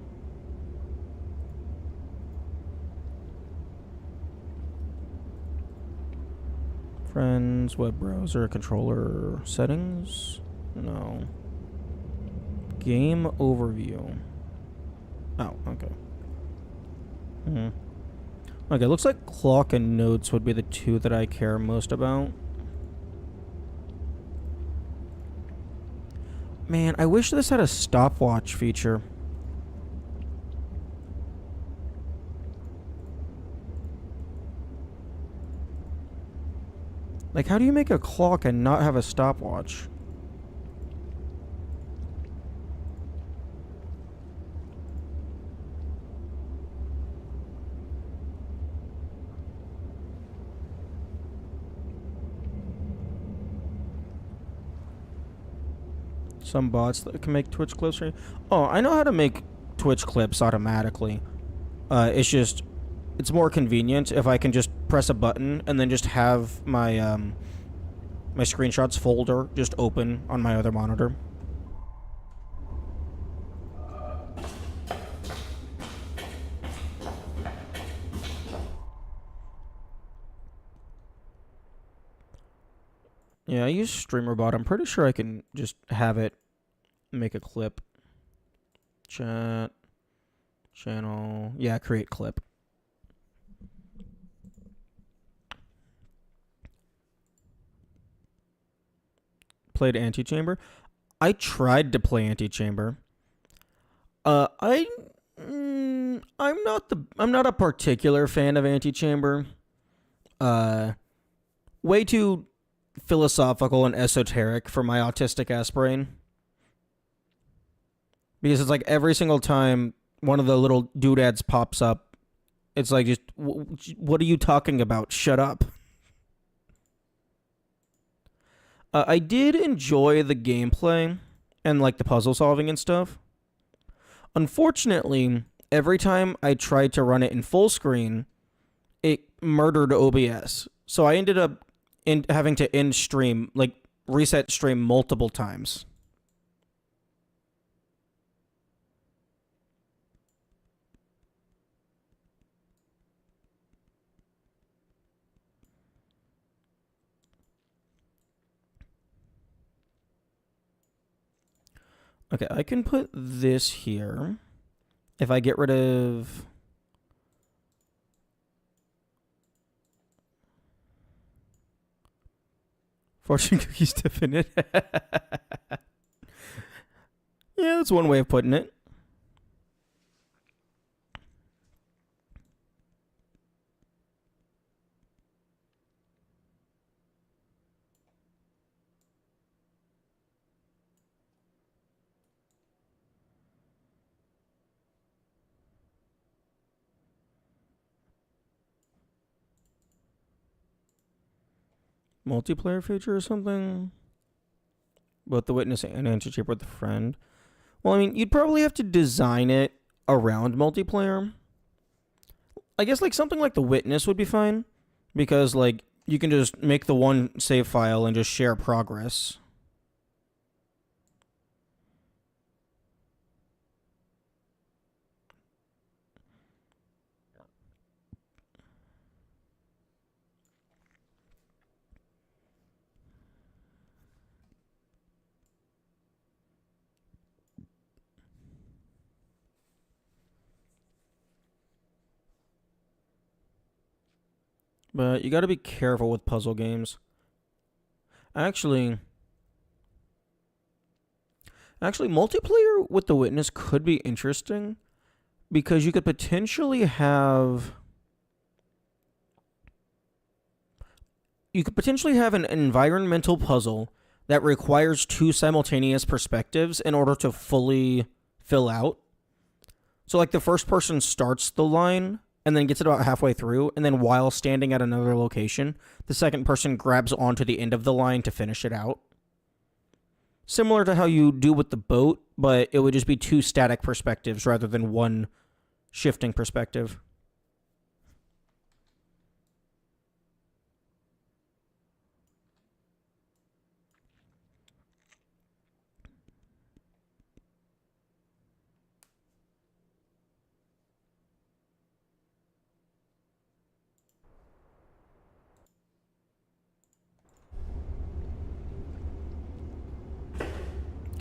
Friends, web browser, controller, settings? No. Game overview. Oh, okay. Okay, looks like clock and notes would be the two that I care most about. Man, I wish this had a stopwatch feature. Like, how do you make a clock and not have a stopwatch? Some bots that can make Twitch clips for you. Oh, I know how to make Twitch clips automatically. It's more convenient if I can just press a button and then just have my my screenshots folder just open on my other monitor. Yeah, I use StreamerBot. I'm pretty sure I can just have it make a clip. Chat. Channel. Yeah, create clip. Played Antichamber. I tried to play Antichamber. I'm not a particular fan of Antichamber. Way too philosophical and esoteric for my autistic ass brain. Because it's like every single time one of the little doodads pops up, it's like, just, what are you talking about? Shut up. I did enjoy the gameplay and like the puzzle solving and stuff. Unfortunately, every time I tried to run it in full screen, it murdered OBS. So I ended up having to end stream, like reset stream multiple times. Okay, I can put this here. If I get rid of... Fortune cookies dipping it. Yeah, that's one way of putting it. Multiplayer feature or something? Both the witness and Antichamber with the friend. Well, I mean, you'd probably have to design it around multiplayer. I guess like something like the witness would be fine. Because like you can just make the one save file and just share progress. But you gotta be careful with puzzle games. Actually, multiplayer with the witness could be interesting because you could potentially have an environmental puzzle that requires two simultaneous perspectives in order to fully fill out. So like the first person starts the line and then gets it about halfway through, and then while standing at another location, the second person grabs onto the end of the line to finish it out. Similar to how you do with the boat, but it would just be two static perspectives rather than one shifting perspective.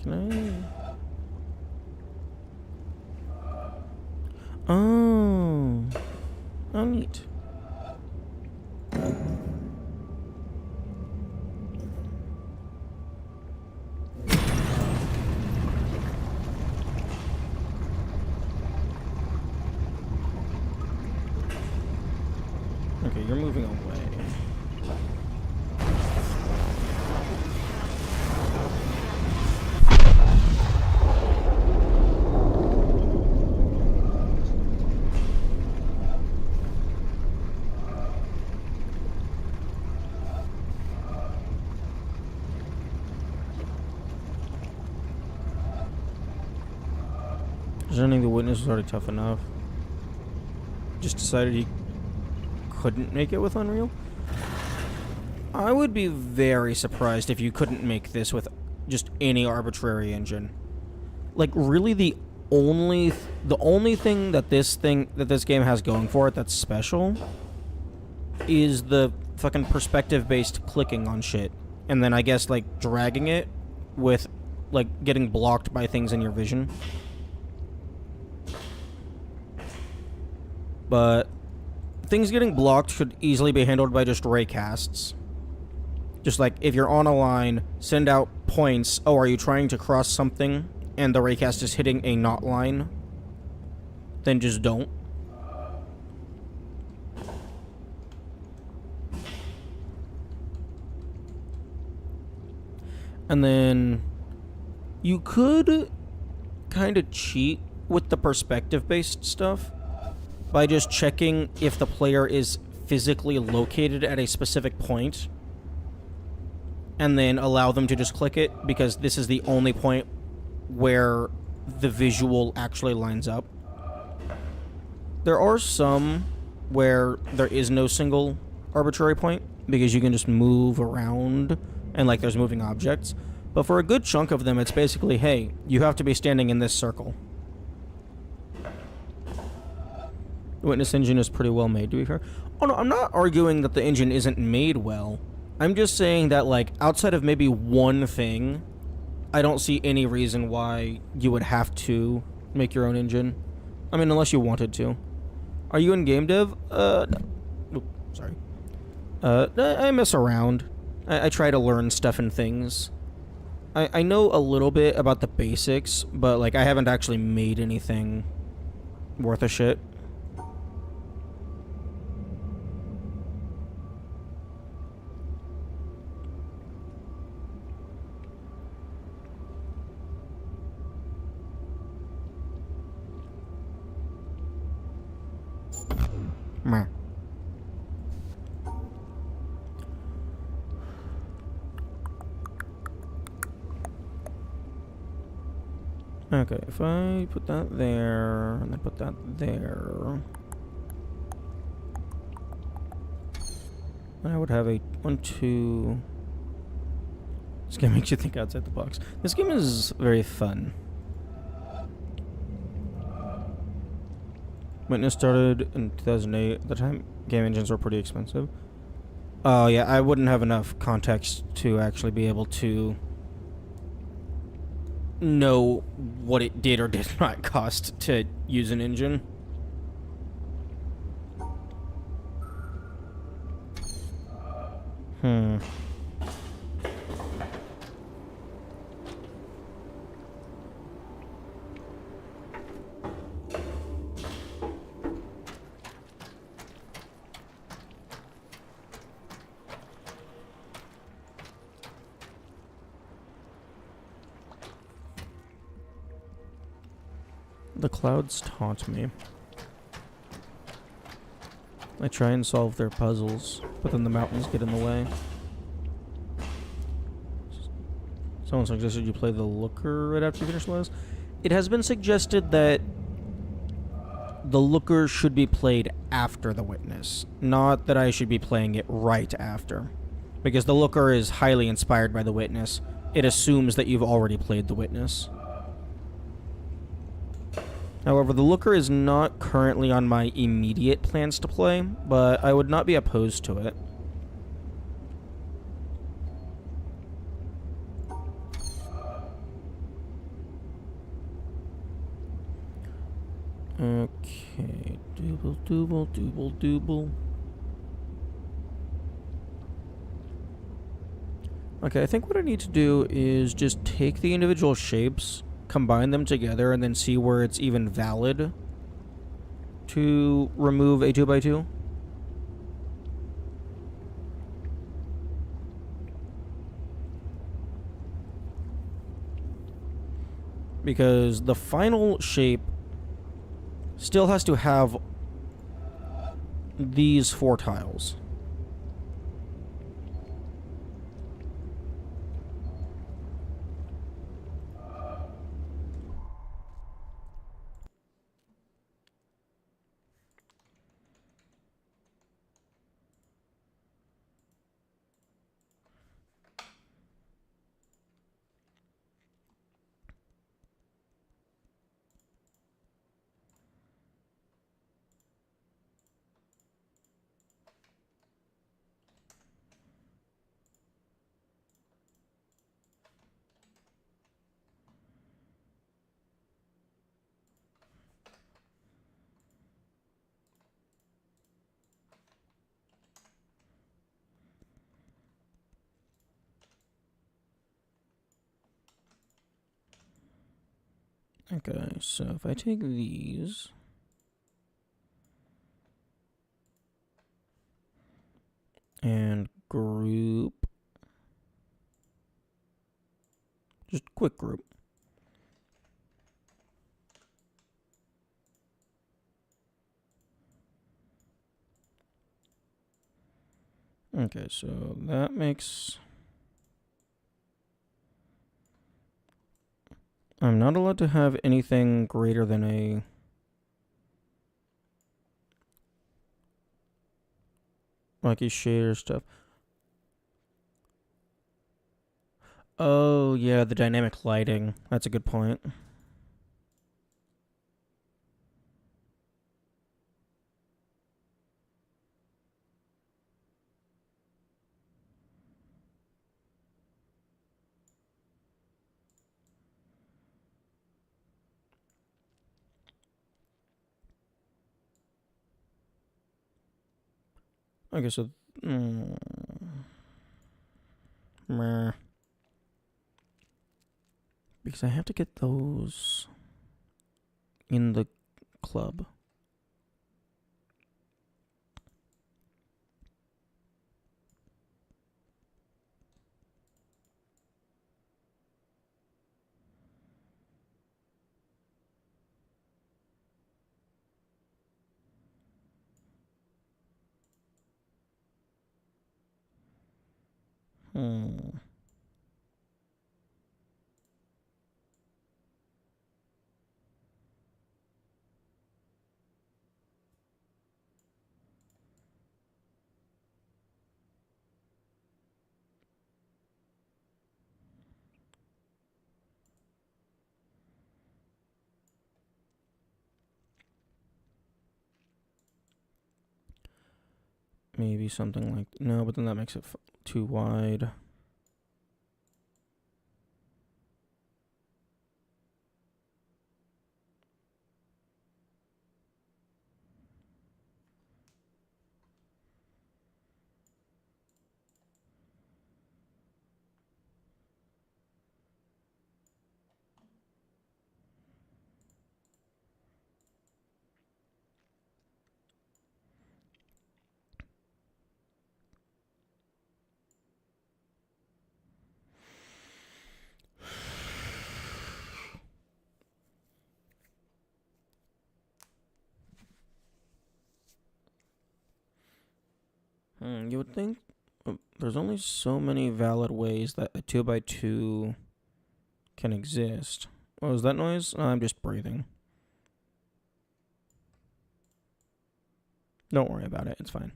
Can I? Oh, neat. Okay, you're moving away. Presenting the witness was already tough enough. Just decided he couldn't make it with Unreal. I would be very surprised if you couldn't make this with just any arbitrary engine. Like really the only thing that this game has going for it that's special is the fucking perspective based clicking on shit. and then I guess like dragging it with like getting blocked by things in your vision. But things getting blocked could easily be handled by just ray casts. Just like if you're on a line, send out points. Oh, are you trying to cross something? And the raycast is hitting a not line. Then just don't. And then you could kind of cheat with the perspective-based stuff by just checking if the player is physically located at a specific point, and then allow them to just click it, because this is the only point where the visual actually lines up. There are some where there is no single arbitrary point, because you can just move around and like there's moving objects. But for a good chunk of them, it's basically, hey, you have to be standing in this circle. The Witness engine is pretty well made, to be fair. Oh no, I'm not arguing that the engine isn't made well. I'm just saying that, like, outside of maybe one thing, I don't see any reason why you would have to make your own engine. I mean, unless you wanted to. Are you in game dev? No. Oop, sorry. I mess around. I try to learn stuff and things. I know a little bit about the basics, but, like, I haven't actually made anything worth a shit. Meh. Okay, if I put that there, and then put that there, then I would have a 1, 2... This game makes you think outside the box. This game is very fun. Witness started in 2008. At the time, game engines were pretty expensive. Oh, yeah, I wouldn't have enough context to actually be able to know what it did or did not cost to use an engine. The clouds taunt me. I try and solve their puzzles, but then the mountains get in the way. Someone suggested you play the Looker right after you finish Lost. It has been suggested that the Looker should be played after the Witness, not that I should be playing it right after. Because the Looker is highly inspired by the Witness. It assumes that you've already played the Witness. However, the Looker is not currently on my immediate plans to play, but I would not be opposed to it. Okay, Dooble. Okay, I think what I need to do is just take the individual shapes, combine them together, and then see where it's even valid to remove a 2x2. Because the final shape still has to have these 4 tiles. Okay, so if I take these and group, just quick group. Okay, so that makes... I'm not allowed to have anything greater than a... like a shader stuff. Oh, yeah, the dynamic lighting. That's a good point. Okay, so... meh. Because I have to get those in the club. Hmm. Maybe something like... No, but then that makes it too wide. You would think there's only so many valid ways that a 2x2 can exist. Oh, is that noise? I'm just breathing. Don't worry about it. It's fine.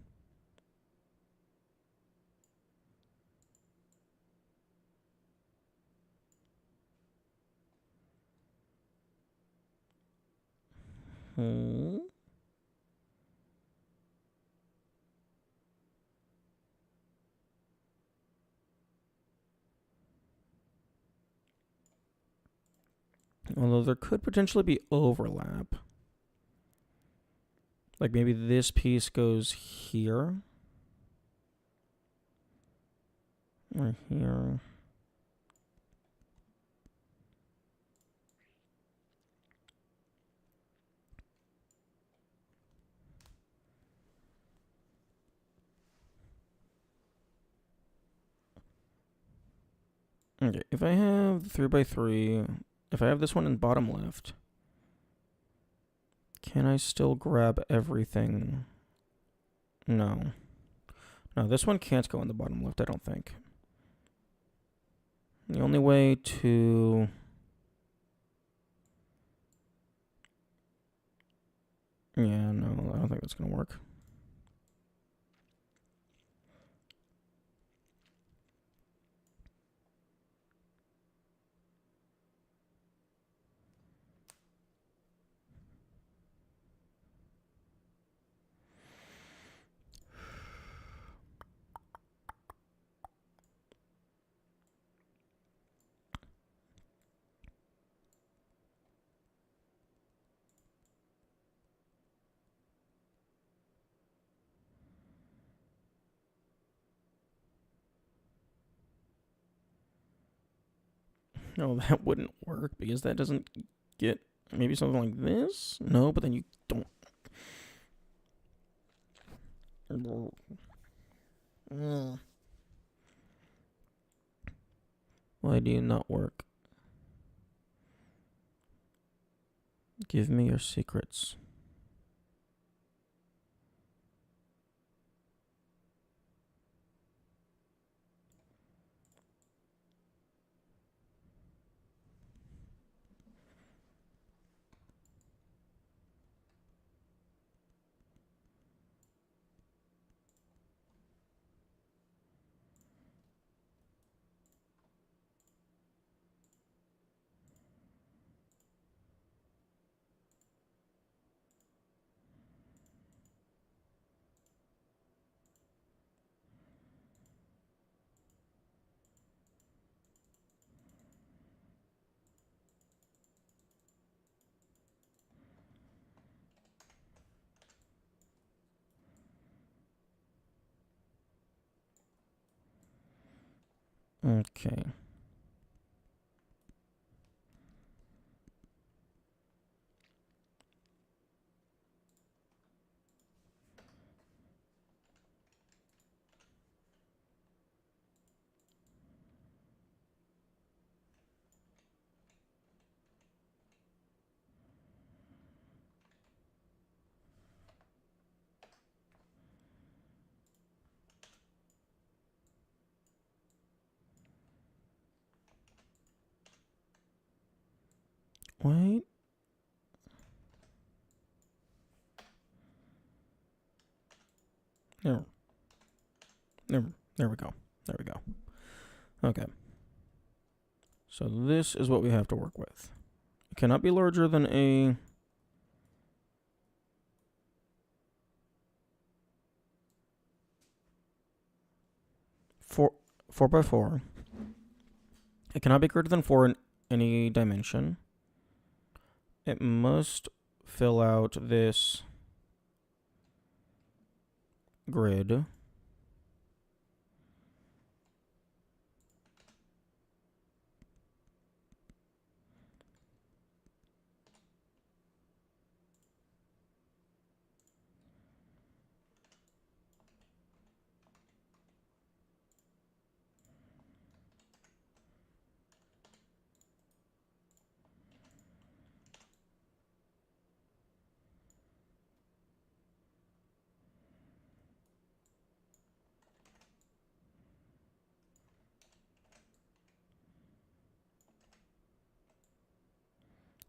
Hmm. Although there could potentially be overlap. Like maybe this piece goes here. Or here. Okay, if I have 3x3, if I have this one in bottom left, can I still grab everything? No. No, this one can't go in the bottom left, I don't think. The only way to... Yeah, no, I don't think that's going to work. No, that wouldn't work because that doesn't get maybe something like this? No, but then you don't. Why do you not work? Give me your secrets. Okay. Wait. There. There we go. There we go. Okay. So this is what we have to work with. It cannot be larger than a... Four by 4. It cannot be greater than 4 in any dimension. It must fill out this grid.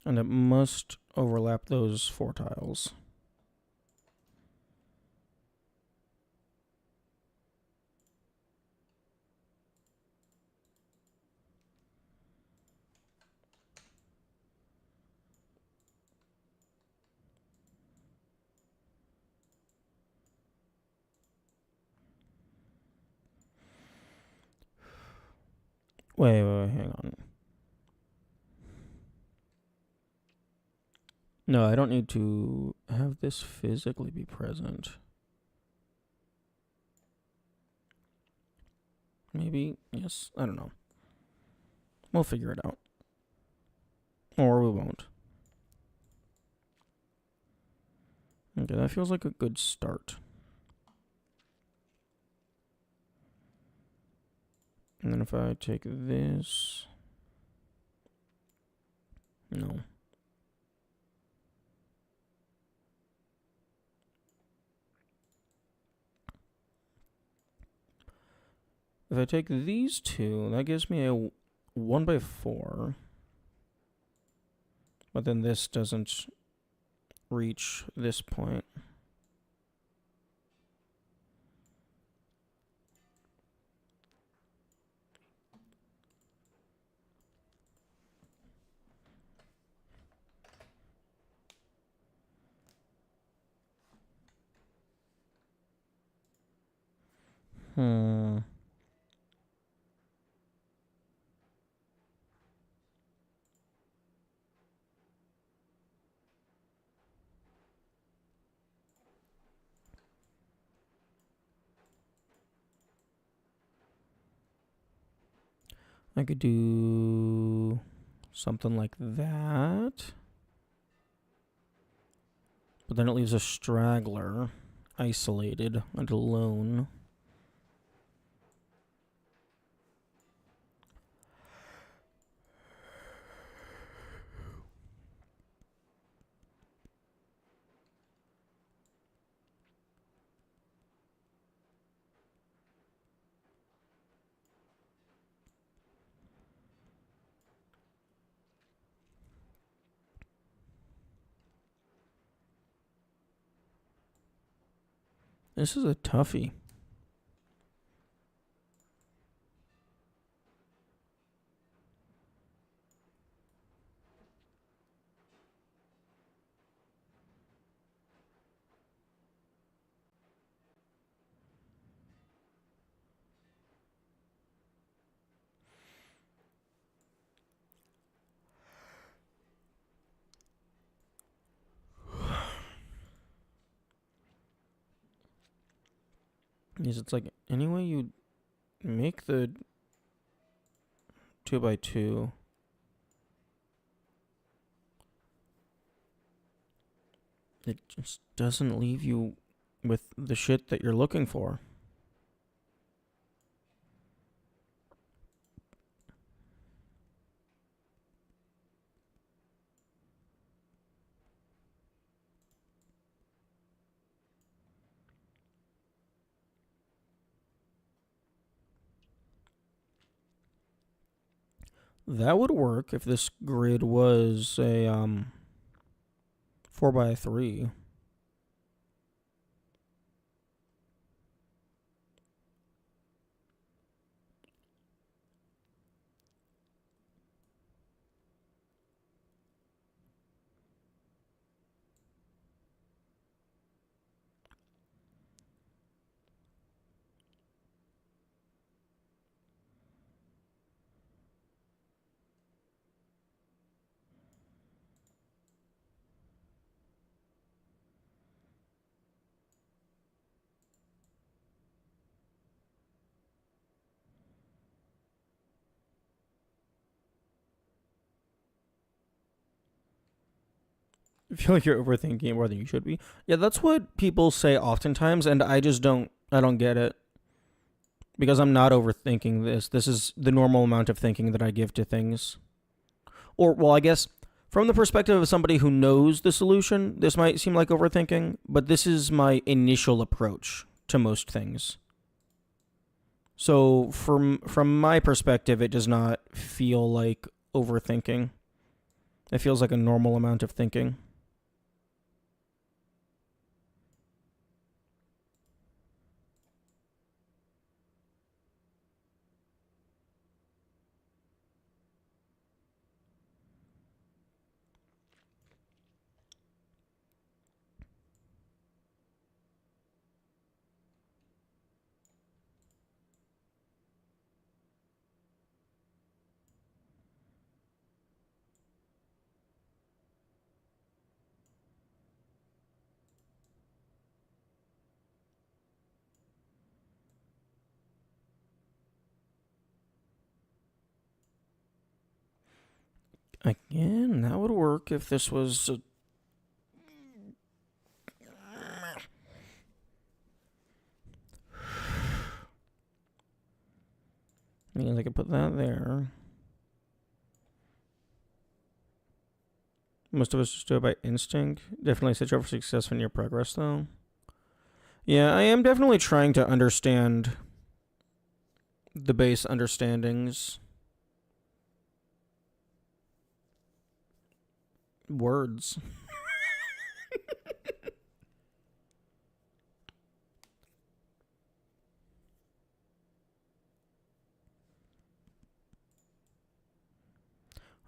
And it must overlap those 4 tiles. Wait, hang on. No, I don't need to have this physically be present. Maybe, yes, I don't know. We'll figure it out. Or we won't. Okay, that feels like a good start. And then if I take this... No. If I take these two, that gives me a 1 by 4. But then this doesn't reach this point. I could do something like that. But then it leaves a straggler, isolated and alone. This is a toughie. Because it's like, anyway you make the 2x2, it just doesn't leave you with the shit that you're looking for. That would work if this grid was a 4x3. I feel like you're overthinking it more than you should be. Yeah, that's what people say oftentimes, and I don't get it. Because I'm not overthinking this. This is the normal amount of thinking that I give to things. Or, well, I guess from the perspective of somebody who knows the solution, this might seem like overthinking, but this is my initial approach to most things. So from my perspective, it does not feel like overthinking. It feels like a normal amount of thinking. Again, that would work if this was a means I could put that there. Most of us just do it by instinct. Definitely set you up for success in your progress, though. Yeah, I am definitely trying to understand the base understandings. Words.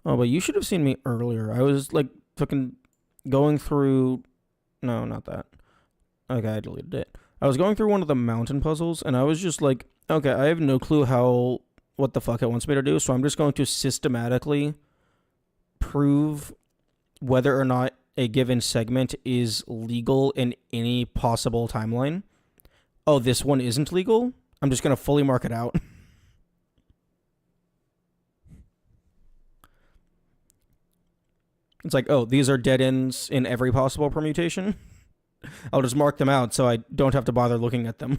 Oh, but you should have seen me earlier. I was like fucking going through. No, not that. Okay, I deleted it. I was going through one of the mountain puzzles, and I was just like, okay, I have no clue what the fuck it wants me to do, so I'm just going to systematically prove whether or not a given segment is legal in any possible timeline. Oh, this one isn't legal? I'm just going to fully mark it out. It's like, oh, these are dead ends in every possible permutation. I'll just mark them out so I don't have to bother looking at them.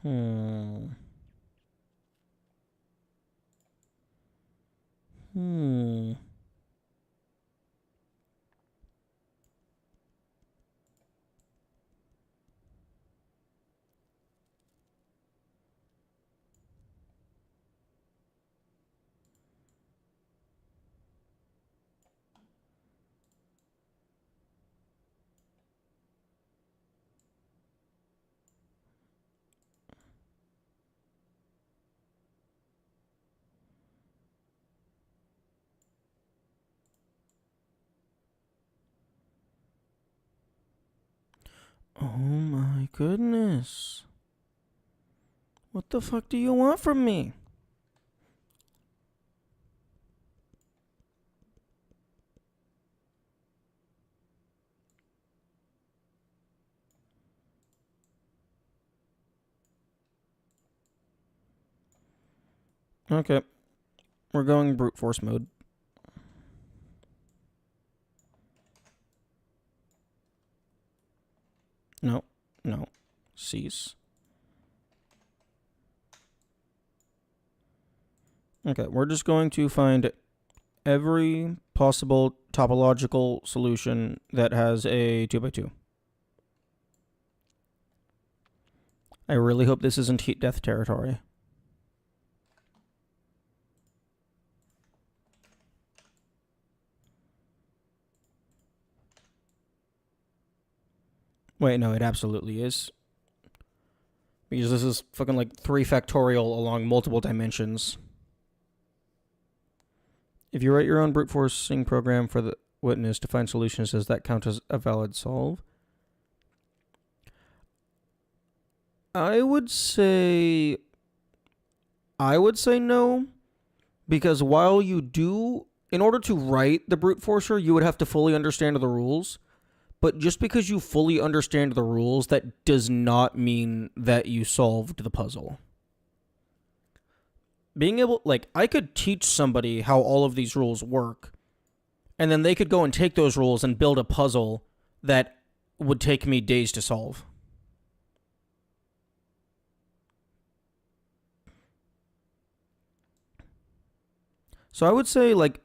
Hmm. Hmm. Oh my goodness. What the fuck do you want from me? Okay. We're going brute force mode. No. No. Cease. Okay, we're just going to find every possible topological solution that has a 2x2. I really hope this isn't heat death territory. Wait, no, it absolutely is. Because this is fucking like 3 factorial along multiple dimensions. If you write your own brute forcing program for the witness to find solutions, does that count as a valid solve? I would say no, because while you do, in order to write the brute forcer, you would have to fully understand the rules. But just because you fully understand the rules, that does not mean that you solved the puzzle. Being able, like, I could teach somebody how all of these rules work, and then they could go and take those rules and build a puzzle that would take me days to solve. So I would say, like,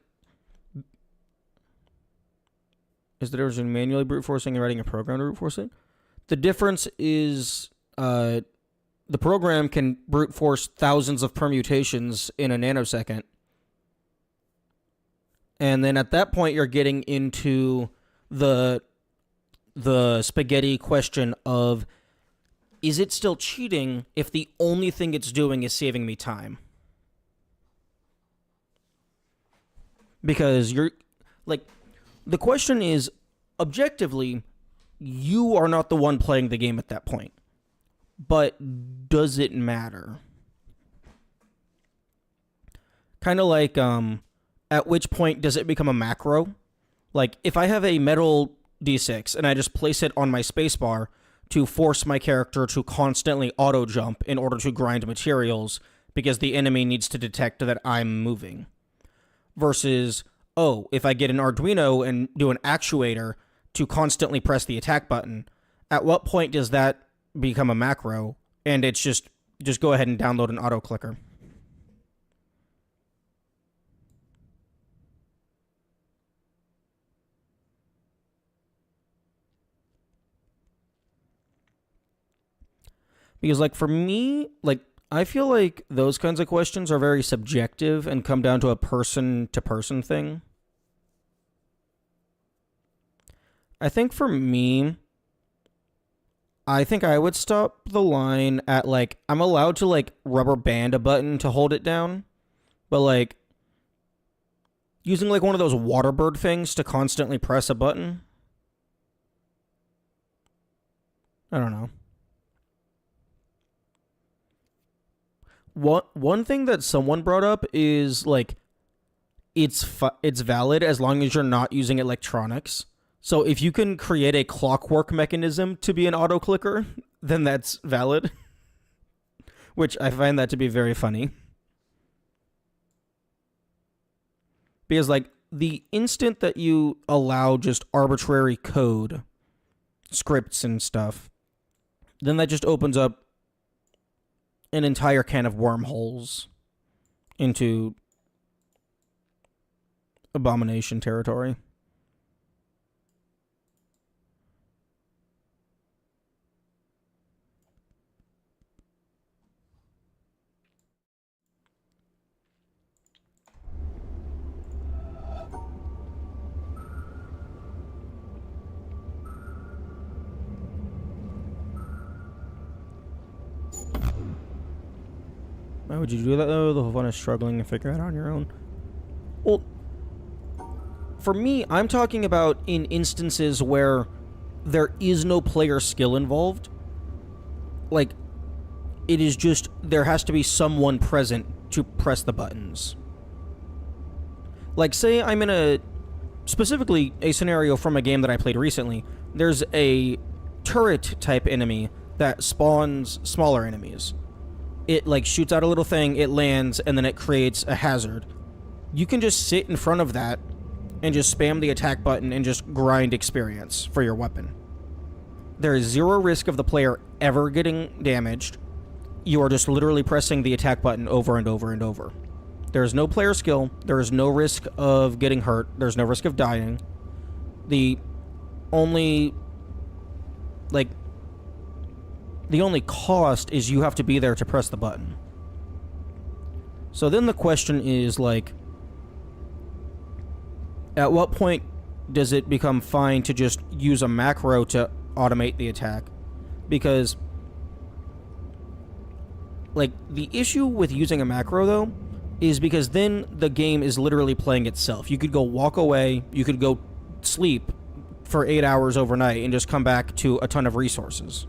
is the difference between manually brute forcing and writing a program to brute force it? The difference is the program can brute force thousands of permutations in a nanosecond. And then at that point, you're getting into the spaghetti question of, is it still cheating if the only thing it's doing is saving me time? Because you're, like, the question is, objectively, you are not the one playing the game at that point. But does it matter? Kind of like, at which point does it become a macro? Like, if I have a metal D6 and I just place it on my spacebar to force my character to constantly auto jump in order to grind materials because the enemy needs to detect that I'm moving. Versus, oh, if I get an Arduino and do an actuator to constantly press the attack button, at what point does that become a macro and it's just go ahead and download an auto clicker? Because, like, for me, like, I feel like those kinds of questions are very subjective and come down to a person-to-person thing. I think for me, I think I would stop the line at, like, I'm allowed to, like, rubber band a button to hold it down, but, like, using, like, one of those Waterbird things to constantly press a button, I don't know. one thing that someone brought up is like it's valid as long as you're not using electronics. So if you can create a clockwork mechanism to be an auto clicker, then that's valid. Which I find that to be very funny. Because like the instant that you allow just arbitrary code, scripts and stuff, then that just opens up an entire can of wormholes into abomination territory. Why would you do that though? The whole fun is struggling to figure it out on your own. Well, for me, I'm talking about in instances where there is no player skill involved. Like, it is just, there has to be someone present to press the buttons. Like, say I'm in specifically a scenario from a game that I played recently. There's a turret type enemy that spawns smaller enemies. It, like, shoots out a little thing, it lands, and then it creates a hazard. You can just sit in front of that and just spam the attack button and just grind experience for your weapon. There is zero risk of the player ever getting damaged. You are just literally pressing the attack button over and over and over. There is no player skill. There is no risk of getting hurt. There's no risk of dying. The only cost is you have to be there to press the button. So then the question is, like, at what point does it become fine to just use a macro to automate the attack? Because, like, the issue with using a macro, though, is because then the game is literally playing itself. You could go walk away, you could go sleep for 8 hours overnight and just come back to a ton of resources.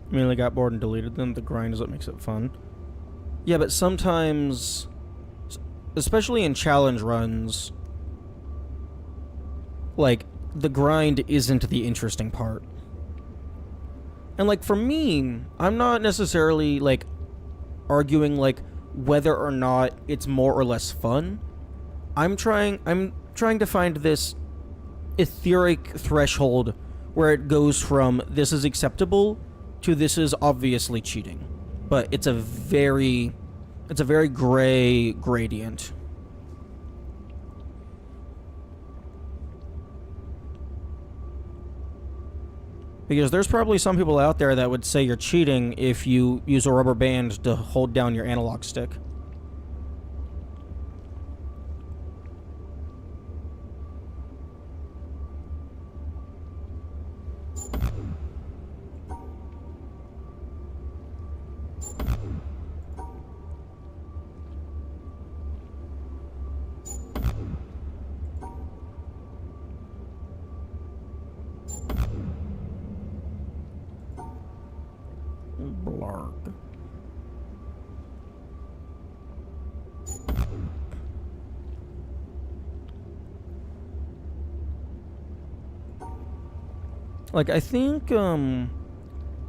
I mean, I got bored and deleted them. The grind is what makes it fun. Yeah, but sometimes, especially in challenge runs, like, the grind isn't the interesting part. And, like, for me, I'm not necessarily, like, arguing, like, whether or not it's more or less fun. I'm trying to find this etheric threshold where it goes from this is acceptable to this is obviously cheating. But it's a very gray gradient. Because there's probably some people out there that would say you're cheating if you use a rubber band to hold down your analog stick. Blarg. Like, I think,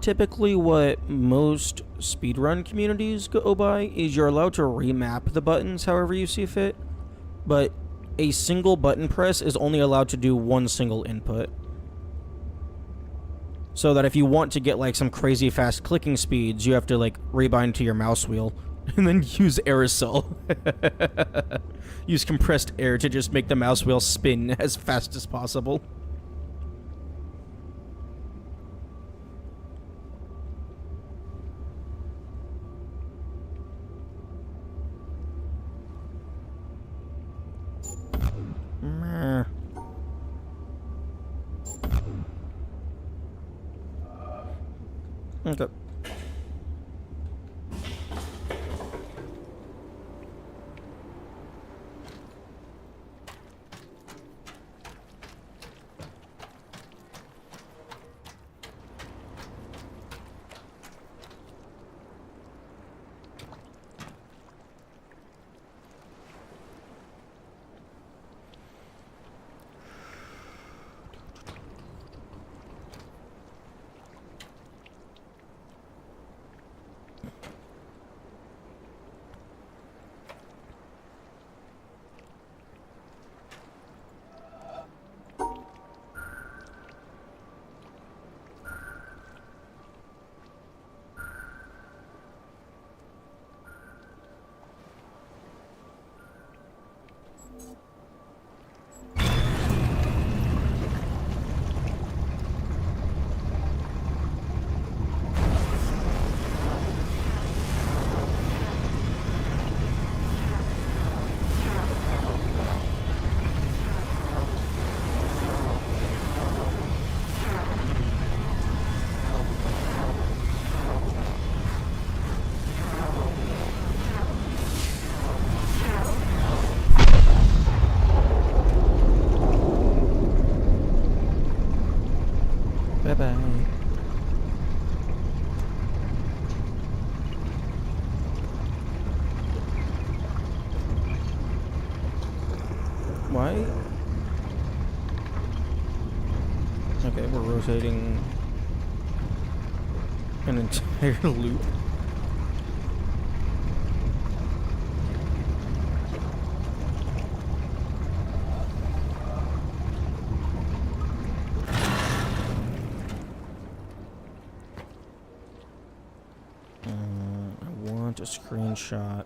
typically what most speedrun communities go by is you're allowed to remap the buttons however you see fit, but a single button press is only allowed to do one single input. So that if you want to get, like, some crazy fast clicking speeds, you have to, like, rebind to your mouse wheel and then use aerosol. Use compressed air to just make the mouse wheel spin as fast as possible. Meh. Okay. Bye-bye. Why? Okay, we're rotating an entire loop. I want a screenshot.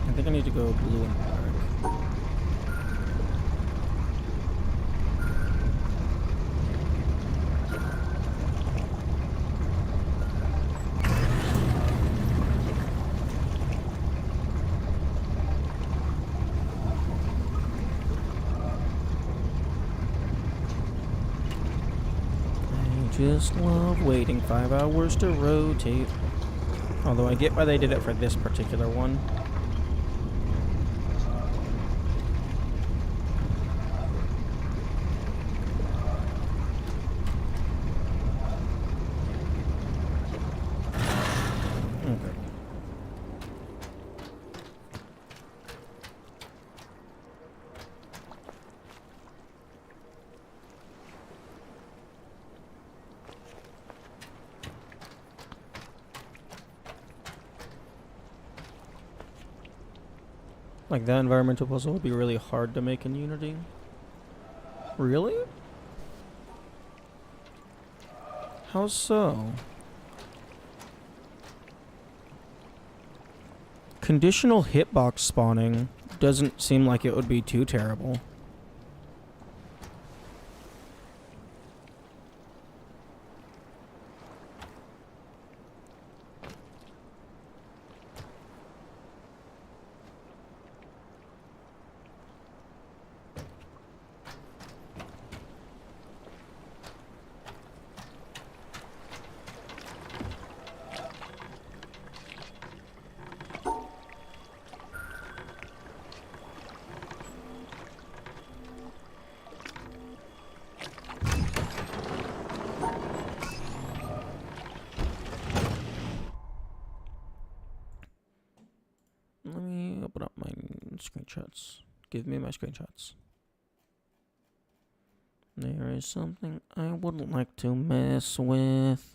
I think I need to go blue and black. I just love waiting 5 hours to rotate. Although I get why they did it for this particular one. Okay. Like, that environmental puzzle would be really hard to make in Unity. Really? How so? Conditional hitbox spawning doesn't seem like it would be too terrible. Let me open up my screenshots. Give me my screenshots. There is something I would like to mess with.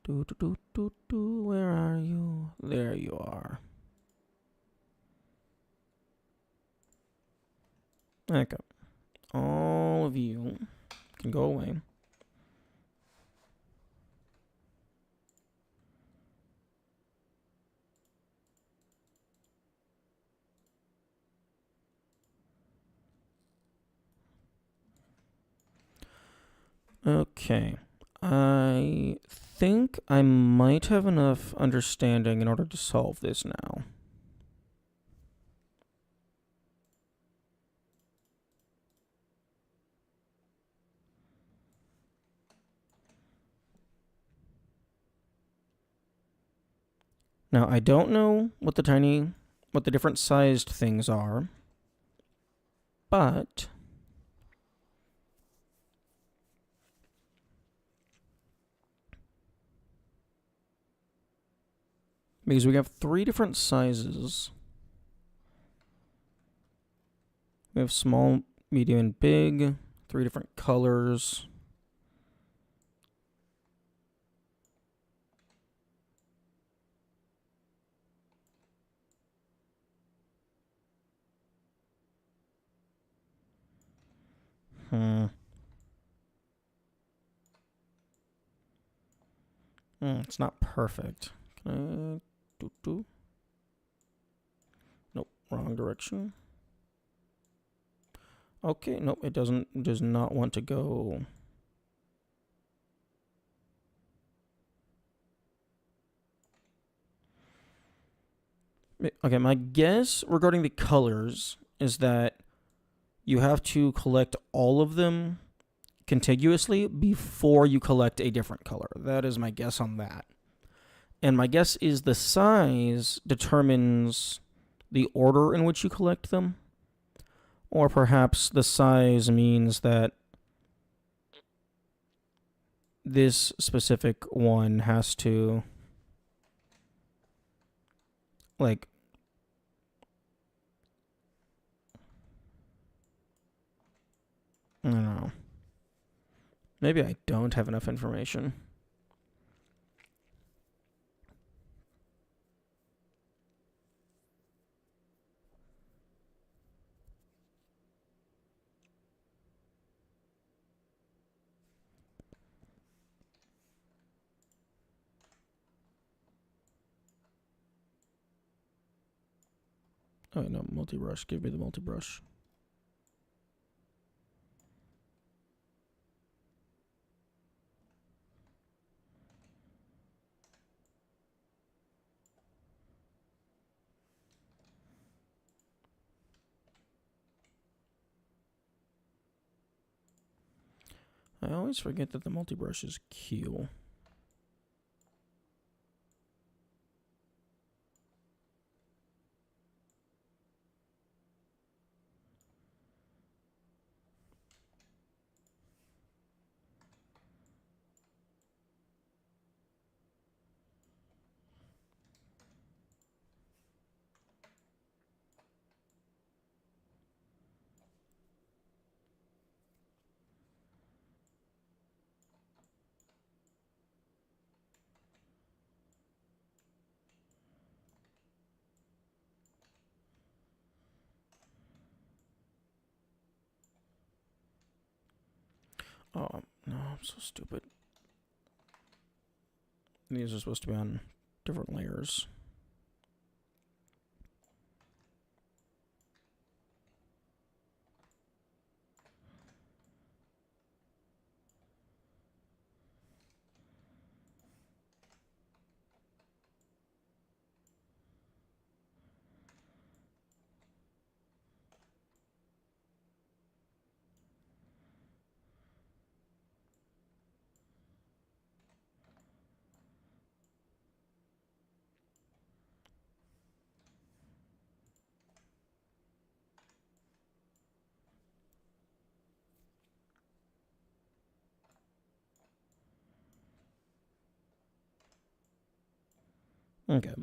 Do do do do do. Where are you? There you are. Okay. All of you can go away. Okay. I think I might have enough understanding in order to solve this now. Now, I don't know what the different sized things are, but because we have 3 different sizes, we have small, medium, and big, 3 different colors. It's not perfect. Can I do? Nope, wrong direction. Okay, nope, it does not want to go. Okay, my guess regarding the colors is that you have to collect all of them contiguously before you collect a different color. That is my guess on that. And my guess is the size determines the order in which you collect them. Or perhaps the size means that this specific one has to, like, I don't know. Maybe I don't have enough information. Oh, no, multi-brush. Give me the multi-brush. I always forget that the multi-brush is Q. Oh, no, I'm so stupid. These are supposed to be on different layers. Okay.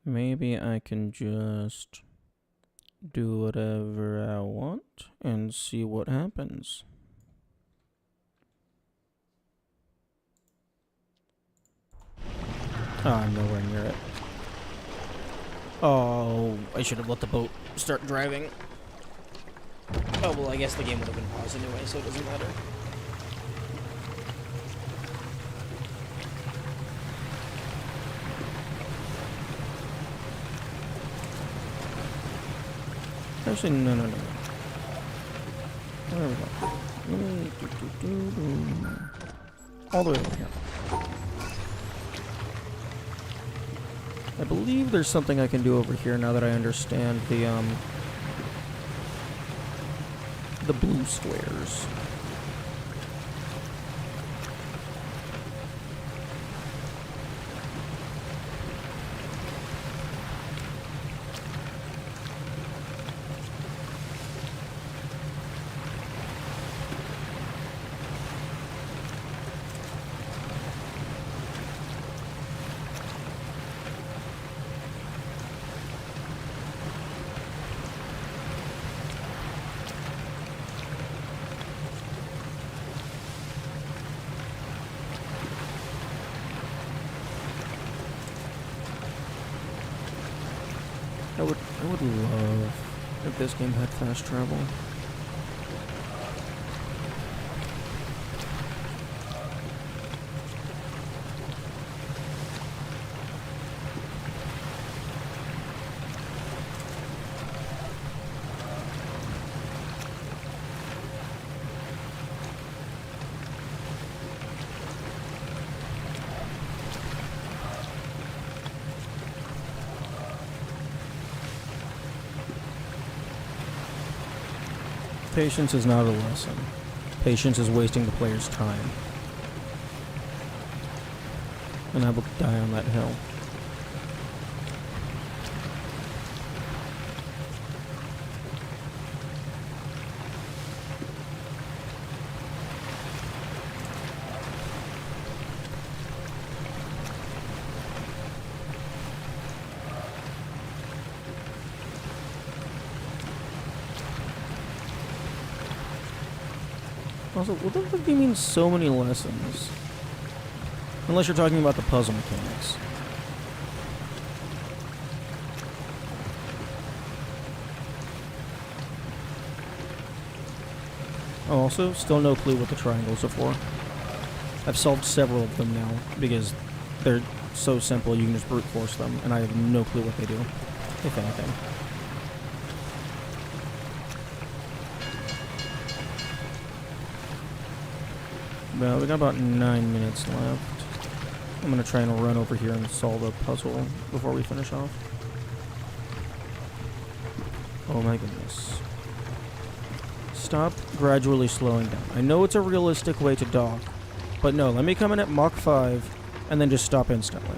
Maybe I can just do whatever I want and see what happens. Oh, I'm nowhere near it. Oh, I should have let the boat start driving. Oh, well, I guess the game would have been paused anyway, so it doesn't matter. Actually, no. There we go. All the way over here. I believe there's something I can do over here now that I understand the blue squares. I would love if this game had fast travel. Patience is not a lesson. Patience is wasting the player's time. And I will die on that hill. Also, what the fuck do you mean so many lessons? Unless you're talking about the puzzle mechanics. Oh, also, still no clue what the triangles are for. I've solved several of them now, because they're so simple you can just brute force them, and I have no clue what they do, if anything. Well, we got about 9 minutes left. I'm gonna try and run over here and solve a puzzle before we finish off. Oh my goodness. Stop gradually slowing down. I know it's a realistic way to dock, but no, let me come in at Mach 5 and then just stop instantly.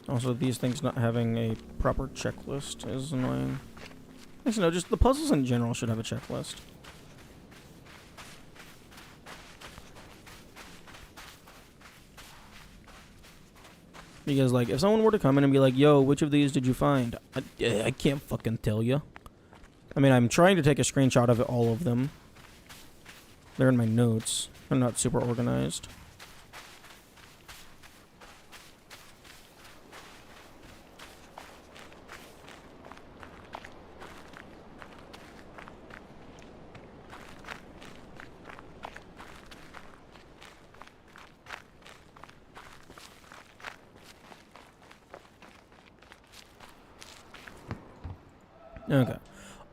Also, these things not having a proper checklist is annoying. Actually, no, just the puzzles in general should have a checklist. Because, like, if someone were to come in and be like, yo, which of these did you find? I can't fucking tell you. I mean, I'm trying to take a screenshot of all of them. They're in my notes. I'm not super organized. Okay.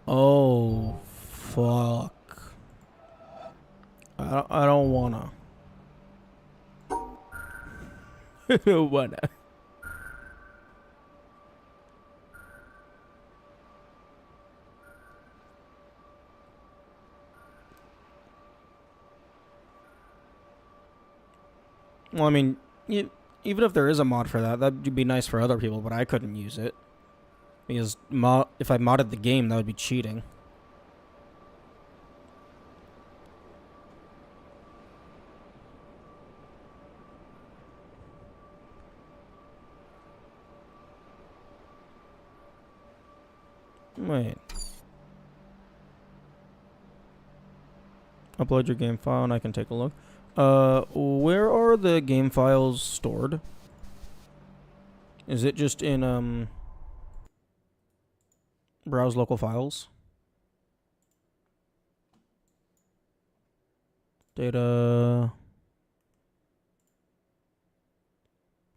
Oh, fuck. I don't wanna. I don't wanna. Well, I mean, even if there is a mod for that, that'd be nice for other people, but I couldn't use it. Because if I modded the game, that would be cheating. Wait. Upload your game file and I can take a look. Where are the game files stored? Is it just in, browse local files? Data.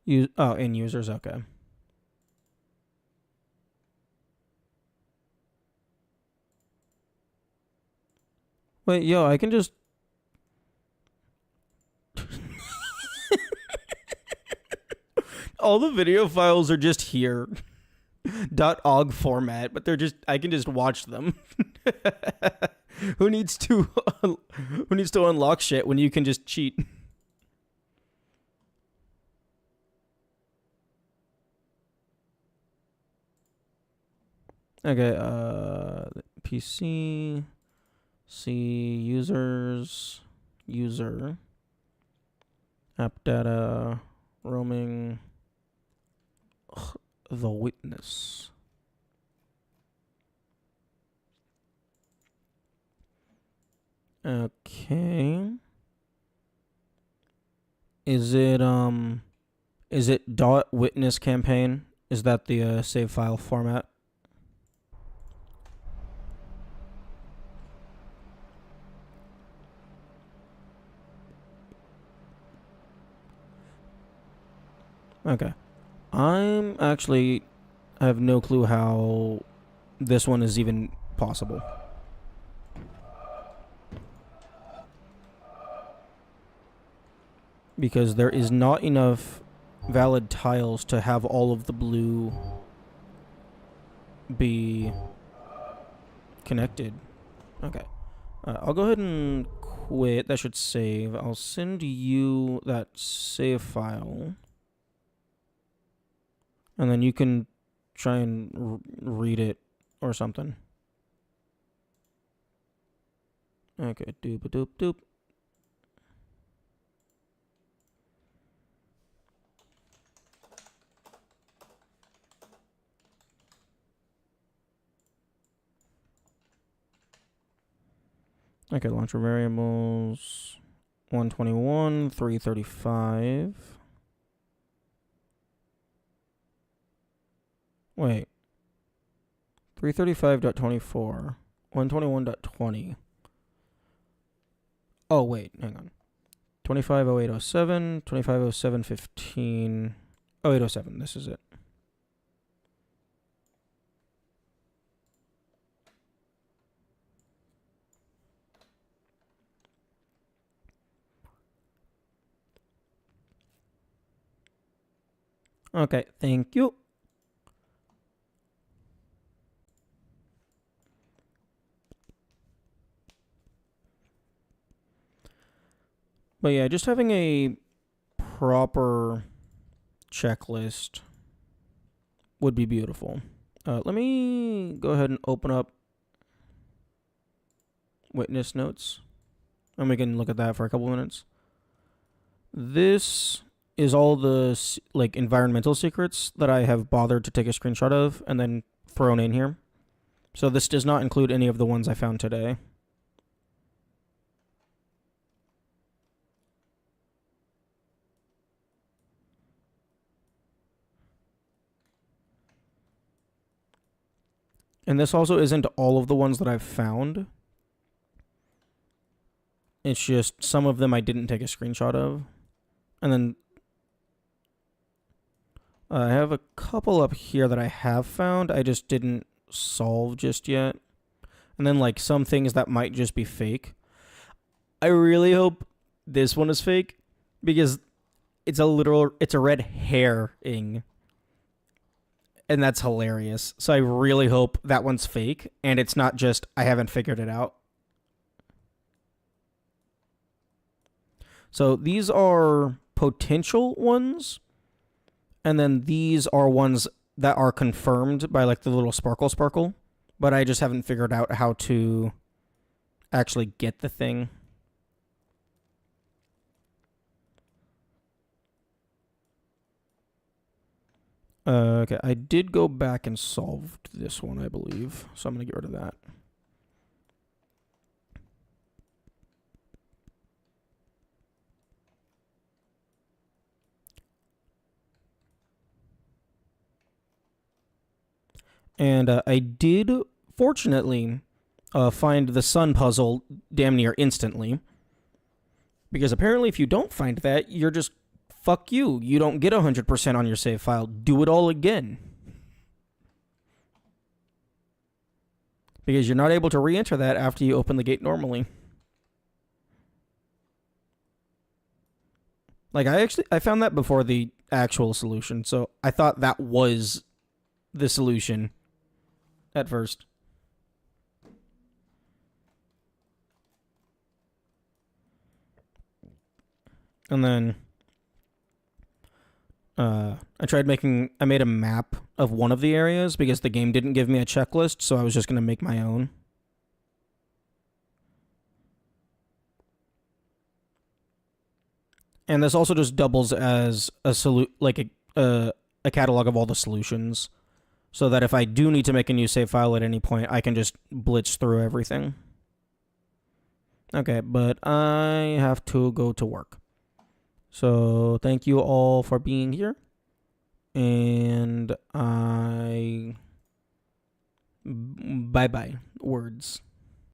In users, okay. Wait, yo, I can just... All the video files are just here. .ogg format, but they're just... I can just watch them. Who needs to unlock shit when you can just cheat? Okay, PC... See users, user, app data, roaming, the witness. Okay. Is it .witness campaign? Is that the save file format? Okay. I have no clue how this one is even possible. Because there is not enough valid tiles to have all of the blue be connected. Okay. I'll go ahead and quit. That should save. I'll send you that save file. And then you can try and read it or something. Okay, doop-a-doop-doop. Okay, launcher variables. 121, 335. Wait. 335.24. 121.20. Oh, wait. Hang on. 250807, 250715. 0807. This is it. Okay, thank you. But yeah, just having a proper checklist would be beautiful. Let me go ahead and open up witness notes, and we can look at that for a couple minutes. This is all the environmental secrets that I have bothered to take a screenshot of and then thrown in here. So this does not include any of the ones I found today. And this also isn't all of the ones that I've found. It's just some of them I didn't take a screenshot of. And then I have a couple up here that I have found. I just didn't solve just yet. And then some things that might just be fake. I really hope this one is fake because it's a red herring. And that's hilarious. So I really hope that one's fake and it's not just I haven't figured it out. So these are potential ones. And then these are ones that are confirmed by like the little sparkle. But I just haven't figured out how to actually get the thing. Okay, I did go back and solved this one, I believe. So I'm going to get rid of that. And I did, fortunately, find the sun puzzle damn near instantly. Because apparently if you don't find that, you're just, fuck you. You don't get 100% on your save file. Do it all again. Because you're not able to re-enter that after you open the gate normally. Like, I found that before the actual solution, so I thought that was the solution at first. And then I made a map of one of the areas because the game didn't give me a checklist, so I was just going to make my own. And this also just doubles as a catalog of all the solutions, so that if I do need to make a new save file at any point, I can just blitz through everything. Okay, but I have to go to work. So thank you all for being here. And bye-bye words.